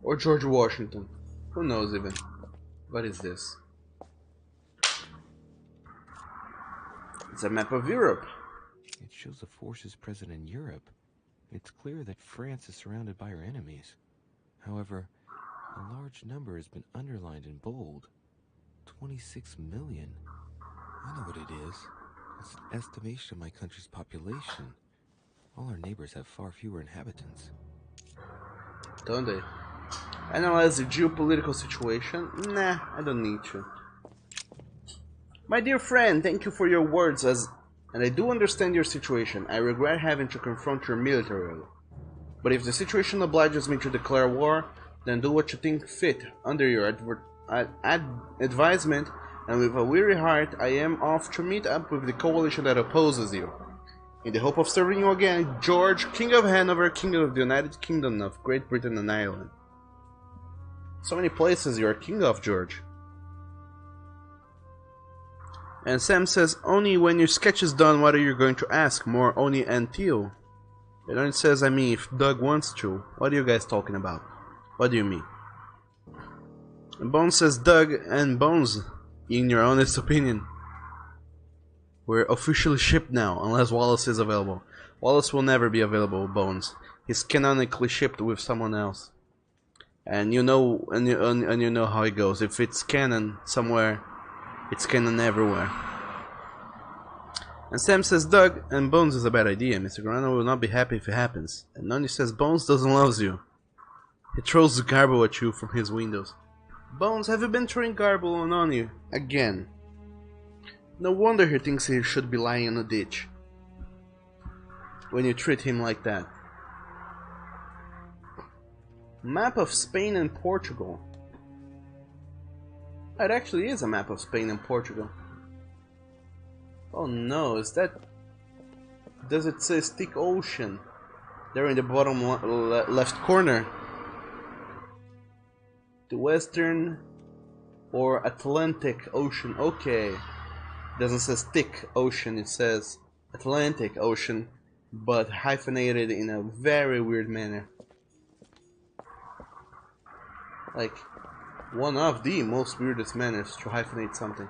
Or George Washington. Who knows even? What is this? It's a map of Europe. It shows the forces present in Europe. It's clear that France is surrounded by her enemies. However, a large number has been underlined in bold. 26 million. I know what it is. It's an estimation of my country's population. All our neighbors have far fewer inhabitants. Don't they? Analyze the geopolitical situation? Nah, I don't need to. My dear friend, thank you for your words and I do understand your situation. I regret having to confront your militarily. But if the situation obliges me to declare war, then do what you think fit under your advisement, and with a weary heart I am off to meet up with the coalition that opposes you. In the hope of serving you again, George, King of Hanover, King of the United Kingdom of Great Britain and Ireland. So many places you are king of, George. And Sam says, Oni, when your sketch is done, what are you going to ask? More Oni and Theo? And Oni says, I mean, if Doug wants to. What are you guys talking about? What do you mean? And Bones says, Doug and Bones, in your honest opinion, we're officially shipped now, unless Wallace is available. Wallace will never be available, Bones. He's canonically shipped with someone else. And you know, and you know how it goes. If it's canon somewhere, it's canon everywhere. And Sam says Doug and Bones is a bad idea. Mr. Grano will not be happy if it happens. And Noni says Bones doesn't love you. He throws the garble at you from his windows. Bones, have you been throwing garble on Noni again? No wonder he thinks he should be lying in a ditch. When you treat him like that. Map of Spain and Portugal. It actually is a map of Spain and Portugal. Oh no, is that... Does it say Stick Ocean? There in the bottom left corner. The Western or Atlantic Ocean. Okay. Doesn't say Stick Ocean, it says Atlantic Ocean, but hyphenated in a very weird manner. Like, one of the most weirdest manners to hyphenate something.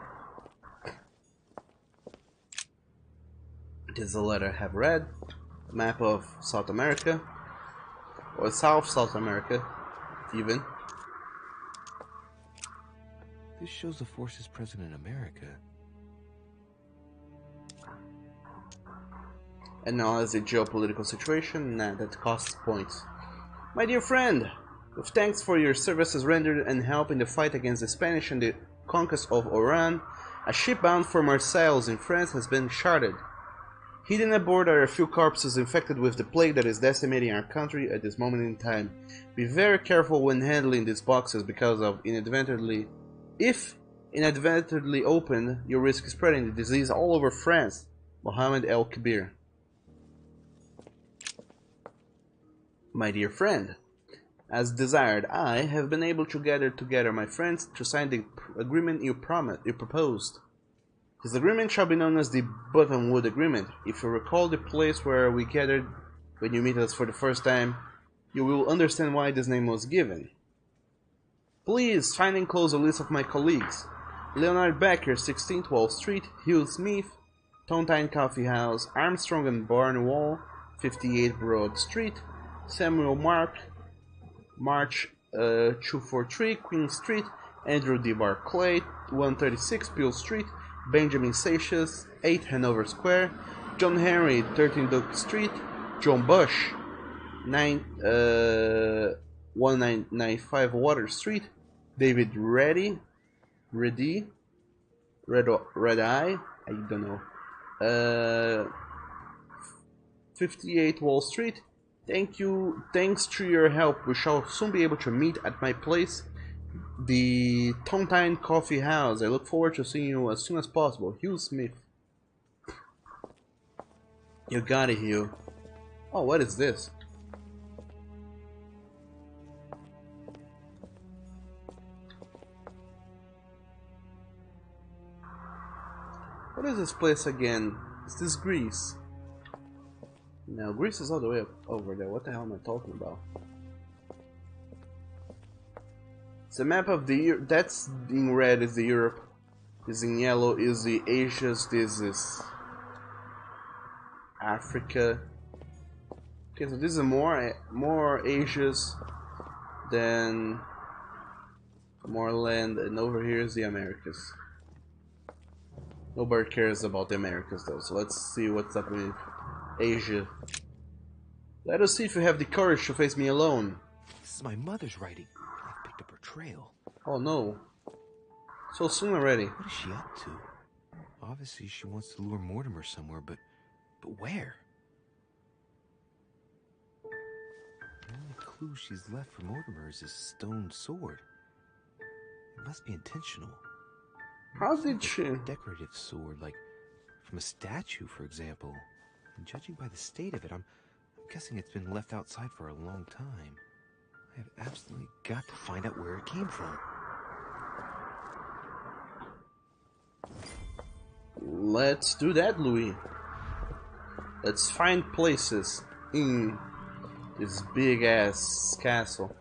This is a letter I have read. A map of South America. Or South America, even. This shows the forces present in America. And now as a geopolitical situation that costs points. My dear friend, with thanks for your services rendered and help in the fight against the Spanish and the conquest of Oran, a ship bound for Marseilles in France has been charted. Hidden aboard are a few corpses infected with the plague that is decimating our country at this moment in time. Be very careful when handling these boxes because of if inadvertently opened, you risk spreading the disease all over France. Mohammed El Kabir. My dear friend, as desired, I have been able to gather together my friends to sign the agreement you proposed. This agreement shall be known as the Buttonwood Agreement. If you recall the place where we gathered when you meet us for the first time, you will understand why this name was given. Please find and close a list of my colleagues. Leonard Becker, 1612 Street, Hugh Smith, Tontine Coffee House, Armstrong and Barnwell, 58 Broad Street, Samuel March 243 Queen Street, Andrew D. Barclay, 136 Peel Street, Benjamin Seixas, 8 Hanover Square, John Henry, 13 Duke Street, John Bush, 1995 Water Street, David Reddy, Red Eye, I don't know, 58 Wall Street. Thanks to your help, we shall soon be able to meet at my place, the Tontine Coffee House. I look forward to seeing you as soon as possible. Hugh Smith. You got it, Hugh. Oh, what is this? What is this place again? Is this Greece? No, Greece is all the way up over there. What the hell am I talking about? It's a map of the that's in red is the Europe. This in yellow is the Asias. This is Africa. Okay, so this is more Asias than more land, and over here is the Americas. Nobody cares about the Americas though, so let's see what's up with Asia. Let us see if you have the courage to face me alone. This is my mother's writing. I've picked up her trail. Oh no. So soon already. What is she up to? Obviously she wants to lure Mortimer somewhere, but where? The only clue she's left for Mortimer is his stone sword. It must be intentional. How did she? A decorative sword, like from a statue, for example. And judging by the state of it, I'm guessing it's been left outside for a long time. I have absolutely got to find out where it came from. Let's do that, Louis. Let's find places in this big-ass castle.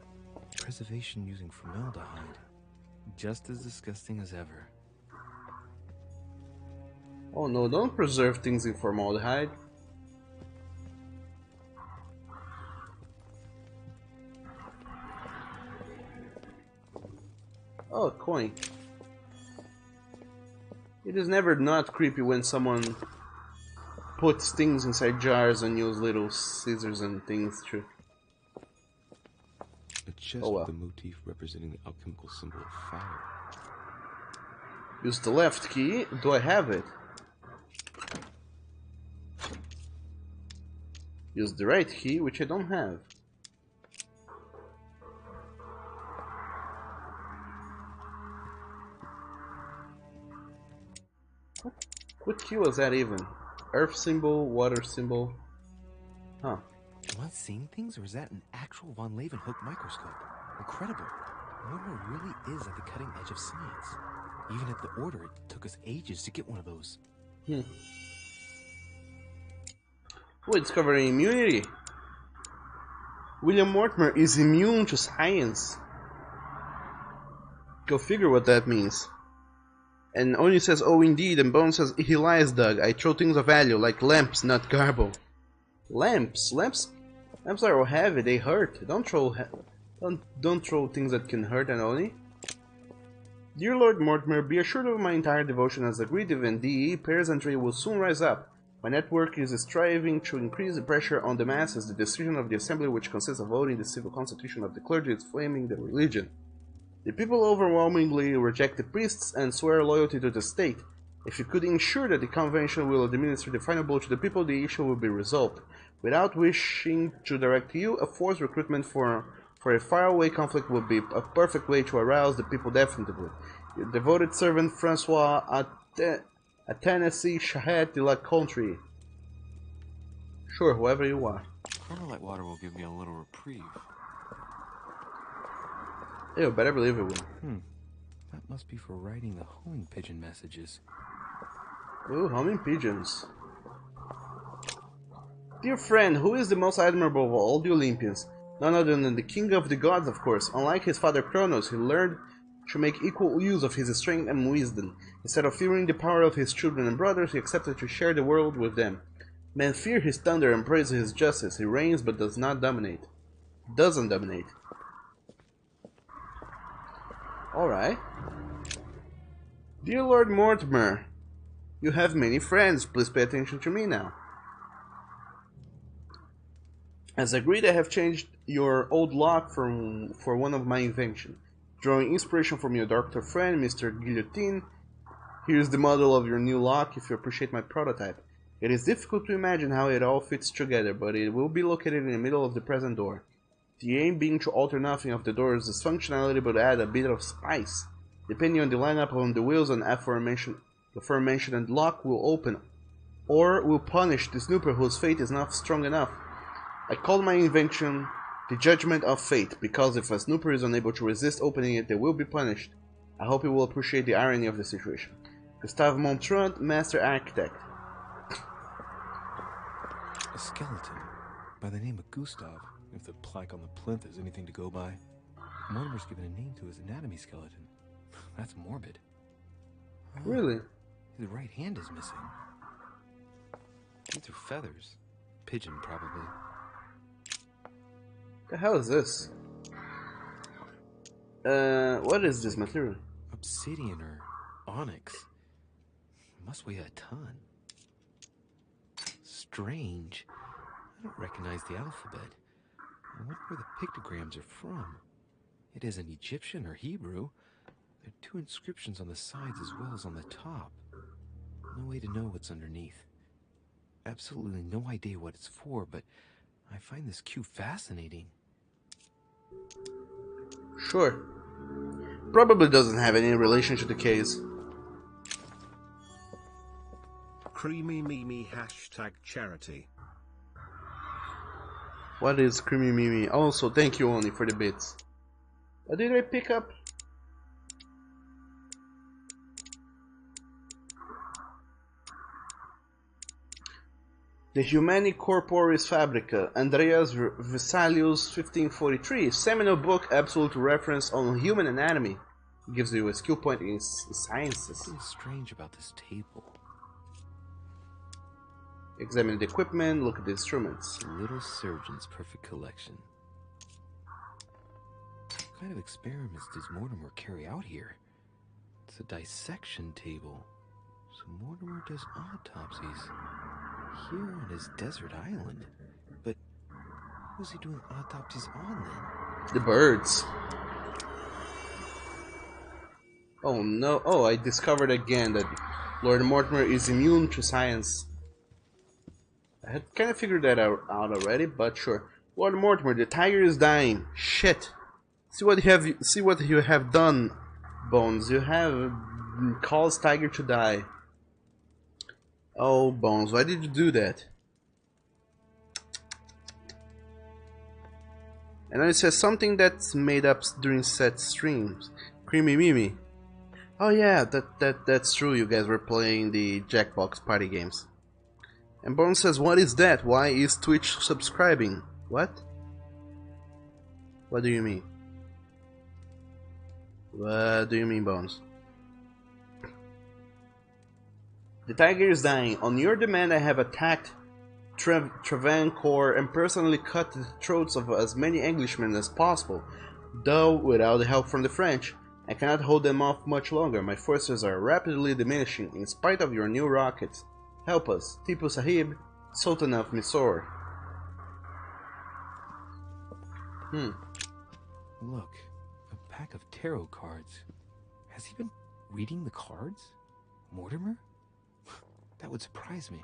Preservation using formaldehyde. Just as disgusting as ever. Oh no, don't preserve things in formaldehyde. coin. It is never not creepy when someone puts things inside jars and use little scissors and things to... A chest Oh well. with the motif representing the alchemical symbol of fire. Use the left key. Do I have it? Use the right key, which I don't have. What key was that even? Earth symbol, water symbol. Huh. Am I seeing things, or is that an actual von Leeuwenhoek microscope? Incredible. Mortimer really is at the cutting edge of science. Even at the Order, it took us ages to get one of those. Oh, it's covering immunity. William Mortimer is immune to science. Go figure what that means. And Oni says, oh indeed, and Bone says, he lies, Doug. I throw things of value, like lamps, not garble. Lamps? Lamps are heavy, they hurt. Don't throw things that can hurt, and Oni. Dear Lord Mortimer, be assured of my entire devotion as agreed event DE, peasantry will soon rise up. My network is striving to increase the pressure on the masses. The decision of the assembly, which consists of voting the civil constitution of the clergy, is flaming the religion. The people overwhelmingly reject the priests and swear loyalty to the state. If you could ensure that the convention will administer the final blow to the people, the issue will be resolved. Without wishing to direct you, a forced recruitment for a faraway conflict would be a perfect way to arouse the people definitively. Your devoted servant, Francois Tennessee Shahet de la Country. Sure, whoever you are. Carmelite water will give me a little reprieve. Ew, better believe it will. That must be for writing the homing pigeon messages. Ooh, homing pigeons. Dear friend, who is the most admirable of all the Olympians? None other than the king of the gods, of course. Unlike his father Kronos, he learned to make equal use of his strength and wisdom. Instead of fearing the power of his children and brothers, he accepted to share the world with them. Men fear his thunder and praise his justice. He reigns but does not dominate. Doesn't dominate. Alright. Dear Lord Mortimer, you have many friends. Please pay attention to me now. As agreed, I have changed your old lock for one of my inventions. Drawing inspiration from your doctor friend, Mr. Guillotine, here's the model of your new lock if you appreciate my prototype. It is difficult to imagine how it all fits together, but it will be located in the middle of the present door. The aim being to alter nothing of the door's functionality but add a bit of spice. Depending on the lineup on the wheels, an aforementioned lock will open, or will punish the snooper whose fate is not strong enough. I call my invention the Judgment of Fate, because if a snooper is unable to resist opening it, they will be punished. I hope you will appreciate the irony of the situation. Gustave Montrand, Master Architect. A skeleton by the name of Gustav, if the plaque on the plinth is anything to go by. Mortimer's given a name to his anatomy skeleton. That's morbid. Really? His right hand is missing. These are feathers. Pigeon, probably. The hell is this? What is this material? Obsidian or onyx. It must weigh a ton. Strange. I don't recognize the alphabet. I wonder where the pictograms are from. It isn't Egyptian or Hebrew. There are two inscriptions on the sides as well as on the top. No way to know what's underneath. Absolutely no idea what it's for, but I find this cue fascinating. Sure. Probably doesn't have any relation to the case. Creamy Mimi #charity. What is Creamy Mimi? Also, thank you Oni for the bits. What did I pick up? The Humani Corporis Fabrica, Andreas Vesalius, 1543, seminal book, absolute reference on human anatomy. It gives you a skill point in sciences. What's strange about this table? Examine the equipment, look at the instruments. Little surgeon's perfect collection. What kind of experiments does Mortimer carry out here? It's a dissection table. So Mortimer does autopsies here on his desert island. But who's he doing autopsies on then? The birds. Oh no, oh, I discovered again that Lord Mortimer is immune to science. I had kind of figured that out already, but sure. Lord Mortimer, the tiger is dying. Shit. See what you have done, Bones. You have caused tiger to die. Oh, Bones, why did you do that? And then it says something that's made up during set streams. Creamy Mimi. Oh yeah, that's true. You guys were playing the Jackbox party games. And Bones says, "What is that? Why is Twitch subscribing? What? What do you mean? What do you mean, Bones?" The tiger is dying. On your demand, I have attacked Travancore and personally cut the throats of as many Englishmen as possible. Though without the help from the French, I cannot hold them off much longer. My forces are rapidly diminishing in spite of your new rockets. Help us, Tipu Sahib, Sultan of Mysore. Look, a pack of tarot cards. Has he been reading the cards? Mortimer? That would surprise me.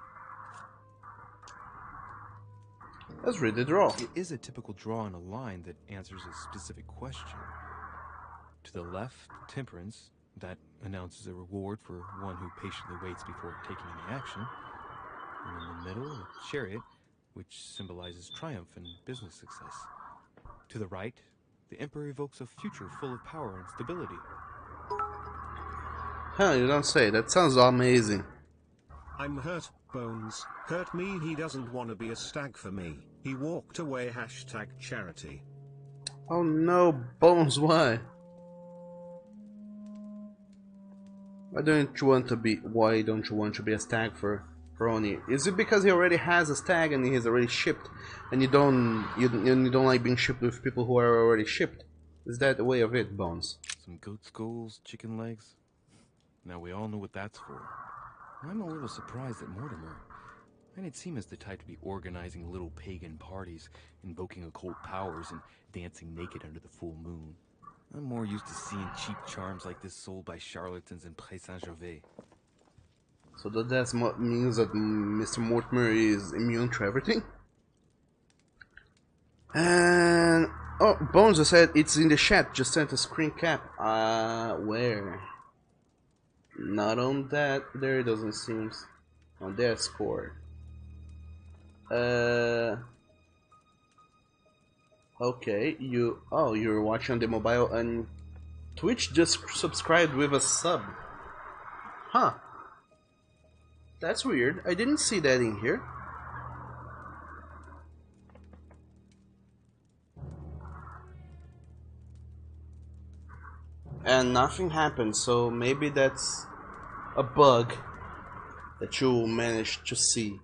Let's read the draw. It is a typical draw on a line that answers a specific question. To the left, Temperance. That announces a reward for one who patiently waits before taking any action. And in the middle, a Chariot, which symbolizes triumph and business success. To the right, the Emperor evokes a future full of power and stability. Huh, you don't say. That sounds amazing. I'm hurt, Bones. Hurt me, he doesn't want to be a stag for me. He walked away, #charity. Oh no, Bones, why? Why don't you want to be a stag for Oni? Is it because he already has a stag and he's already shipped, and you don't like being shipped with people who are already shipped? Is that the way of it, Bones? Some goat skulls, chicken legs. Now we all know what that's for. I'm a little surprised at Mortimer. I'd seem as the type to be organizing little pagan parties, invoking occult powers, and dancing naked under the full moon. I'm more used to seeing cheap charms like this sold by charlatans in Pré Saint-Gervais. So that means that Mr. Mortimer is immune to everything? And... oh, Bones just said it's in the chat, just sent a screen cap. Where? Not on that, there it doesn't seem. On their score. Okay, you're watching on the mobile and Twitch just subscribed with a sub. Huh. That's weird. I didn't see that in here. And nothing happened, so maybe that's a bug that you managed to see.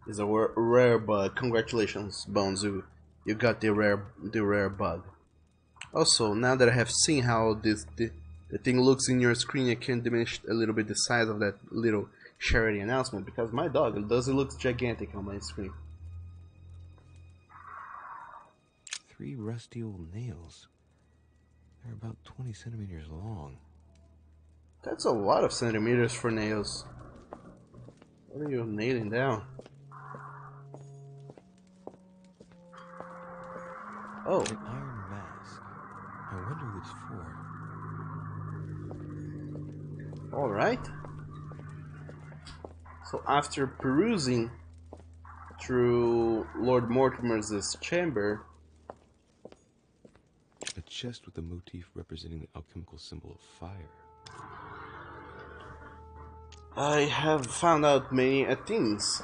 It's a rare bug. Congratulations, Bones. You got the rare bug. Also, now that I have seen how the thing looks in your screen, I can diminish a little bit the size of that little charity announcement, because my dog doesn't look gigantic on my screen. 3 rusty old nails. They're about 20 centimeters long. That's a lot of centimeters for nails. What are you nailing down? Oh. An iron mask. I wonder who it's for. Alright. So after perusing through Lord Mortimer's chamber, a chest with a motif representing the alchemical symbol of fire. I have found out many things.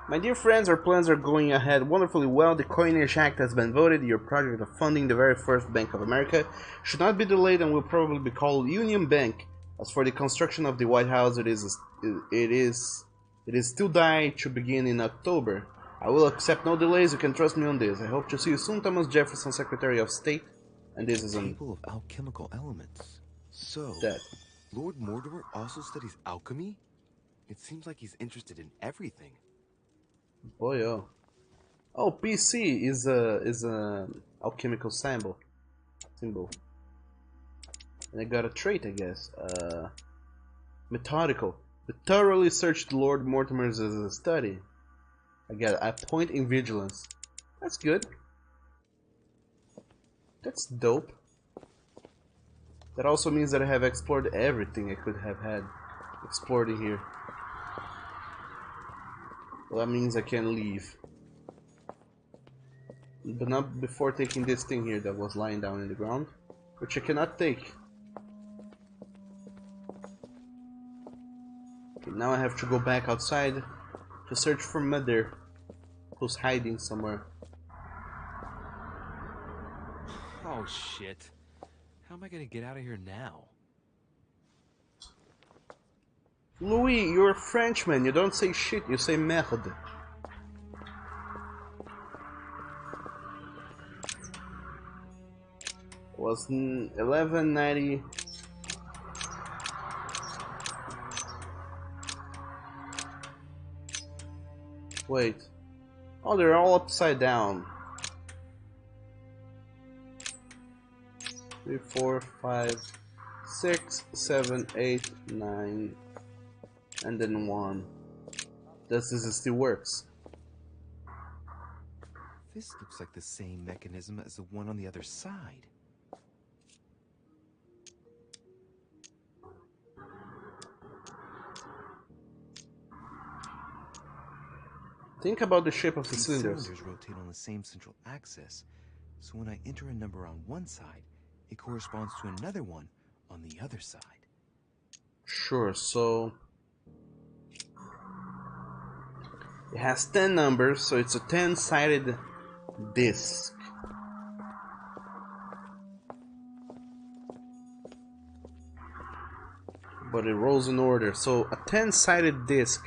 My dear friends, our plans are going ahead wonderfully well. The Coinage Act has been voted. Your project of funding the very first Bank of America should not be delayed and will probably be called Union Bank. As for the construction of the White House, it is still dying to begin in October. I will accept no delays, you can trust me on this. I hope to see you soon, Thomas Jefferson, Secretary of State. And this is a table of alchemical elements. So, that. Lord Mortimer also studies alchemy? It seems like he's interested in everything. Boy, oh. Oh, PC is a alchemical symbol. And I got a trait, I guess. Methodical. We thoroughly searched Lord Mortimer's as a study. I got a point in vigilance. That's good. That's dope. That also means that I have explored everything I could have had explored in here. Well, that means I can leave. But not before taking this thing here that was lying down in the ground, which I cannot take. Okay, now I have to go back outside to search for Mother, who's hiding somewhere. Oh shit. How am I gonna get out of here now? Louis, you're a Frenchman. You don't say shit, you say merde. Was 1190. Wait. Oh, they're all upside down. 3, 4, 5, 6, 7, 8, 9, and then 1. This still works. This looks like the same mechanism as the one on the other side. Think about the shape of the These cylinders. cylinders rotate on the same central axis, so when I enter a number on one side, it corresponds to another one on the other side. Sure, so it has 10 numbers, so it's a 10-sided disc. But it rolls in order. So a 10-sided disc,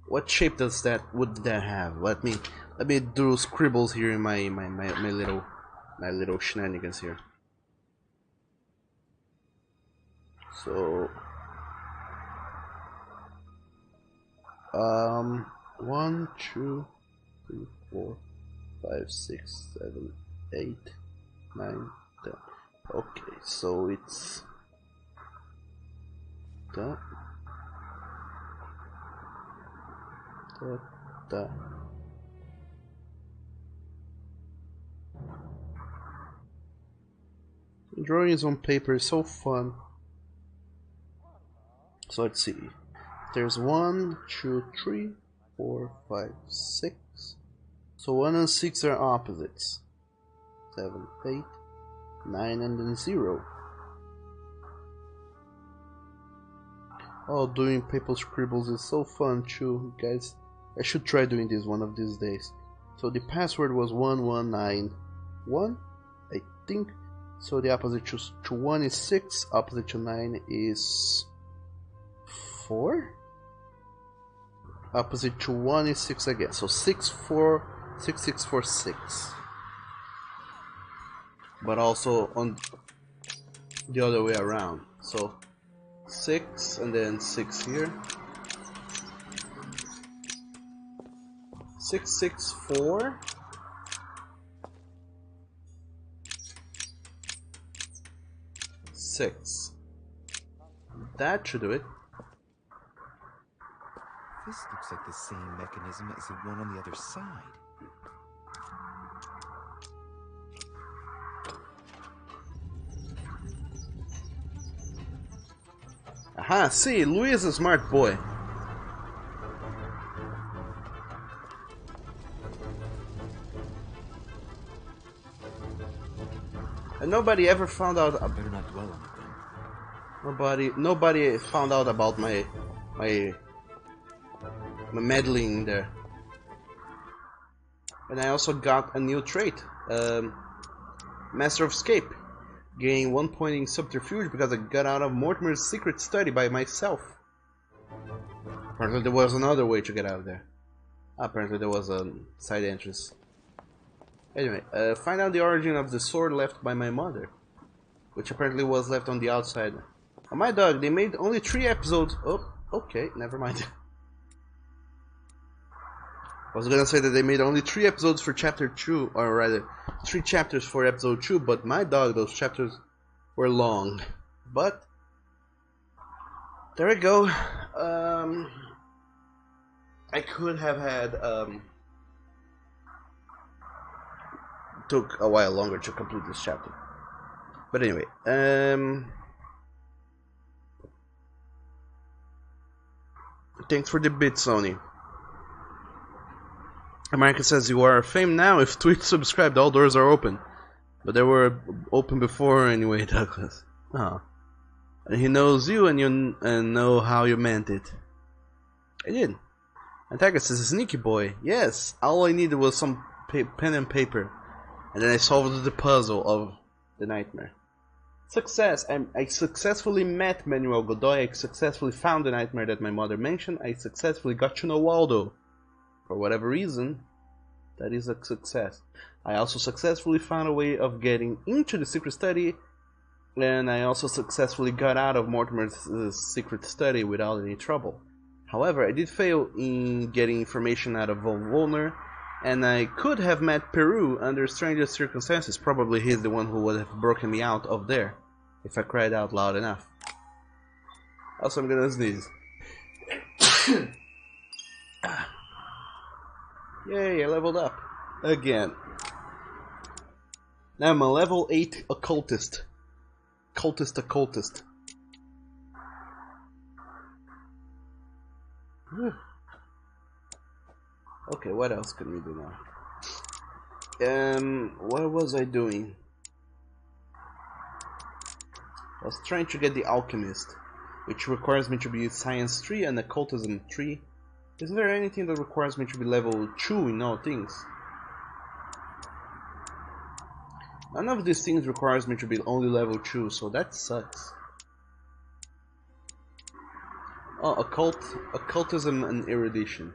what shape would that have? Let me do scribbles here in my little shenanigans here. So 1, 2, 3, 4, 5, 6, 7, 8, 9, 10. Okay, so it's that. Drawings on paper is so fun. So let's see. There's 1, 2, 3, 4, 5, 6. So 1 and 6 are opposites. 7, 8, 9, and then 0. Oh, doing paper scribbles is so fun too, guys. I should try doing this one of these days. So the password was 1191, I think. So the opposite to 1 is 6, opposite to 9 is 4. Opposite to 1 is 6 again. So 6, 4, 6, 6, 4, 6. But also on the other way around. So 6 and then 6 here. 6, 6, 4. 6. That should do it. This looks like the same mechanism as the one on the other side. Aha, see, Louis is a smart boy. And nobody ever found out. I better not dwell on it then. Nobody found out about my meddling there. And I also got a new trait, Master of Escape. Gain 1 point in subterfuge because I got out of Mortimer's secret study by myself. Apparently there was another way to get out of there. Apparently there was a side entrance. Anyway, find out the origin of the sword left by my mother, which apparently was left on the outside. Oh, my dog, they made only 3 episodes. Oh, okay, never mind. I was gonna say that they made only 3 episodes for chapter 2, or rather, 3 chapters for episode 2, but my dog, those chapters were long. But, there we go. I could have had, took a while longer to complete this chapter. But anyway, thanks for the bit, Sony. America says you are fame now. If Twitch subscribed, all doors are open. But they were open before anyway, Douglas. Oh. And he knows you and know how you meant it. I did. Antagonist is a sneaky boy. Yes, all I needed was some pen and paper. And then I solved the puzzle of the nightmare. Success! I successfully met Manuel Godoy. I successfully found the nightmare that my mother mentioned. I successfully got to know Waldo. For whatever reason, that is a success. I also successfully found a way of getting into the secret study, and I also successfully got out of Mortimer's secret study without any trouble. However, I did fail in getting information out of Von Wollner, and I could have met Peru under stranger circumstances. Probably he's the one who would have broken me out of there, if I cried out loud enough. Also, I'm gonna sneeze. Yay, I leveled up. Again. Now I'm a level 8 occultist. Occultist. Okay, what else can we do now? What was I doing? I was trying to get the Alchemist, which requires me to be Science 3 and Occultism 3. Isn't there anything that requires me to be level 2 in all things? None of these things requires me to be only level 2, so that sucks. Oh, occultism and erudition.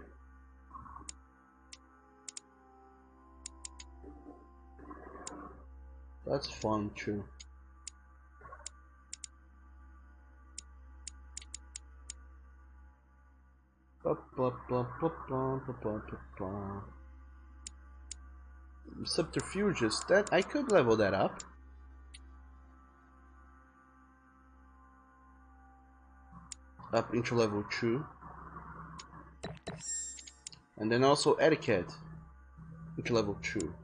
That's fun too. Subterfuges, that I could level that up. Up into level 2. And then also etiquette into level 2.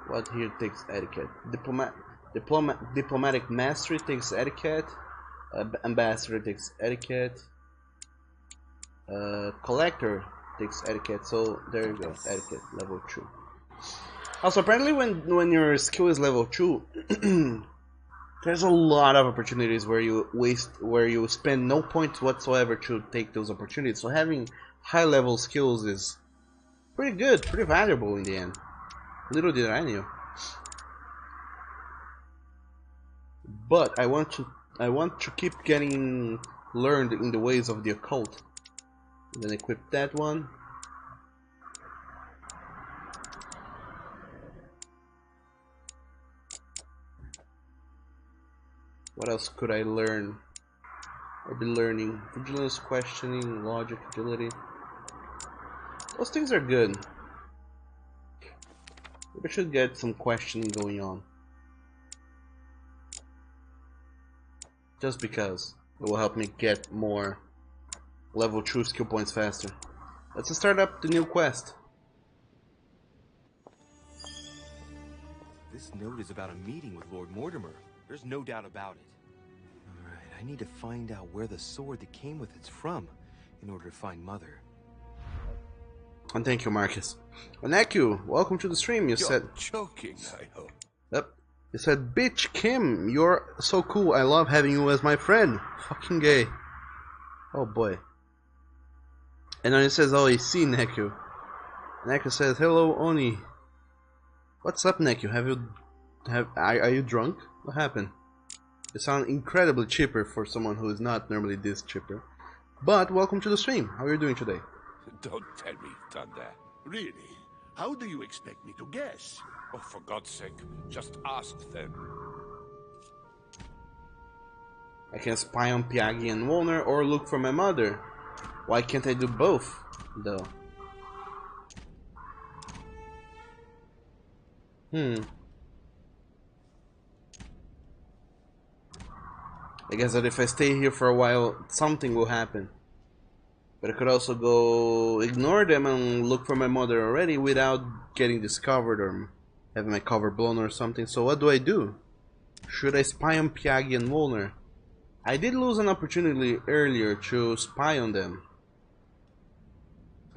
What here takes etiquette? Diplomatic mastery takes etiquette. Ambassador takes etiquette. Collector takes etiquette. So there you go, etiquette level 2. Also, apparently, when your skill is level 2, there's a lot of opportunities where you spend no points whatsoever to take those opportunities. So having high level skills is pretty good, pretty valuable in the end. Little did I know. But I want to keep getting learned in the ways of the occult. And then equip that one. What else could I learn? Or be learning? Vigilance, questioning, logic, agility. Those things are good. We should get some questioning going on. Just because it will help me get more level 2 skill points faster. Let's start up the new quest. This note is about a meeting with Lord Mortimer. There's no doubt about it. Alright, I need to find out where the sword that came with it's from in order to find Mother. And thank you, Marcus. Oneku, welcome to the stream. You said joking, I hope. Yep. You said, bitch, Kim, you're so cool. I love having you as my friend. Fucking gay. Oh boy. And then it says, oh, you see Neku. Neku says, hello, Oni. What's up, Neku? Are you drunk? What happened? It sounds incredibly chipper for someone who is not normally this chipper. But welcome to the stream. How are you doing today? Don't tell me you've done that. Really? How do you expect me to guess? Oh, for God's sake, just ask them. I can spy on Piaghi and Wolner or look for my mother. Why can't I do both, though? I guess that if I stay here for a while, something will happen. But I could also go ignore them and look for my mother already without getting discovered or having my cover blown or something. So what do? Should I spy on Piaghi and Wolner? I did lose an opportunity earlier to spy on them.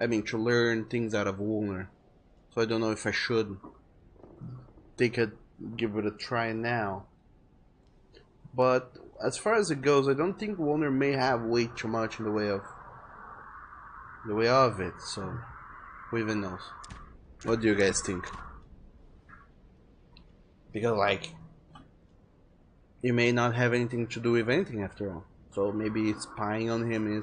I mean, to learn things out of Wolner. So I don't know if I should give it a try now. But as far as it goes, I don't think Wolner may have way too much in the way of it. So who even knows? What do you guys think? Because like, you may not have anything to do with anything after all. So maybe spying on him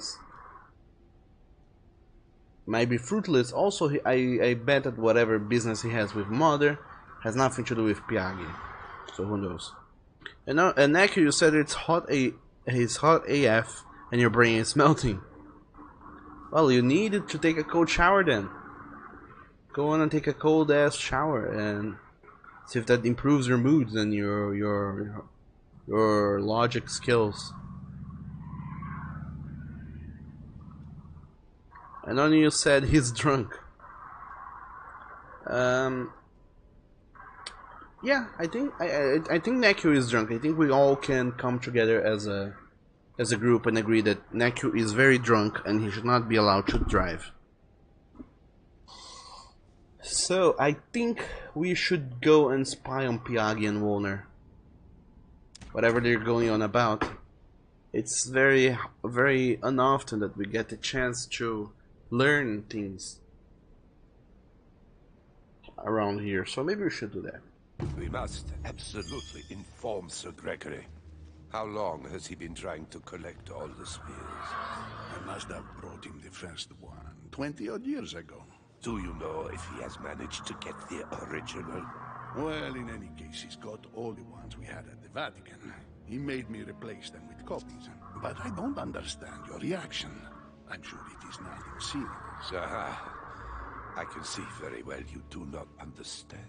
might be fruitless. Also, I bet that whatever business he has with Mother has nothing to do with Piaghi. So who knows? And now, Neku, you said it's hot AF and your brain is melting. Well, you needed to take a cold shower then. Go on and take a cold ass shower and see if that improves your moods and your logic skills. And then you said he's drunk. Yeah, I think Neku is drunk. I think we all can come together as a group and agree that Neku is very drunk and he should not be allowed to drive. So I think we should go and spy on Piaghi and Wolner. Whatever they're going on about. It's very, very unoften that we get the chance to learn things around here. So maybe we should do that. We must absolutely inform Sir Gregory. How long has he been trying to collect all the spears? I must have brought him the first one 20-odd years ago. Do you know if he has managed to get the original? Well, in any case, he's got all the ones we had at the Vatican. He made me replace them with copies. But I don't understand your reaction. I'm sure it is nothing serious. I can see very well you do not understand.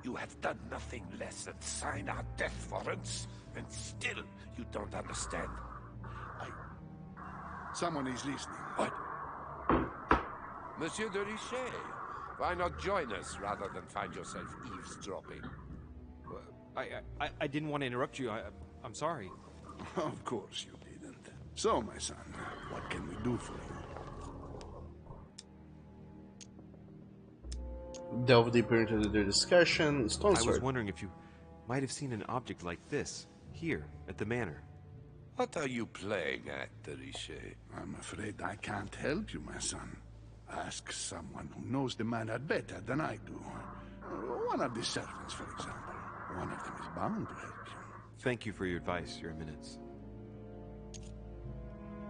You have done nothing less than sign our death warrants, and still you don't understand. Someone is listening. What? Monsieur de Richet, why not join us rather than find yourself eavesdropping? I didn't want to interrupt you. I'm sorry. Of course you didn't. So, my son, what can we do for you? Delve deeper into the discussion. Stone I Sword. was wondering if you might have seen an object like this here at the manor. What are you playing at, de Richet? I'm afraid I can't help you, my son. Ask someone who knows the manor better than I do. One of the servants, for example. One of them is bound to help you. Thank you for your advice, Your Eminence.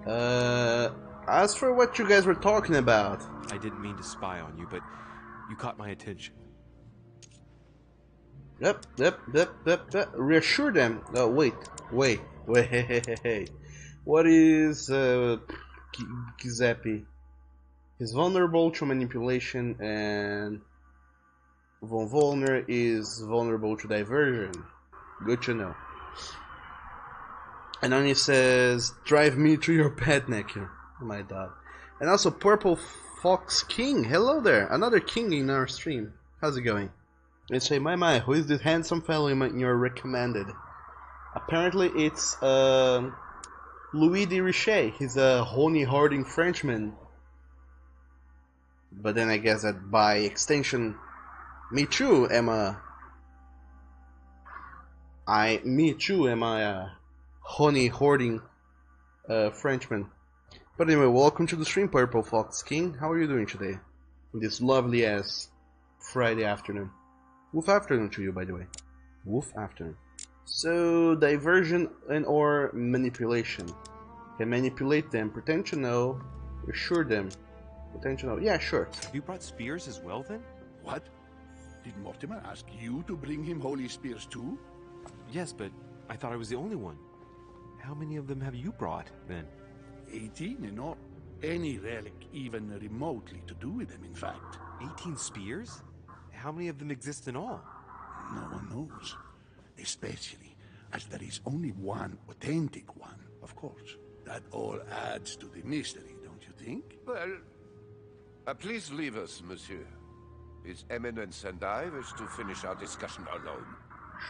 As for what you guys were talking about, I didn't mean to spy on you, but you caught my attention. Yep. Reassure them. Oh, wait. What is Giuseppe? He's vulnerable to manipulation, and Von Volner is vulnerable to diversion. Good to know. And then he says, drive me to your pet, Neku. Oh my god. And also Purple Fox King. Hello there. Another king in our stream. How's it going? They say, my, who is this handsome fellow you're recommended? Apparently it's Louis de Richet. He's a hoarding Frenchman. But then I guess that by extension, me too am a hoarding Frenchman. But anyway, welcome to the stream, Purple Fox King. How are you doing today? In this lovely ass Friday afternoon. Woof afternoon to you, by the way. Woof afternoon. So, diversion and or manipulation. Can manipulate them, pretend to know, assure them. Pretend to know. Yeah, sure. You brought spears as well, then? What? Did Mortimer ask you to bring him holy spears too? Yes, but I thought I was the only one. How many of them have you brought, then? 18 in all. Any relic even remotely to do with them, in fact. 18 spears? How many of them exist in all? No one knows. Especially as there is only one authentic one, of course. That all adds to the mystery, don't you think? Well, please leave us, monsieur. His Eminence and I wish to finish our discussion alone.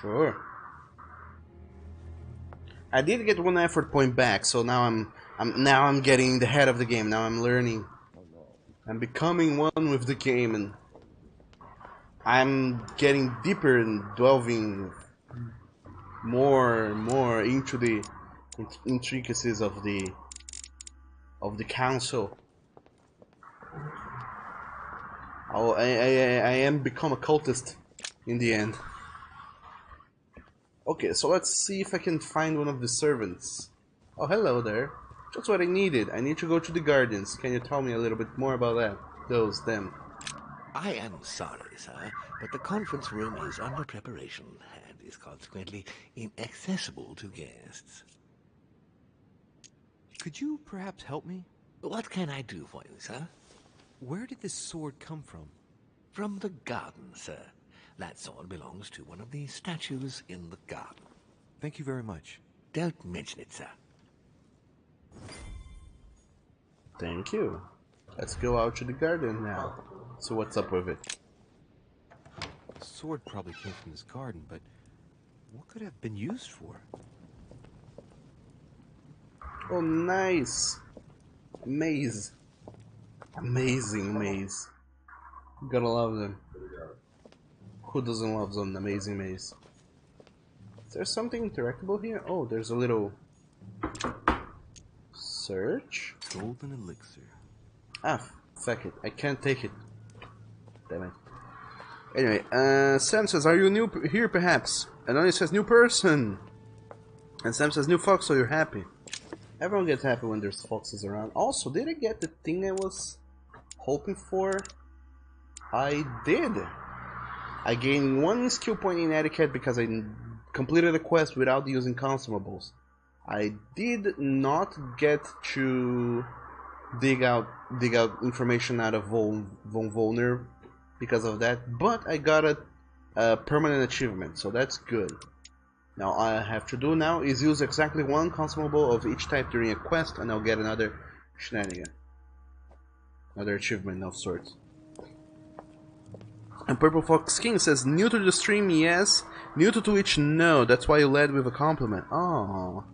Sure. I did get one effort point back, so now I'm getting the head of the game. Now I'm learning. I'm becoming one with the game, and I'm getting deeper and delving more and more into the intricacies of the council. I am become a cultist in the end. Okay, so let's see if I can find one of the servants. Oh, hello there. Just what I needed. I need to go to the Guardians. Can you tell me a little bit more about that? Them. I am sorry, sir, but the conference room is under preparation and is consequently inaccessible to guests. Could you perhaps help me? What can I do for you, sir? Where did this sword come from? From the garden, sir. That sword belongs to one of the statues in the garden. Thank you very much. Don't mention it, sir. Thank you. Let's go out to the garden now. So what's up with it? The sword probably came from this garden, but what could it have been used for? Oh, nice. Maze. Amazing maze. Gotta love them. Who doesn't love an amazing maze? Is there something interactable here? Oh, there's a little... search? Golden elixir. Ah, fuck it. I can't take it. Damn it. Anyway, Sam says, are you new here perhaps? And only says new person. And Sam says new fox, so you're happy. Everyone gets happy when there's foxes around. Also, did I get the thing I was hoping for? I did. I gained 1 skill point in etiquette because I completed a quest without using consumables. I did not get to dig out information out of Von Volner because of that, but I got a permanent achievement, so that's good. Now all I have to do now is use exactly 1 consumable of each type during a quest, and I'll get another shenanigan, another achievement of sorts. And Purple Fox King says, new to the stream, yes. New to Twitch, no. That's why you led with a compliment. Oh,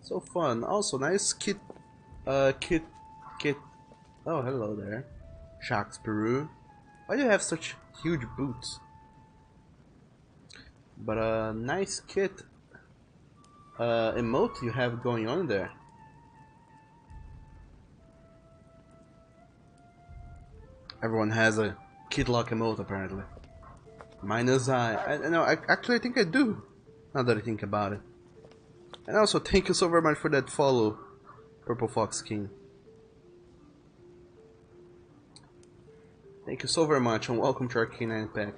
so fun. Also, nice kit. Kit. Oh, hello there. Sharks Peru. Why do you have such huge boots? But nice kit. Emote you have going on there. Everyone has a Kid Lock emote apparently. Minus I know. Actually, I think I do. Now that I think about it. And also, thank you so very much for that follow, Purple Fox King. Thank you so very much, and welcome to our K9 pack.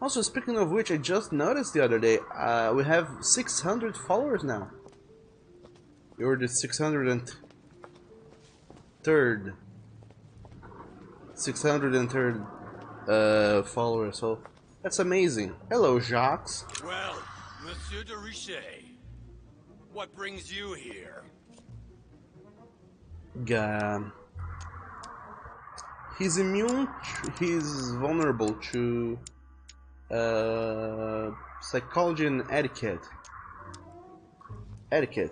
Also, speaking of which, I just noticed the other day, we have 600 followers now. You're the 603rd. 603rd follower, so that's amazing. Hello, Jacques. Well, Monsieur de Richet, what brings you here? He's immune, he's vulnerable to psychology and etiquette. To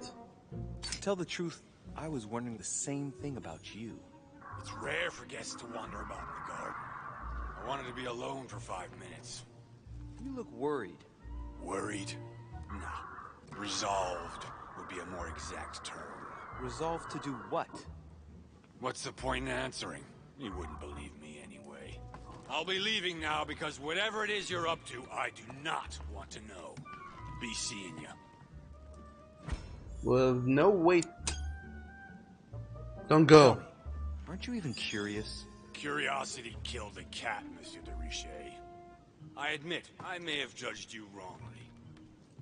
tell the truth, I was wondering the same thing about you. It's rare for guests to wander about in the garden. I wanted to be alone for 5 minutes. You look worried. Worried? No. Resolved would be a more exact term. Resolved to do what? What's the point in answering? You wouldn't believe me anyway. I'll be leaving now because whatever it is you're up to, I do not want to know. Be seeing you. Well, no, wait. Don't go. Tell me, aren't you even curious? Curiosity killed the cat, Monsieur de Richet. I admit, I may have judged you wrongly.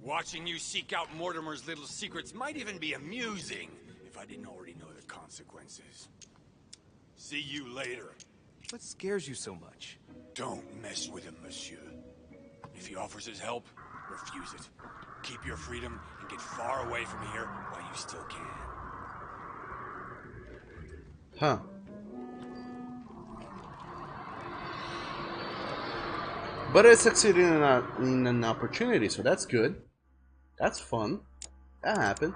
Watching you seek out Mortimer's little secrets might even be amusing, if I didn't already know the consequences. See you later. What scares you so much? Don't mess with him, Monsieur. If he offers his help, refuse it. Keep your freedom and get far away from here while you still can. Huh. But I succeeded in an opportunity, so that's good. That's fun. That happened.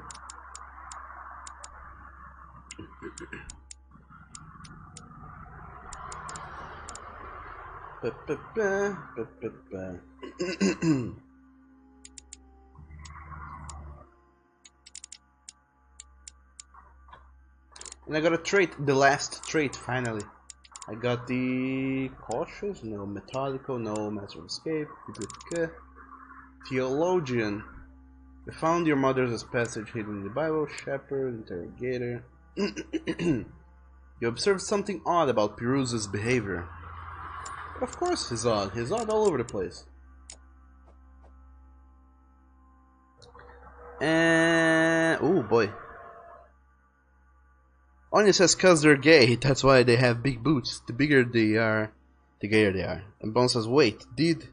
And I got a trait, the last trait, finally. I got the cautious, no methodical, no master of escape, theologian. You found your mother's passage hidden in the Bible, shepherd, interrogator. You observed something odd about Pirouze's behavior. But of course he's odd. He's odd all over the place. And oh boy. Anya says cause they're gay, that's why they have big boots. The bigger they are, the gayer they are. And Bone says, wait, did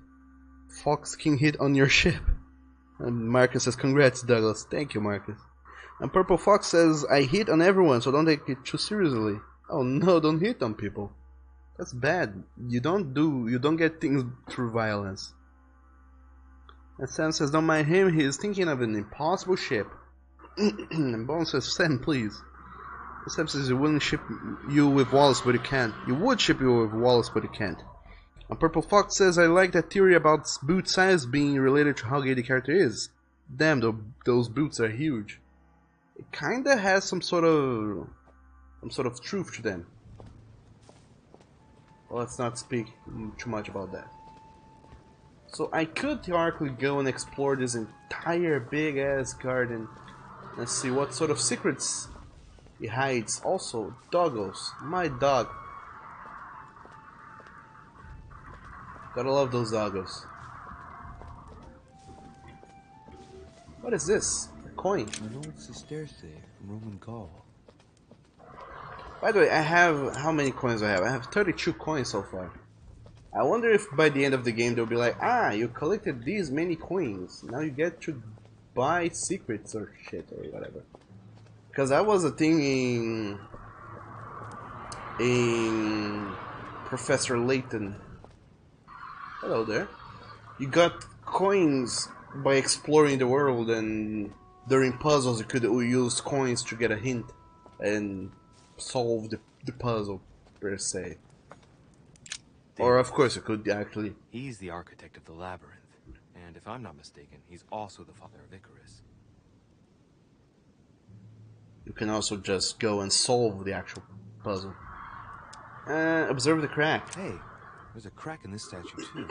Fox King hit on your ship? And Marcus says, congrats Douglas. Thank you, Marcus. And Purple Fox says, I hit on everyone, so don't take it too seriously. Oh no, don't hit on people. That's bad. You don't get things through violence. And Sam says, don't mind him, he is thinking of an impossible ship. And Bone says, Sam, please. Sam says he wouldn't ship you with Wallace, but he can't. He would ship you with Wallace, but he can't. And Purple Fox says, I like that theory about boot size being related to how gay the character is. Damn, those boots are huge. It kinda has some sort of truth to them. Well, let's not speak too much about that. So I could theoretically go and explore this entire big ass garden and see what sort of secrets he hides. Also, doggos, my dog. Gotta love those doggos. What is this? A coin. I know it's the stair say from Roman Gaul. By the way, I have... how many coins I have? I have 32 coins so far. I wonder if by the end of the game they'll be like, ah, you collected these many coins. Now you get to buy secrets or shit or whatever. Because that was a thing in Professor Layton. Hello there. You got coins by exploring the world, and during puzzles you could use coins to get a hint and solve the puzzle per se. Or of course you could actually... He's the architect of the labyrinth, and if I'm not mistaken, he's also the father of Icarus. You can also just go and solve the actual puzzle. Observe the crack. Hey, there's a crack in this statue too.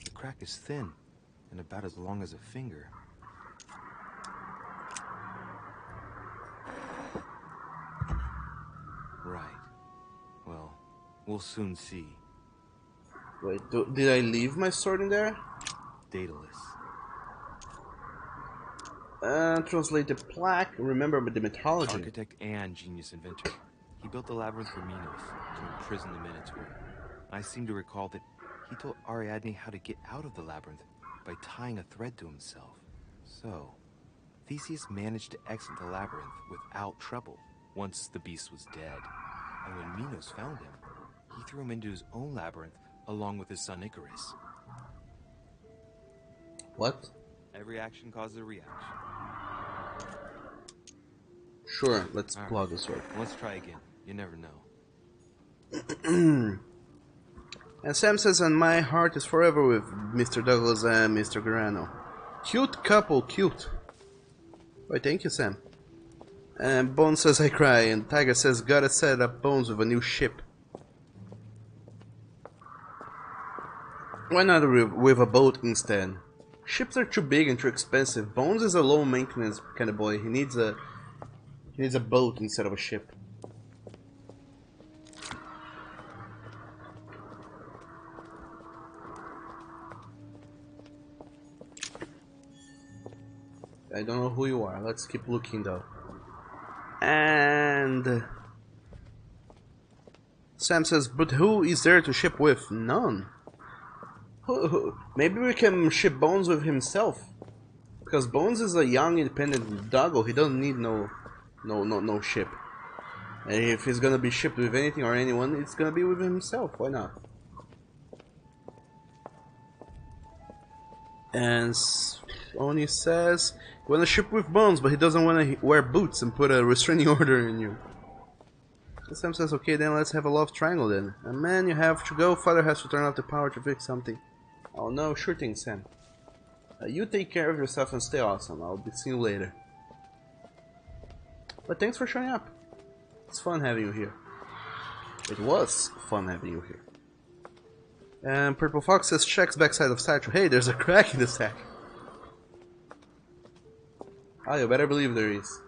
The crack is thin and about as long as a finger. Right. Well, we'll soon see. Wait, did I leave my sword in there? Daedalus. Translate the plaque. Remember the mythology. Architect and genius inventor. He built the labyrinth for Minos to imprison the Minotaur. I seem to recall that he told Ariadne how to get out of the labyrinth by tying a thread to himself. So, Theseus managed to exit the labyrinth without trouble once the beast was dead. And when Minos found him, he threw him into his own labyrinth along with his son Icarus. What? Every action causes a reaction. Sure, let's pull out the sword. Let's try again. You never know. And Sam says, and my heart is forever with Mr. Douglas and Mr. Garano. Cute couple, cute. Why, thank you, Sam. And Bones says, I cry. And Tiger says, gotta set up Bones with a new ship. Why not with a boat instead? Ships are too big and too expensive. Bones is a low maintenance kind of boy. He needs a boat instead of a ship. I don't know who you are. Let's keep looking though. And Sam says, but who is there to ship with? None. Maybe we can ship Bones with himself. Because Bones is a young independent doggo. He doesn't need no ship. And if he's gonna be shipped with anything or anyone, it's gonna be with himself. Why not? And Oni says, he wanna ship with Bones, but he doesn't wanna wear boots and put a restraining order in you. Sam says, okay, then let's have a love triangle then. And man, you have to go. Father has to turn off the power to fix something. Oh no, sure thing, Sam. You take care of yourself and stay awesome. I'll be seeing you later. But thanks for showing up. It's fun having you here. It was fun having you here. And Purple Fox says, checks backside of statue. Hey, there's a crack in the statue. Oh, you better believe there is.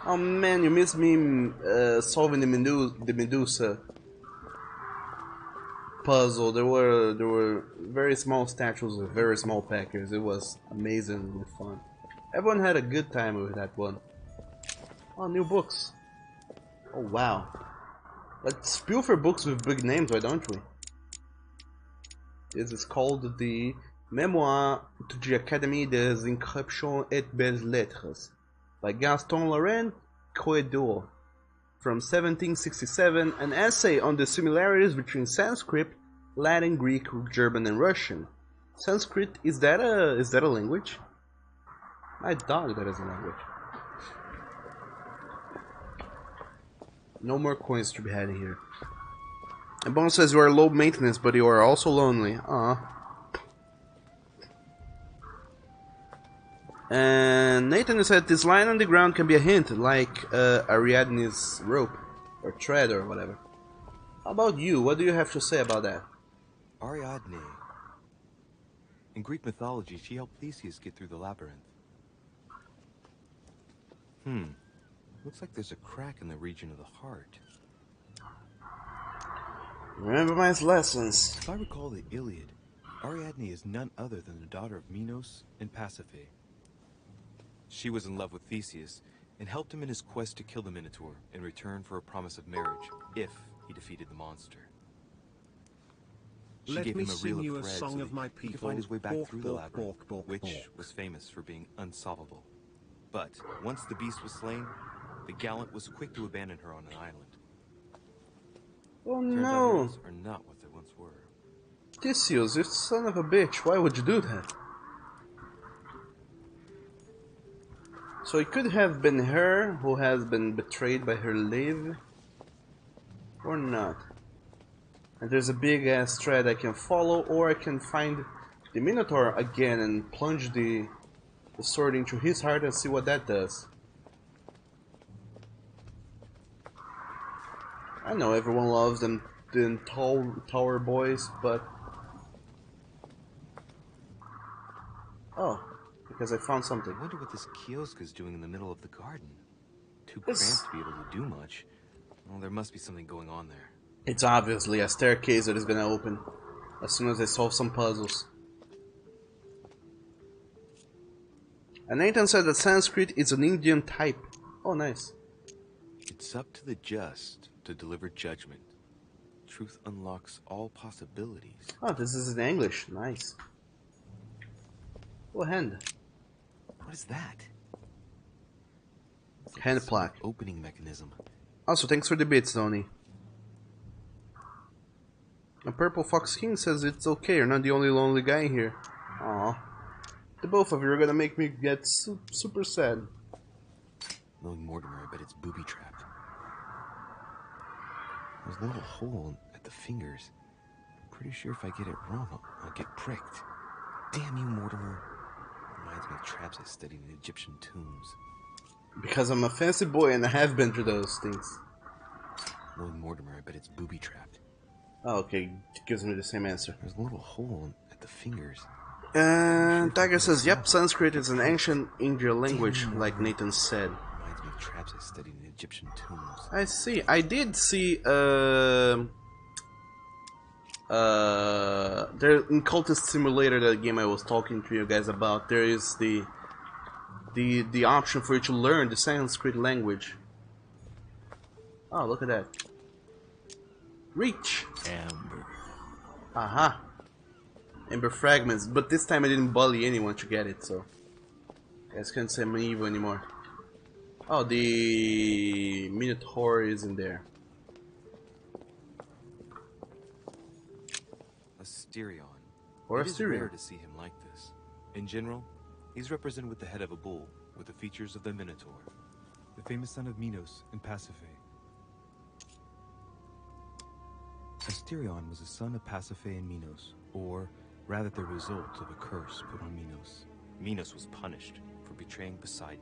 Oh man, you missed me solving the Medusa puzzle. There were very small statues with very small packers. It was amazingly fun. Everyone had a good time with that one. Oh, new books. Oh wow. Let's spill for books with big names, why don't we? This is called the Memoir de l'Académie des Inscriptions et Belles Lettres by Gaston Laurent Coedor from 1767, an essay on the similarities between Sanskrit, Latin, Greek, German, and Russian. Sanskrit, is that a language? I thought that is a language. No more coins to be had here. And Bone says you are low maintenance, but you are also lonely. And Nathan said this line on the ground can be a hint, like Ariadne's rope, or thread, or whatever. How about you? What do you have to say about that? Ariadne. In Greek mythology, she helped Theseus get through the labyrinth. Looks like there's a crack in the region of the heart. Remember my lessons. If I recall the Iliad, Ariadne is none other than the daughter of Minos and Pasiphae. She was in love with Theseus and helped him in his quest to kill the Minotaur in return for a promise of marriage if he defeated the monster. She gave him a reel of thread so that he could find his way back through the labyrinth, which was famous for being unsolvable. But once the beast was slain, the gallant was quick to abandon her on an island. Oh Turns no! out heroes are not what they once were. Theseus, you son of a bitch, why would you do that? So it could have been her who has been betrayed by her lave, or not. And there's a big ass thread I can follow, or I can find the Minotaur again and plunge the sword into his heart and see what that does. I know everyone loves them tower boys, but oh, because I found something. I wonder what this kiosk is doing in the middle of the garden. Too cramped to be able to do much. Well, there must be something going on there. It's obviously a staircase that is gonna open as soon as I solve some puzzles. And Nathan said that Sanskrit is an Indian type. Oh, nice. It's up to the just to deliver judgment. Truth unlocks all possibilities. Oh, this is in English. Nice. Oh, hand. What is that? Hand plaque. Opening mechanism. Also, thanks for the bits, Tony. A Purple Fox King says it's okay, you're not the only lonely guy here. Aww. The both of you are gonna make me get super sad. Knowing Mortimer, I bet it's booby-trapped. There's a little hole at the fingers. Pretty sure if I get it wrong, I'll get pricked. Damn you, Mortimer. Reminds me of traps I studied in Egyptian tombs. Because I'm a fancy boy and I have been through those things. Knowing Mortimer, I bet it's booby-trapped. Oh, okay, it gives me the same answer. There's a little hole at the fingers. And Tiger says, yep, Sanskrit is an ancient Indian language, like Nathan said. Reminds me of traps I studied in Egyptian tombs. I see. I did see, there in Cultist Simulator, the game I was talking to you guys about, there is the option for you to learn the Sanskrit language. Oh, look at that. Reach! Amber. Aha! Amber fragments, but this time I didn't bully anyone to get it, so you guys can't say I'm evil anymore. Oh, the Minotaur is in there. Asterion. Or It is Asterion. rare to see him like this. In general, he's represented with the head of a bull, with the features of the Minotaur. The famous son of Minos in Pasiphae. Asterion was a son of Pasiphae and Minos, or rather the result of a curse put on Minos. Minos was punished for betraying Poseidon.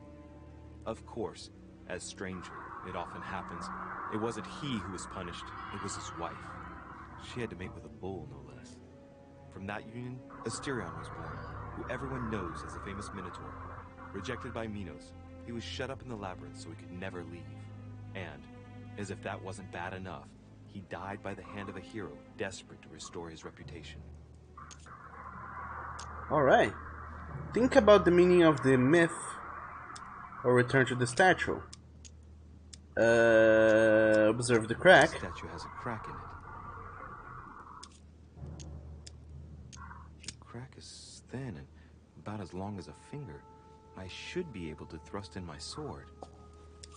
Of course, as stranger, it often happens, it wasn't he who was punished, it was his wife. She had to mate with a bull, no less. From that union, Asterion was born, who everyone knows as the famous Minotaur. Rejected by Minos, he was shut up in the labyrinth so he could never leave. And, as if that wasn't bad enough, he died by the hand of a hero desperate to restore his reputation. Alright. Think about the meaning of the myth or return to the statue. Observe the crack. The statue has a crack in it. The crack is thin and about as long as a finger. I should be able to thrust in my sword.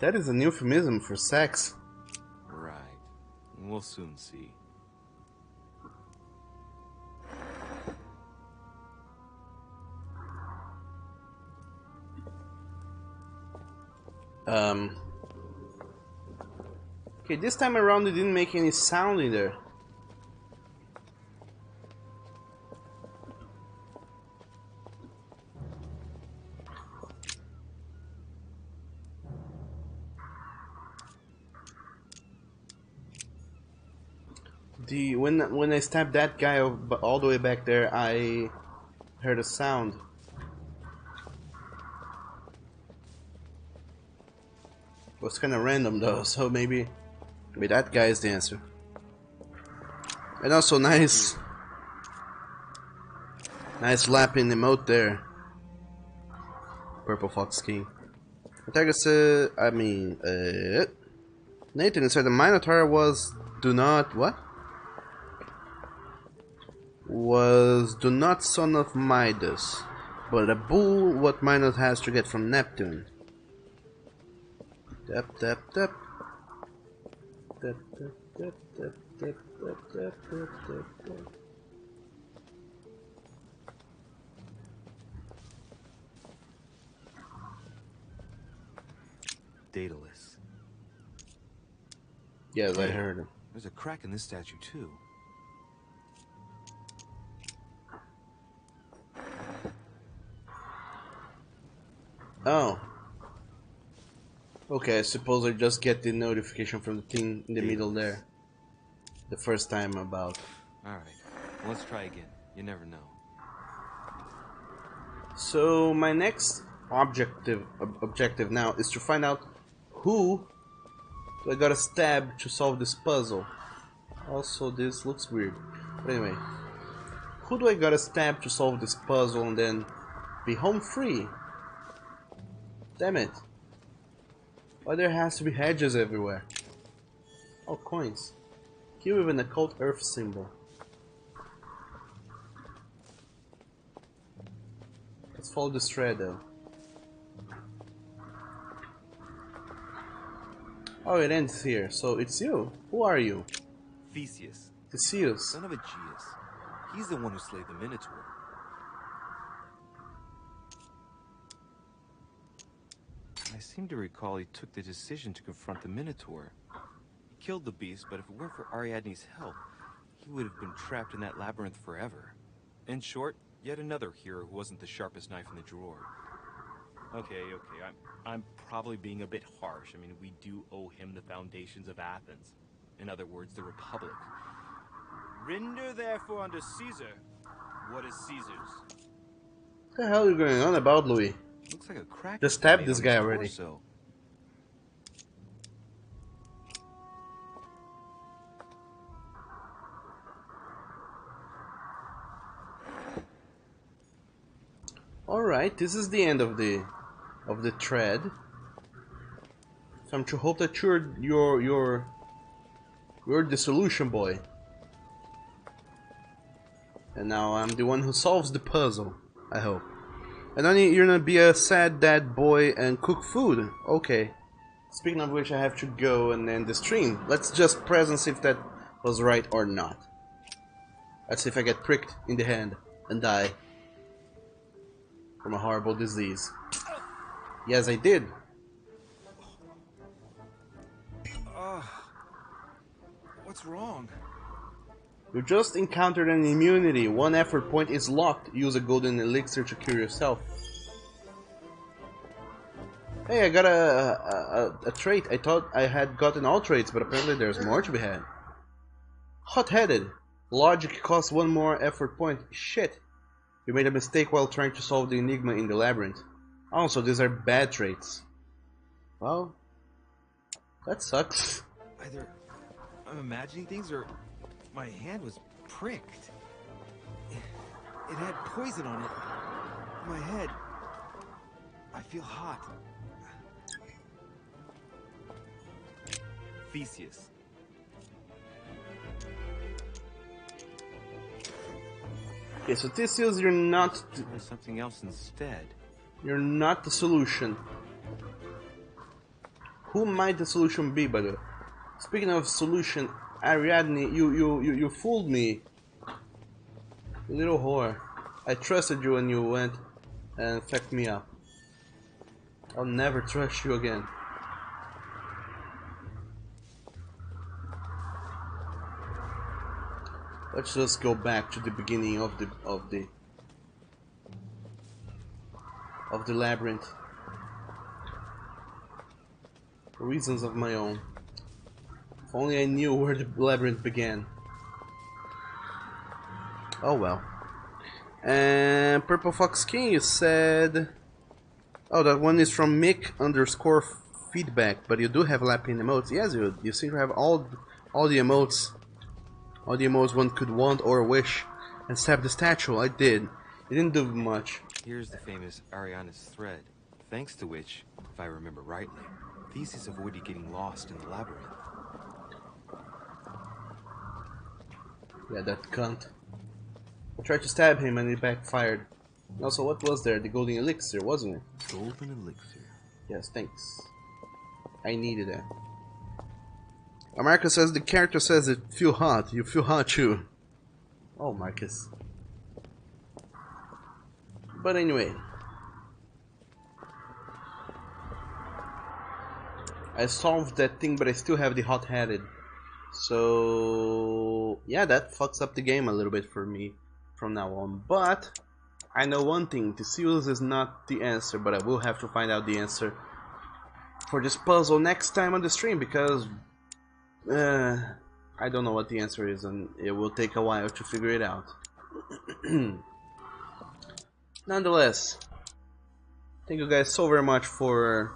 That is an euphemism for sex. Right. We'll soon see. Okay, this time around it didn't make any sound in there. When I stabbed that guy all the way back there, I heard a sound. It was kind of random though, so maybe that guy is the answer. And also nice lapping emote there. Purple Fox King. Nathan said the Minotaur was do not son of Midas, but a bull what Minos has to get from Neptune. Tap tap tap. Tap tap tap tap tap tap tap tap tap. Daedalus. Yes, I heard him. There's a crack in this statue too. Oh. Okay, I suppose I just get the notification from the thing in the middle there. The first time about. Alright, well, let's try again. You never know. So my next objective now is to find out who do I gotta stab to solve this puzzle. Also, this looks weird. But anyway, who do I gotta stab to solve this puzzle and then be home free? Damn it. Why there has to be hedges everywhere? Oh, coins. Here with an occult earth symbol. Let's follow this thread though. Oh, it ends here. So it's you. Who are you? Theseus. Theseus. Son of Aegeus. He's the one who slayed the Minotaur. I seem to recall he took the decision to confront the Minotaur. He killed the beast, but if it weren't for Ariadne's help, he would have been trapped in that labyrinth forever. In short, yet another hero who wasn't the sharpest knife in the drawer. Okay, I'm probably being a bit harsh. I mean, we do owe him the foundations of Athens. In other words, the Republic. Render therefore unto Caesar what is Caesar's. What the hell are you going on about, Louis? Looks like a crack. Just stabbed this guy already. Torso. Alright, this is the end of the thread. So I'm to hope that you're the solution boy. And now I'm the one who solves the puzzle, I hope. And then you're gonna be a sad dad boy and cook food. Okay. Speaking of which, I have to go and end the stream. Let's just press and see if that was right or not. Let's see if I get pricked in the hand and die from a horrible disease. Yes, I did. What's wrong? You just encountered an immunity. One effort point is locked. Use a golden elixir to cure yourself. Hey, I got a trait. I thought I had gotten all traits, but apparently there's more to be had. Hot-headed. Logic costs one more effort point. Shit. You made a mistake while trying to solve the enigma in the labyrinth. Also, these are bad traits. Well, that sucks. Either I'm imagining things or my hand was pricked. It had poison on it. My head. I feel hot. Theseus. Okay, so Theseus, you're not. There's something else instead. You're not the solution. Who might the solution be, by the way? Speaking of solution, Ariadne, you fooled me. You little whore. I trusted you and you went and fucked me up. I'll never trust you again. Let's just go back to the beginning of the labyrinth. For reasons of my own. If only I knew where the labyrinth began. Oh well. And Purple Fox King, you said... Oh, that one is from Mick_feedback, but you do have lapping emotes. Yes, you seem to have all the emotes. All the emotes one could want or wish. And stab the statue, I did. It didn't do much. Here's the famous Ariana's thread, thanks to which, if I remember rightly, Theseus avoided getting lost in the labyrinth. Yeah, that cunt. I tried to stab him and it backfired. Also, what was there? The golden elixir, wasn't it? Golden elixir. Yes, thanks. I needed that. Marcus says the character says it feel hot. You feel hot too. Oh, Marcus. But anyway. I solved that thing, but I still have the hot-headed. So... yeah, that fucks up the game a little bit for me from now on. But... I know one thing. Theseus is not the answer, but I will have to find out the answer for this puzzle next time on the stream, because... I don't know what the answer is, and it will take a while to figure it out. Nonetheless, thank you guys so very much for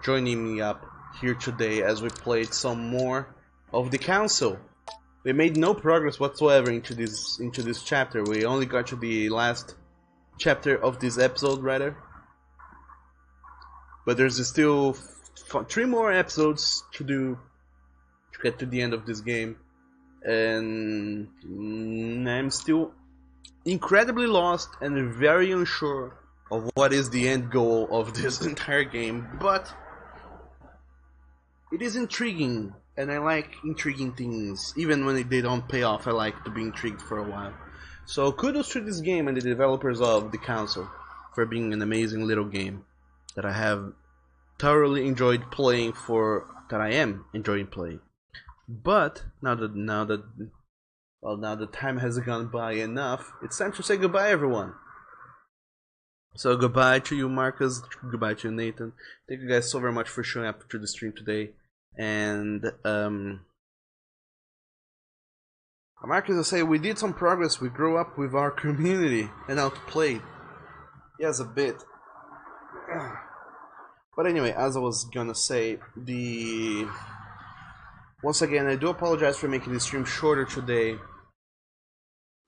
joining me up here today as we played some more of the Council. We made no progress whatsoever into this chapter. We only got to the last chapter of this episode, rather. But there's still 3 more episodes to do to get to the end of this game, and I'm still incredibly lost and very unsure of what is the end goal of this entire game, but it is intriguing, and I like intriguing things. Even when they don't pay off, I like to be intrigued for a while. So kudos to this game and the developers of the Council for being an amazing little game that I have thoroughly enjoyed playing that I am enjoying playing. But now that time has gone by enough, it's time to say goodbye, everyone. So goodbye to you, Marcus. Goodbye to you, Nathan. Thank you guys so very much for showing up to the stream today. And Marcus will say, we did some progress, we grew up with our community and outplayed. Yes, a bit. But anyway, as I was gonna say, once again, I do apologize for making the stream shorter today.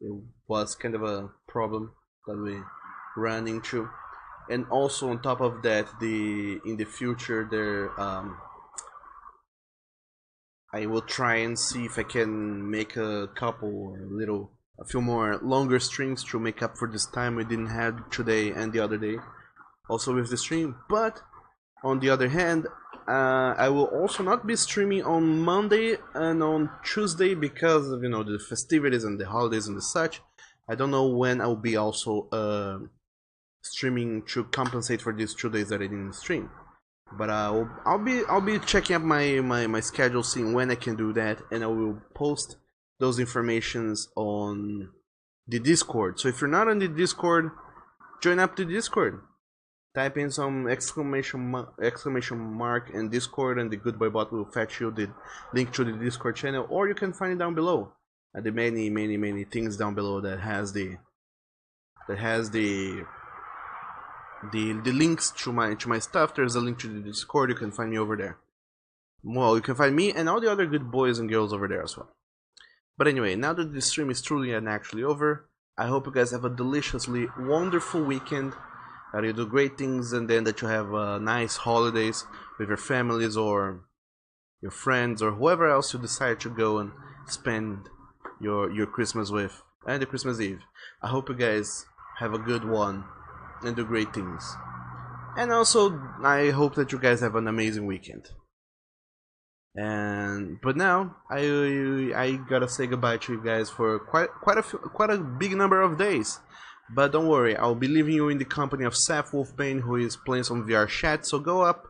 It was kind of a problem that we ran into. And also on top of that, in the future I will try and see if I can make a few more longer streams to make up for this time we didn't have today and the other day, also with the stream. But on the other hand, I will also not be streaming on Monday and on Tuesday because of the festivities and the holidays and the such. I don't know when I'll be also streaming to compensate for these 2 days that I didn't stream. But I'll be checking up my schedule, seeing when I can do that, and I will post those informations on the Discord. So if you're not on the Discord, join up the Discord. Type in some exclamation mark in Discord, and the Goodbye Bot will fetch you the link to the Discord channel, or you can find it down below. The many things down below that has the links to my stuff. There's a link to the Discord. You can find me over there. Well, you can find me and all the other good boys and girls over there as well. But anyway, now that the stream is truly and actually over, I hope you guys have a deliciously wonderful weekend, that you do great things, and then that you have nice holidays with your families or your friends or whoever else you decide to go and spend your Christmas with and the Christmas Eve. I hope you guys have a good one and do great things. And also, I hope that you guys have an amazing weekend. But now I gotta say goodbye to you guys for quite a big number of days. But don't worry, I'll be leaving you in the company of Seth Wolfbane, who is playing some VR chat. So go up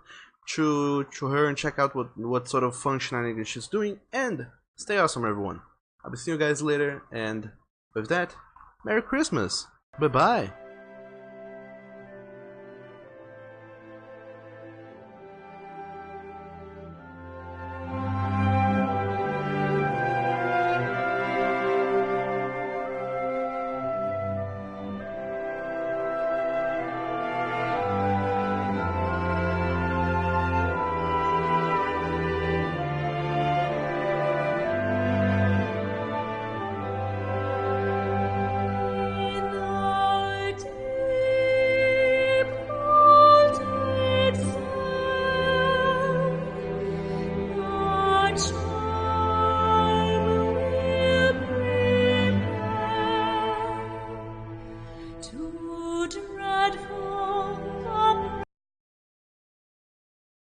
to her and check out what sort of functionality she's doing. And stay awesome, everyone. I'll be seeing you guys later. And with that, Merry Christmas. Bye bye.